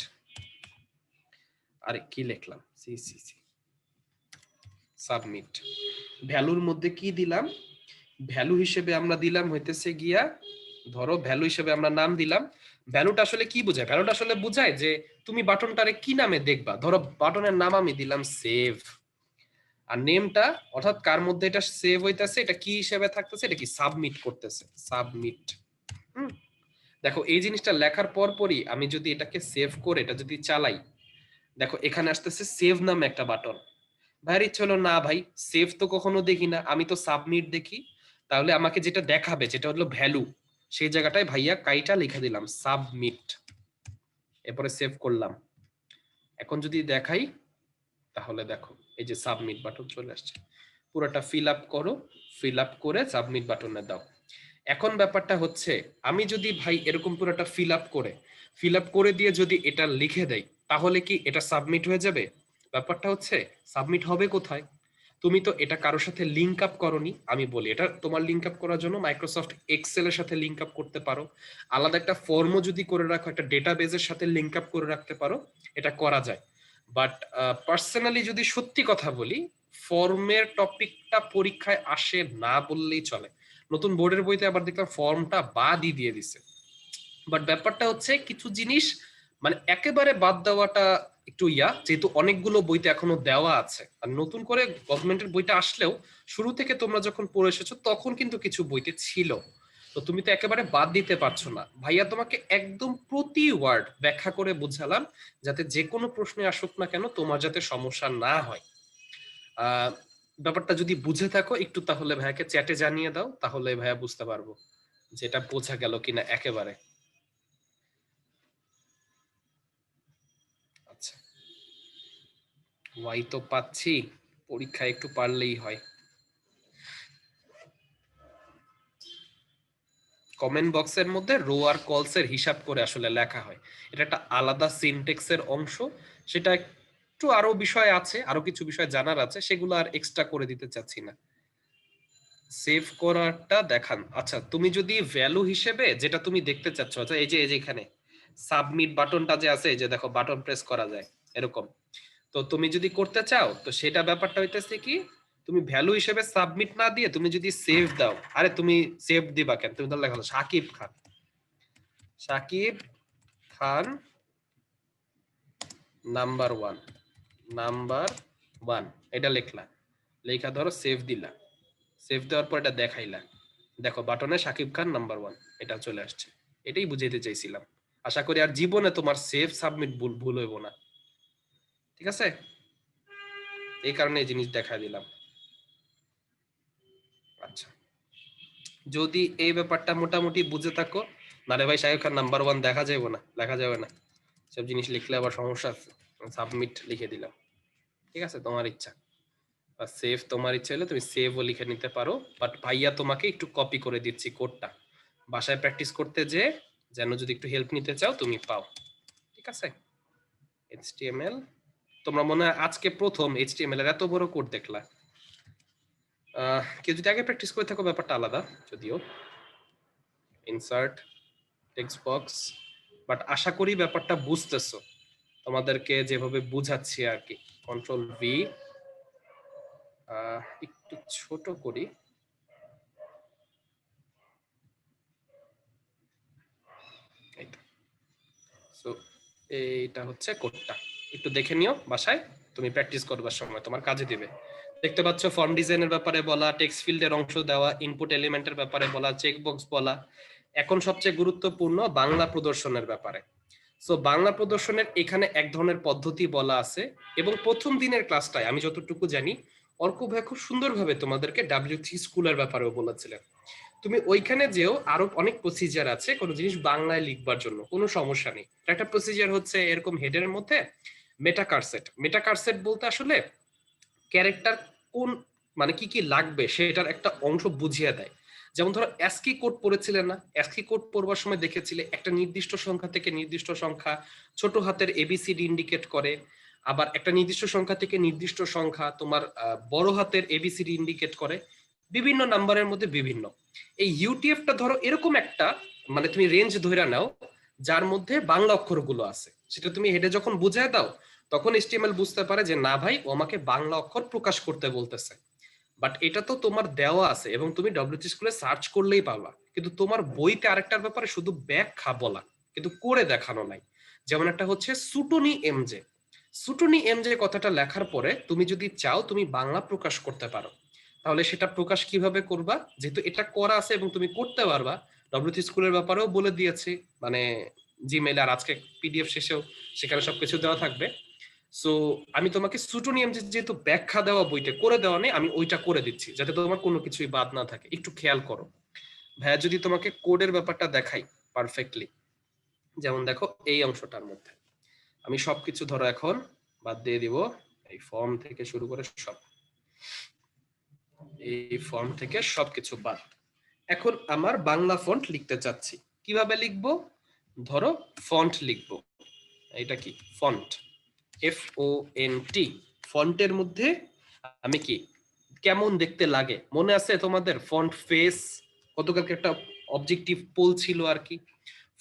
আরে কি লিখলাম, সি সি সি, সাবমিট। ভ্যালুর মধ্যে কি দিলাম, ভ্যালু হিসেবে আমরা দিলাম হইতেছে গিয়া, ধরো ভ্যালু হিসেবে আমরা নাম দিলাম। ভ্যালুটা আসলে কি বোঝায়, ভ্যালুটা আসলে বোঝায় যে তুমি বাটনটারে কি নামে দেখবা। ধরো বাটনের নাম আমি দিলাম সেভ, আর নেমটা অর্থাৎ কার মধ্যে এটা সেভ হইতাছে, এটা কি হিসেবে থাকতেছে, এটা কি সাবমিট করতেছে, সাবমিট। দেখো এই জিনিসটা লেখার পরই আমি যদি এটাকে সেভ করে এটা যদি চালাই, দেখো এখানে আসতেছে সেভ নামে একটা বাটন। ভাইয়ের ইচ্ছে হলো না ভাই সেভ তো কখনো দেখি না, আমি তো সাবমিট দেখি, তাহলে আমাকে যেটা দেখাবে যেটা হলো ভ্যালু, সেই জায়গাটায় ভাইয়া কাইটা লিখে দিলাম সাবমিট, এরপরে সেভ করলাম। এখন যদি দেখাই, তাহলে দেখো এই যে সাবমিট বাটন চলে আসছে। পুরোটা ফিল আপ করো, ফিল আপ করে সাবমিট বাটনে দাও। এখন ব্যাপারটা হচ্ছে আমি যদি ভাই এরকম পুরোটা ফিল আপ করে দিয়ে যদি এটা লিখে দেই, তাহলে কি এটা সাবমিট হয়ে যাবে? ব্যাপারটা হচ্ছে সাবমিট হবে কোথায়, তুমি তো এটা কারোর সাথে লিংক আপ করোনি। আমি বলি এটা তোমার লিংক আপ করার জন্য মাইক্রোসফট এক্সেল এর সাথে লিংক আপ করতে পারো, আলাদা একটা ফর্মও যদি করে রাখো, একটা ডেটাবেজের সাথে লিংক আপ করে রাখতে পারো, এটা করা যায়। বাট পার্সোনালি যদি সত্যি কথা বলি, ফর্মের টপিকটা পরীক্ষায় আসে না বললেই চলে। নতুন বোর্ডের বইতে আবার দেখলাম ফর্মটা বাদই দিয়ে দিছে। বাট ব্যাপারটা হচ্ছে কিছু জিনিস মানে একেবারে বাদ দেওয়াটা একটু যেহেতু অনেকগুলো বইতে এখনো দেওয়া আছে, আর নতুন করে গভর্নমেন্টের বইটা আসলেও শুরু থেকে তোমরা যখন পড়ে এসেছো তখন কিন্তু কিছু বইতে ছিল, তো তুমি তো একেবারে বাদ দিতে পারছো না। ভাইয়া তোমাকে একদম প্রতি ওয়ার্ড ব্যাখ্যা করে বুঝালাম, যাতে যে কোনো প্রশ্নে আসুক না কেন তোমার যাতে সমস্যা না হয়। ব্যাপারটা যদি বুঝে থাকো একটু তাহলে ভাইয়াকে চ্যাটে জানিয়ে দাও, তাহলে ভাইয়া বুঝতে পারবো যেটা বোঝা গেল কিনা একেবারে। আচ্ছা, ওয়াই তো পাচ্ছি, পরীক্ষায় একটু পারলেই হয়। কমেন্ট বক্সের মধ্যে রো আর কলসের হিসাব করে আসলে লেখা হয়, এটা একটা আলাদা সিনটেক্সের অংশ, সেটা একটু আরো বিষয় আছে, আরো কিছু বিষয় জানার আছে, সেগুলো আর এক্সট্রা করে দিতে চাচ্ছি না। সেভ করাটা দেখান। আচ্ছা, তুমি যদি ভ্যালু হিসেবে যেটা তুমি দেখতে চাচ্ছ, আচ্ছা এই যে এখানে সাবমিট বাটনটা যে আছে, এই যে দেখো বাটন প্রেস করা যায় এরকম, তো তুমি যদি করতে চাও তো সেটা ব্যাপারটা হইতেছে কি, তুমি ভ্যালু হিসেবে সাবমিট না দিয়ে তুমি যদি সেভ দাও, আরে তুমি সেভ দিবা কেন, তুমি তাহলে লেখা সাকিব খান, সাকিব খান নাম্বার ওয়ান, এটা লিখলা, লেখা ধরো সেভ দিলা, সেভ দেওয়ার পর এটা দেখাইলা, দেখো বাটনে সাকিব খান নাম্বার ওয়ান এটা চলে আসছে। এটাই বুঝাইতে চাইছিলাম। আশা করি আর জীবনে তোমার সেভ সাবমিট ভুল হইব না, ঠিক আছে? এই কারণে এই জিনিস দেখা দিলাম। আচ্ছা, যদি এই ব্যাপারটা মোটামুটি বুঝে থাকো, নারে ভাই সাকিব খান নাম্বার ওয়ান দেখা যাবে না, লেখা যাবে না, সব জিনিস লিখলে আবার সমস্যা আছে, সাবমিট লিখে দিলাম, ঠিক আছে? তোমার ইচ্ছা, বা সেভ তোমার ইচ্ছা হলে তুমি সেভও লিখে নিতে পারো, বাট ভাইয়া তোমাকে একটু কপি করে দিচ্ছি কোডটা, বাসায় প্র্যাকটিস করতে যে যেন যদি একটু হেল্প নিতে চাও তুমি পাও, ঠিক আছে? HTML তোমরা মনে হয় আজকে প্রথম HTML এর এত বড় কোড দেখলা। কেউ যদি আগে প্র্যাকটিস করে থাকো ব্যাপারটা আলাদা, যদিও ইনসার্ট টেক্সট বক্স, বাট আশা করি ব্যাপারটা বুঝতেছো, তোমাদেরকে যেভাবে বুঝাচ্ছি আর কি। কন্ট্রোল ভি, একটু ছোট করি, সো এইটা হচ্ছে কোডটা, একটু দেখে নিও বাসায়, তুমি প্র্যাকটিস করবার সময় তোমার কাজে দিবে। দেখতে পাচ্ছ ফর্ম ডিজাইনের ব্যাপারে বলা, টেক্সট ফিল্ডের অংশ দেওয়া, ইনপুট এলিমেন্টের ব্যাপারে বলা, চেকবক্স বলা, এখন সবচেয়ে গুরুত্বপূর্ণ বাংলা প্রদর্শনের ব্যাপারে। সো বাংলা প্রদর্শনের এখানে এক ধরনের পদ্ধতি বলা আছে, এবং প্রথম দিনের ক্লাসটায় আমি যতটুকু জানি অর্ক ভাই খুব সুন্দরভাবে তোমাদেরকে W3 স্কুলের ব্যাপারেও বলেছিলেন। তুমি ওইখানে যেও আরো অনেক প্রসিজার আছে কোনো জিনিস বাংলায় লিখবার জন্য, কোনো সমস্যা নেই। একটা প্রসিজার হচ্ছে এরকম হেডের মধ্যে মেটাকারসেট, মেটাকারসেট বলতে আসলে ক্যারেক্টার কোন মানে কি কি লাগবে সেটার একটা অংশ বুঝিয়ে দেয়। যেমন ধরো অ্যাস্কি কোড পড়েছিলে না, অ্যাস্কি কোড পড়বার সময় দেখেছিলে একটা নির্দিষ্ট সংখ্যা থেকে নির্দিষ্ট সংখ্যা ছোট হাতের ABCD ইন্ডিকেট করে, আবার একটা নির্দিষ্ট সংখ্যা থেকে নির্দিষ্ট সংখ্যা তোমার বড় হাতের ABCD ইন্ডিকেট করে, বিভিন্ন নাম্বারের মধ্যে বিভিন্ন। এই ইউটিএফটা ধরো এরকম একটা মানে তুমি রেঞ্জ ধরে নাও যার মধ্যে বাংলা অক্ষরগুলো আছে, সেটা তুমি হেডে যখন বুঝায় দাও তখন HTML বুঝতে পারে যে না ভাই ও আমাকে বাংলা অক্ষর প্রকাশ করতে বলতেছে। বাট এটা তো তোমার দেওয়া আছে এবং তুমি W3 স্কুলে সার্চ করলেই পাবা, কিন্তু তোমার বইতে আরেকটার ব্যাপারে শুধু ব্যাখ্যা বলা কিন্তু করে দেখানো নাই। যেমন একটা হচ্ছে সুটনি এমজে, সুটনি এমজে কথাটা লেখার পরে তুমি যদি চাও তুমি বাংলা প্রকাশ করতে পারো, তাহলে সেটা প্রকাশ কিভাবে করবা, যেহেতু এটা করা আছে এবং তুমি করতে পারবা, W3 স্কুলের ব্যাপারেও বলে দিয়েছি, মানে জিমেইল আর আজকে PDF শেষেও সেখানে সবকিছু দেওয়া থাকবে। সো আমি তোমাকে সুটোনিয়াম যেহেতু ব্যাখ্যা দেওয়া বইটা করে দেওয়া নেই, আমি ওইটা করে দিচ্ছি যাতে তোমার কোনো কিছুই বাদ না থাকে, একটু খেয়াল করো। ভাইয়া যদি তোমাকে কোডের ব্যাপারটা দেখাই পারফেক্টলি, যেমন দেখো এই অংশটার মধ্যে আমি সবকিছু ধরো এখন বাদ দিয়ে দিব, এই ফর্ম থেকে শুরু করে সব, এই ফর্ম থেকে সবকিছু বাদ। এখন আমার বাংলা ফন্ট লিখতে চাচ্ছি, কিভাবে লিখবো? ধরো ফন্ট লিখবো, এটা কি ফন্ট, FONT, ফন্টের মধ্যে আমি কি কেমন দেখতে লাগে মনে আছে তোমাদের? ফন্ট ফেস, গতকালকে একটা অবজেক্টিভ পোল ছিল আর কি।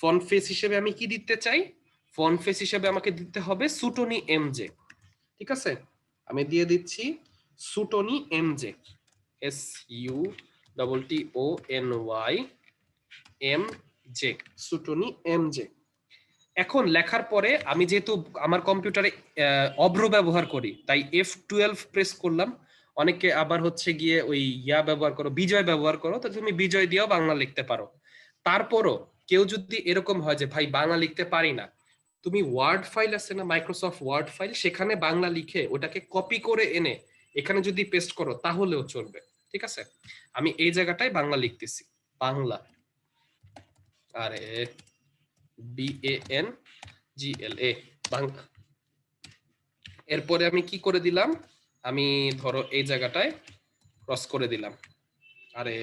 ফন্ট ফেস হিসেবে আমি কি দিতে চাই? ফন্ট ফেস হিসেবে আমাকে দিতে হবে সুটনি এমজে, ঠিক আছে? আমি দিয়ে দিচ্ছি সুটনি এমজে, SUTTONY সুটনি এমজে। এখন লেখার পরে আমি যেহেতু আমার কম্পিউটারে অভ্র ব্যবহার করি তাই F12 প্রেস করলাম। অনেকে আবার হচ্ছে গিয়ে ওই ব্যবহার করো, বিজয় ব্যবহার করো, তো তুমি বিজয় দিয়েও বাংলা লিখতে পারো। তারপরও কেউ যদি এরকম হয় যে ভাই বাংলা লিখতে পারি না, তুমি ওয়ার্ড ফাইল আছে না, মাইক্রোসফট ওয়ার্ড ফাইল, সেখানে বাংলা লিখে ওটাকে কপি করে এনে এখানে যদি পেস্ট করো তাহলেও চলবে, ঠিক আছে? আমি এই জায়গাটায় বাংলা লিখতেছি, বাংলা, আরে BANGLA, বাংলা। এরপরে আমি কি করে দিলাম, আমি ধরো এই জায়গাটায় ক্রস করে দিলাম, আরে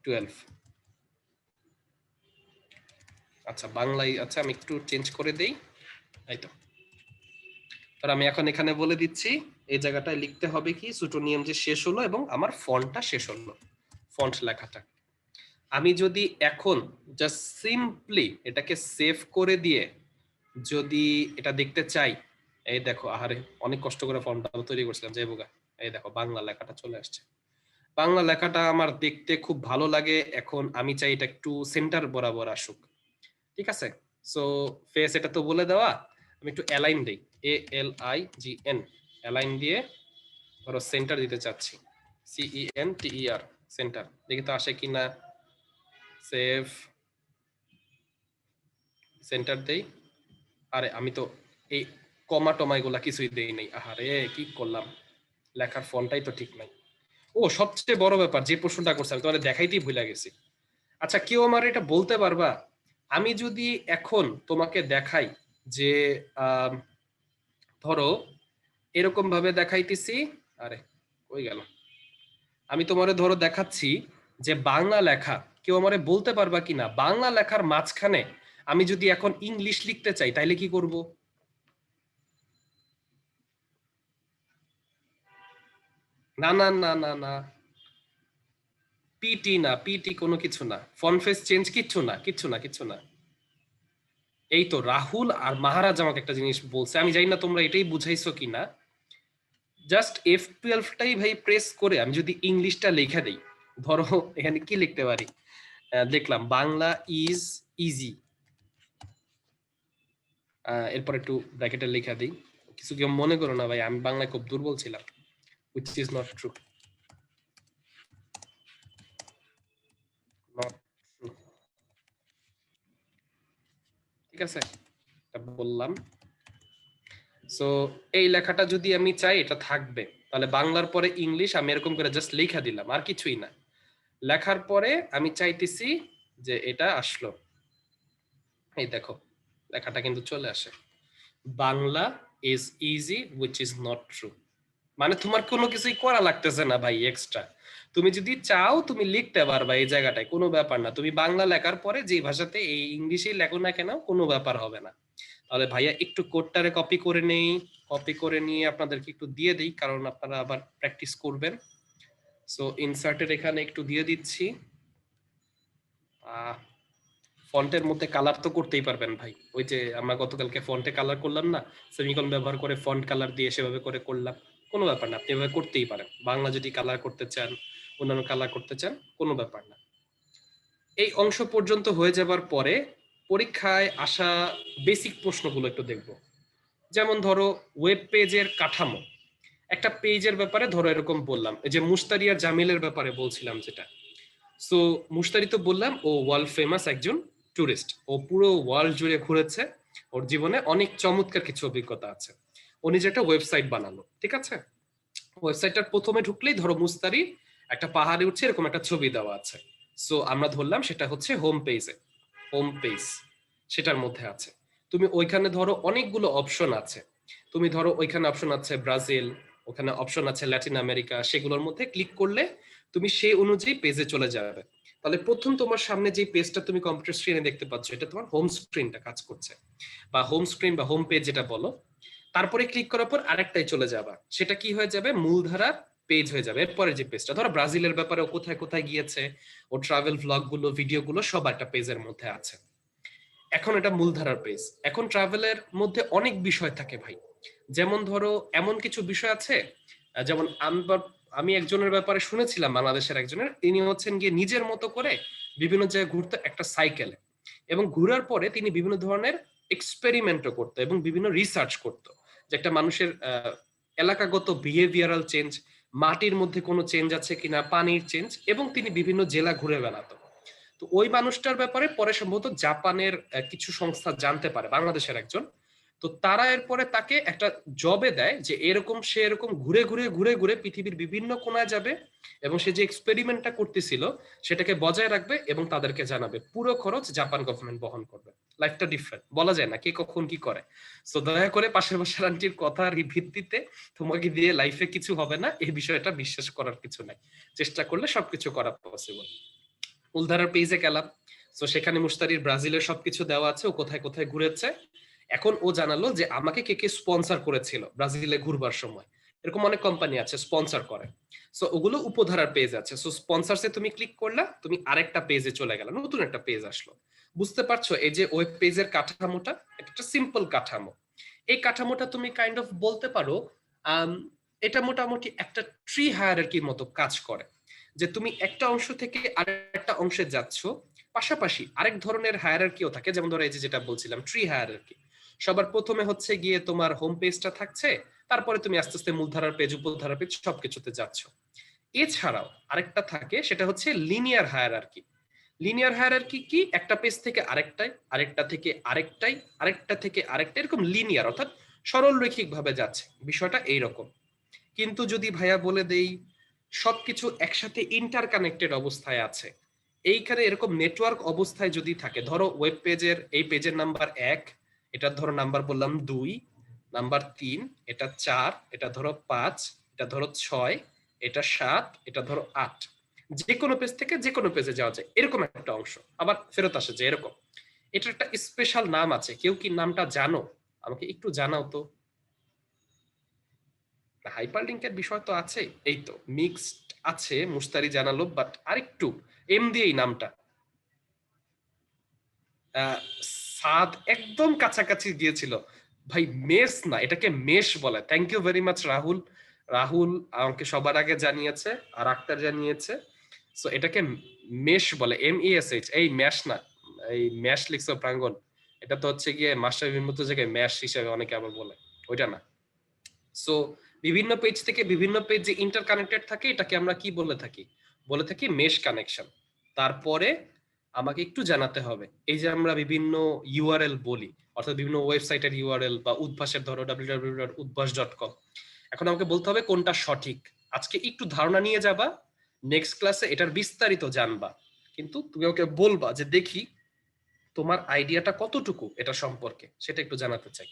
12, আচ্ছা বাংলায়, আচ্ছা আমি একটু চেঞ্জ করে দেই, এই তো। আর আমি এখন এখানে বলে দিচ্ছি এই জায়গাটায় লিখতে হবে কি, সুটোনিয়াম যে শেষ হলো এবং আমার ফন্টটা শেষ হলো, ফন্ট লেখাটা। আমি যদি এখন জাস্ট সিম্পলি এটাকে সেভ করে দিয়ে যদি এটা দেখতে চাই, এই দেখো, আহারে অনেক কষ্ট করে ফন্টটা তৈরি করছিলাম, যাই বোগা, এই দেখো বাংলা লেখাটা চলে আসছে। বাংলা লেখাটা আমার দেখতে খুব ভালো লাগে। এখন আমি চাই এটা একটু সেন্টার বরাবর আসুক, ঠিক আছে? সো ফেস এটা তো বলে দেওয়া, আমি একটু অ্যালাইন দেই, ALIGN, অ্যালাইন দিয়ে ধরো সেন্টার দিতে চাচ্ছি, CENTER, সেন্টার। দেখি তো আসে কিনা, সেভ, সেন্টার দেই। আরে আমি তো এই কমা টমা এগুলা কিছুই দেই নাই, আহারে কি করলাম, লেখার ফন্টটাই তো ঠিক নাই। ও সবচেয়ে বড় ব্যাপার, যে প্রশ্নটা করছি আমি তোমাদের দেখাইতেই ভুলে গেছি। আচ্ছা কেউ আমার এটা বলতে পারবা, আমি যদি এখন তোমাকে দেখাই যে ধরো এরকম ভাবে দেখাইতেছি, আরে কই গেল, আমি তোমারে ধরো দেখাচ্ছি যে বাংলা লেখা, কেউ আমারে বলতে পারবা কিনা বাংলা লেখার মাঝখানে আমি যদি এখন ইংলিশ লিখতে চাই তাইলে কি করব? না না না না না, পিটি না, পিটি কোনো কিছু না, ফন্ট ফেস চেঞ্জ কিচ্ছু না, কিচ্ছু না, কিচ্ছু না। এই তো রাহুল আর মহারাজ আমাকে একটা জিনিস বলছে, আমি জানি না তোমরা এটাই বুঝাইছো কিনা, জাস্ট F12টাই ভাই প্রেস করে আমি যদি ইংলিশটা লেখা দেই, ধরো এখানে কি লিখতে পারি, দেখলাম বাংলা ইজ ইজি, এরপর একটু ব্র্যাকেটে লেখা দিই, কিছু কেউ মনে করো না ভাই, আমি বাংলায় খুব দুর্বল ছিলাম, which is not true, not true, ঠিক আছে, এটা বললাম। সো এই লেখাটা যদি আমি চাই এটা থাকবে, তাহলে বাংলার পরে ইংলিশ আমি এরকম করে জাস্ট লেখা দিলাম, আর কিছুই না। লেখার পরে আমি চাইতেছি যে এটা আসলো, এই দেখো লেখাটা কিন্তু চলে আসে, Bangla is easy which is not true। মানে তোমার কোনো কিছুই করা লাগতেছে না ভাই এক্সট্রা, তুমি যদি চাও তুমি লিখতে পারবা এই জায়গাটায়, কোনো ব্যাপার না। তুমি বাংলা লেখার পরে যে ভাষাতে এই ইংলিশেই লেখো না কেন, কোনো ব্যাপার হবে না। তাহলে ভাইয়া একটু কোডটারে কপি করে নেই, কপি করে নিয়ে আপনাদেরকে একটু দিয়ে দিই, কারণ আপনারা আবার প্র্যাকটিস করবেন। সো ইনসার্টের এখানে একটু দিয়ে দিচ্ছি, ফন্টের মধ্যে কালার তো করতেই পারবেন ভাই, ওই যে আমরা গতকালকে ফন্টে কালার করলাম না, সেমিকলন ব্যবহার করে ফন্ট কালার দিয়ে সেভাবে করে করলাম, কোনো ব্যাপার না, আপনি এভাবে করতেই পারেন। বাংলা যদি কালার করতে চান, অন্যান্য কালার করতে চান, কোনো ব্যাপার না। এই অংশ পর্যন্ত হয়ে যাবার পরে পরীক্ষায় আসা বেসিক প্রশ্নগুলো একটু দেখব। যেমন ধরো ওয়েব পেজের কাঠামো, একটা পেজের ব্যাপারে ধরো এরকম বললাম, এই যে মুস্তারি আর জামিলের ব্যাপারে বলছিলাম যেটা, সো মুশতারি তো বললাম ও ওয়ার্ল্ড ফেমাস একজন টুরিস্ট, ও পুরো ওয়ার্ল্ড জুড়ে ঘুরেছে, ওর জীবনে অনেক চমৎকার কিছু অভিজ্ঞতা আছে, ও নিজে একটা ওয়েবসাইট বানালো, ঠিক আছে? ওয়েবসাইটটার প্রথমে ঢুকলেই ধরো মুস্তারি একটা পাহাড়ে উঠছে এরকম একটা ছবি দেওয়া আছে, সো আমরা ধরলাম সেটা হচ্ছে হোম পেজে, হোম পেজ সেটার মধ্যে আছে। তুমি ওইখানে ধরো অনেকগুলো অপশন আছে, তুমি ধরো ওইখানে অপশন আছে ব্রাজিল, ওখানে অপশন আছে ল্যাটিন আমেরিকা, সেগুলোর মধ্যে ক্লিক করলে তুমি সেই অনুযায়ী পেজে চলে যাবে। তাহলে প্রথম তোমার সামনে যে পেজটা তুমি কম্পিউটার স্ক্রিনে দেখতে পাচ্ছ, এটা তোমার হোম স্ক্রিনটা কাজ করছে, বা হোম স্ক্রিন বা হোম পেজ যেটা বলো। তারপরে ক্লিক করার পর আরেকটাই চলে যাবা, সেটা কি হয়ে যাবে, মূলধারার পেজ হয়ে যাবে। এরপরে যে পেজটা ধরো ব্রাজিলের ব্যাপারে ও কোথায় কোথায় গিয়েছে, ও ট্রাভেল ভ্লগ গুলো, ভিডিও গুলো সব একটা পেজের মধ্যে আছে। এখন এটা মূলধারার পেজ। এখন ট্রাভেলের মধ্যে অনেক বিষয় থাকে ভাই, যেমন ধরো এমন কিছু বিষয় আছে, যেমন আমি একজনের ব্যাপারে শুনেছিলাম, বাংলাদেশের একজনের, তিনি হচ্ছেন গিয়ে নিজের মতো করে বিভিন্ন জায়গায় ঘুরতে একটা সাইকেলে, এবং ঘুরার পরে তিনি বিভিন্ন ধরনের এক্সপেরিমেন্টও করতো এবং বিভিন্ন রিসার্চ করতো, যে একটা মানুষের এলাকাগত বিহেভিয়ারাল চেঞ্জ, মাটির মধ্যে কোনো চেঞ্জ আছে কিনা, পানির চেঞ্জ, এবং তিনি বিভিন্ন জেলা ঘুরে বেড়াতো। তো ওই মানুষটার ব্যাপারে পরে সম্ভবত জাপানের কিছু সংস্থা জানতে পারে, বাংলাদেশের একজন, তো তারা এরপরে তাকে একটা জবে দেয় যে এরকম সে এরকম ঘুরে ঘুরে ঘুরে ঘুরে পৃথিবীর বিভিন্ন কোণায় যাবে এবং সে যে এক্সপেরিমেন্টটা করতেছিল সেটাকে বজায় রাখবে এবং তাদেরকে জানাবে, পুরো খরচ জাপান গভর্নমেন্ট বহন করবে। লাইফটা ডিফারেন্ট, বলা যায় না কে কখন কি করে। সো দয়া করে পাশের বাসার আন্টির কথার ভিত্তিতে তোমাকে দিয়ে লাইফে কিছু হবে না এই বিষয়টা বিশ্বাস করার কিছু নাই, চেষ্টা করলে সবকিছু করা পসিবল। উলধারার পেজে গেলাম, তো সেখানে মুস্তারির ব্রাজিলের সবকিছু দেওয়া আছে, ও কোথায় কোথায় ঘুরেছে। এখন ও জানালো যে আমাকে কে কে স্পন্সর করেছিল ব্রাজিলে ঘুরবার সময়, এরকম অনেক কোম্পানি আছে স্পন্সর করে। সো ওগুলো উপধারার পেজ আছে। সো স্পন্সরসে তুমি ক্লিক করলা, তুমি আরেকটা পেজে চলে গেলা, নতুন একটা পেজ আসলো। বুঝতে পারছো এই যে ওয়েব পেজের কাঠামোটা একটা সিম্পল কাঠামো। এই কাঠামোটা তুমি কাইন্ড অফ বলতে পারো এটা মোটামুটি একটা ট্রি হায়ারার্কির মতো কাজ করে, যে তুমি একটা অংশ থেকে আরেকটা অংশে যাচ্ছ, পাশাপাশি আরেক ধরনের হায়ারার্কিও থাকে, যেমন ধরো এই যে যেটা বলছিলাম ট্রি হায়ারার্কি। সবার প্রথমে হচ্ছে গিয়ে তোমার হোম পেজটা থাকছে, তারপরে তুমি আস্তে আস্তে মূলধারার পেজ উপধারার পেজ সবকিছুতে যাচ্ছ। এছাড়াও আরেকটা থাকে, সেটা হচ্ছে লিনিয়ার হায়ারার্কি। লিনিয়ার হায়ারার্কি কি, একটা পেজ থেকে আরেকটাই, আরেকটা থেকে আরেকটাই, আরেকটা থেকে আরেকটা, এরকম লিনিয়ার অর্থাৎ সরল রৈখিক ভাবে যাচ্ছে, বিষয়টা এইরকম। কিন্তু যদি ভাইয়া বলে দেই সবকিছু একসাথে ইন্টারকানেক্টেড অবস্থায় আছে, এইখানে এরকম নেটওয়ার্ক অবস্থায় যদি থাকে, ধরো ওয়েব পেজের এই পেজের নাম্বার 1, এটা ধরো নাম্বার বললাম 2, নাম্বার 3, এটা 4, এটা ধরো 5, এটা ধরো 6, এটা 7, এটা ধরো 8, যে কোনো পেজ থেকে যে কোনো পেজে যাওয়া যায়, এরকম একটা অংশ আবার ফেরত আসে যে এরকম। এটার একটা স্পেশাল নাম আছে, কেউ কি নামটা জানো? আমাকে একটু জানাও তো। হাইপারলিংকের বিষয় তো আছে, এই তো মিক্সড আছে, মুস্তারি জানালো, বাট আরেকটু এম দিয়ে এই নামটা সাদ একদম কাছাকাছি গিয়েছিল ভাই। মেস না, এটাকে মেশ বলে। Thank you very much Rahul. Rahul আমাকে সবার আগে জানিয়েছে, আর আক্তার জানিয়েছে। সো এটাকে মেশ বলে, MESH। এই ম্যাশ না, এই ম্যাশ লিখছো প্রাঙ্গণ, এটা তো হচ্ছে গিয়ে মাস্টার বিমূর্ত জায়গায় ম্যাশ হিসাবে অনেকে আবার বলে, ওইটা না। সো বিভিন্ন পেজ থেকে বিভিন্ন পেজ যে ইন্টারকানেক্টেড থাকে, এটাকে আমরা কি বলে থাকি? বলে থাকি মেশ কানেকশন। তারপরে আমাকে একটু জানাতে হবে, এই যে আমরা বিভিন্ন ইউআরএল বলি, অর্থাৎ বিভিন্ন ওয়েবসাইটের ইউআরএল বা উদ্ভাসের, ধরো www.udbas.com, এখন আমাকে বলতে হবে কোনটা সঠিক। আজকে একটু ধারণা নিয়ে যাবা, নেক্সট ক্লাসে এটার বিস্তারিত জানবা, কিন্তু তুমি ওকে বলবা যে দেখি তোমার আইডিয়াটা কতটুকু এটা সম্পর্কে, সেটা একটু জানাতে চাই।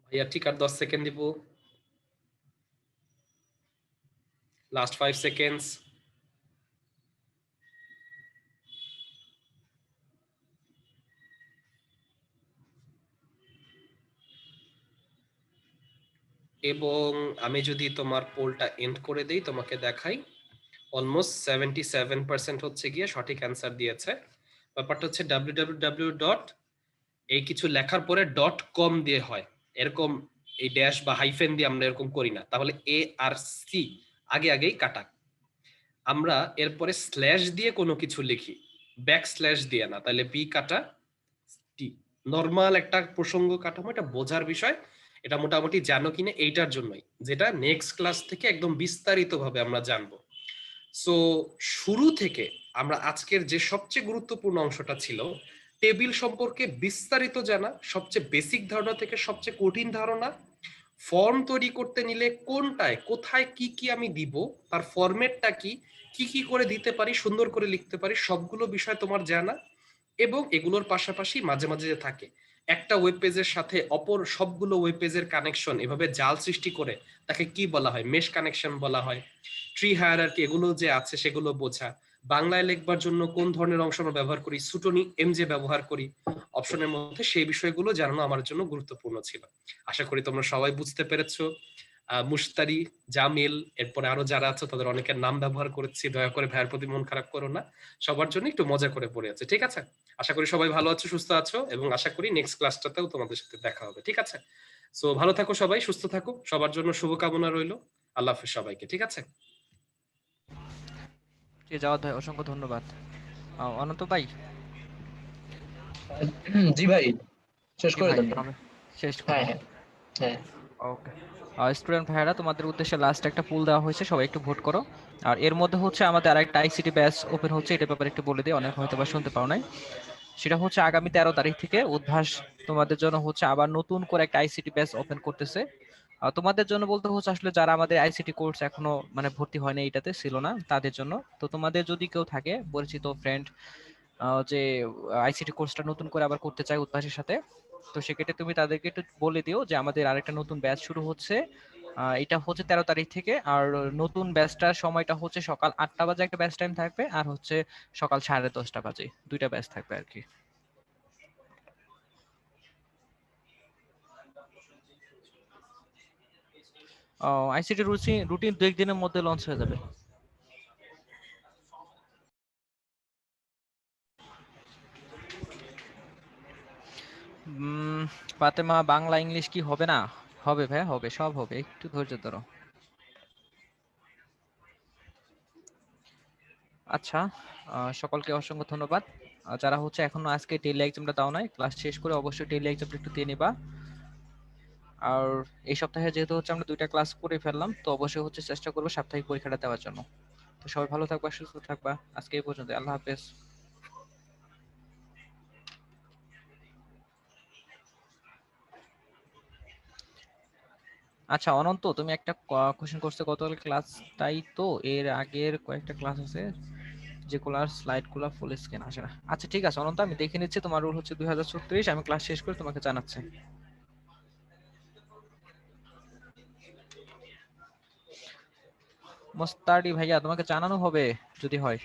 ভাইয়া ঠিক আর 10 সেকেন্ড দিব, লাস্ট 5 সেকেন্ডস। এবং আমি যদি তোমার পোলটা এন্ড করে দেই, তোমাকে দেখাই অলমোস্ট 77% হচ্ছে গিয়ে সঠিক অ্যান্সার দিয়েছে। ব্যাপারটা হচ্ছে www. এই কিছু লেখার পরে .com দিয়ে হয়, এরকম এই ড্যাশ বা হাইফেন দিয়ে আমরা এরকম করি না, তাহলে এ আর সি আগে আগেই কাটা। আমরা এরপরে স্ল্যাশ দিয়ে কোনো কিছু লিখি, ব্যাক স্ল্যাশ দিয়ে না, তাহলে বি কাটা টি। নর্মাল একটা প্রসঙ্গ কাঠামো, এটা বোঝার বিষয়, এটা মোটামুটি জানো কিনা এইটার জন্যই, যেটা নেক্সট ক্লাস থেকে একদম বিস্তারিত ভাবে আমরা জানবো। সো শুরু থেকে আমরা আজকের যে সবচেয়ে গুরুত্বপূর্ণ অংশটা ছিল, টেবিল সম্পর্কে বিস্তারিত জানা, সবচেয়ে বেসিক ধারণা থেকে সবচেয়ে কঠিন ধারণা, ফর্ম তৈরি করতে নিলে কোনটায় কোথায় কি কি আমি দিব, তার ফরম্যাটটা কি, কি কি করে দিতে পারি, সুন্দর করে লিখতে পারি, সবগুলো বিষয় তোমার জানা। এবং এগুলোর পাশাপাশি মাঝে মাঝে যে থাকে একটা ওয়েব পেজের সাথে অপর সবগুলো ওয়েব পেজের কানেকশন এভাবে জাল সৃষ্টি করে, তাকে কি বলা হয়? মেশ কানেকশন বলা হয়। ট্রি হায়ারার্কি এগুলো যে আছে সেগুলো বোঝা, বাংলায় লিখবার জন্য কোন ধরনের অংশ আমরা ব্যবহার করি, সুটনি এমজে ব্যবহার করি অপশনের মধ্যে, সেই বিষয়গুলো জানানো আমার জন্য গুরুত্বপূর্ণ ছিল। আশা করি তোমরা সবাই বুঝতে পেরেছো। মুশতারি, জামিল, এরপরে আরো যারা আছে তাদের অনেকের নাম ব্যবহার করেছি, দয়া করে ভাইয়ের প্রতি মন খারাপ করো না, সবার জন্য একটু মজা করে পড়ে আছে, ঠিক আছে? আশা করি সবাই ভালো আছো, সুস্থ আছো, এবং আশা করি নেক্সট ক্লাসটাতেও তোমাদের সাথে দেখা হবে, ঠিক আছে? সো ভালো থাকো সবাই, সুস্থ থাকো, সবার জন্য শুভকামনা রইলো। আল্লাহ হাফেজ সবাইকে, ঠিক আছে? যাওয়ার ভাই অসংখ্য ধন্যবাদ। অনন্ত ভাই, জি ভাই, শেষ জি করে ভাই দেন। শেষ হ্যাঁ করুন। হ্যাঁ হ্যাঁ। ওকে, স্টুডেন্ট ভাইয়েরা, তোমাদের উদ্দেশ্যে লাস্ট একটা পুল দেওয়া হয়েছে, সবাই একটু ভোট করো। আর এর মধ্যে হচ্ছে আমাদের আরেকটা আইসিটি ব্যাচ ওপেন হচ্ছে, এটার ব্যাপারে একটু বলে দিই, অনেক হয়তো বা শুনতে পাও নাই। সেটা হচ্ছে আগামী 13 তারিখ থেকে উদ্ভাস তোমাদের জন্য হচ্ছে আবার নতুন করে একটা আইসিটি ব্যাচ ওপেন করতেছে। তোমাদের জন্য বলতে হচ্ছে আসলে যারা আমাদের আইসিটি কোর্স এখনো মানে ভর্তি হয়নি, এটাতে ছিল না, তাদের জন্য। তো তোমাদের যদি কেউ থাকে পরিচিত ফ্রেন্ড যে আইসিটি কোর্সটা নতুন করে আবার করতে চায় উদ্ভাসের সাথে, তো সেক্ষেত্রে তুমি তাদেরকে একটু বলে দিও যে আমাদের আরেকটা নতুন ব্যাচ শুরু হচ্ছে। এটা হচ্ছে 13 তারিখ থেকে। আর নতুন ব্যাচটার সময়টা হচ্ছে সকাল 8টা বাজে একটা ব্যাচ টাইম থাকবে, আর হচ্ছে সকাল 10:30 বাজে দুইটা ব্যাচ থাকবে আর কি। আইসিটি রুটিন 2 দিনের মধ্যে লঞ্চ হয়ে যাবে। উম, ফাতেমা, বাংলা ইংলিশ কি হবে না? হবে ভাই, হবে, সব হবে, একটু ধৈর্য ধরো। আচ্ছা, সকলকে অসংখ্য ধন্যবাদ। যারা হচ্ছে এখনো আজকে টেলি এক্সামটা দাও নাই, ক্লাস শেষ করে অবশ্যই টেলি এক্সামটা একটু দিয়ে নিবা। আর এই সপ্তাহে যেহেতু হচ্ছে আমরা 2টা ক্লাস করে ফেললাম, তো অবশ্যই হচ্ছে চেষ্টা করবো সাপ্তাহিক পরীক্ষাটা দেওয়ার জন্য। তো সবাই ভালো থাকবা, সুস্থ থাকবা। আজকে এই পর্যন্ত, আল্লাহ হাফেজ। আচ্ছা অনন্ত, তুমি একটা কোশ্চেন করছো গতকাল ক্লাস, তাই তো? এর আগের কয়েকটা ক্লাস আছে যেগুলার স্লাইড গুলা ফুল স্ক্রিন আসে না। আচ্ছা ঠিক আছে অনন্ত, আমি দেখে নিচ্ছি। তোমার রোল হচ্ছে 2036, আমি ক্লাস শেষ করে তোমাকে জানাচ্ছি। মোস্তারি ভাইয়া, তোমাকে জানানো হবে যদি হয়।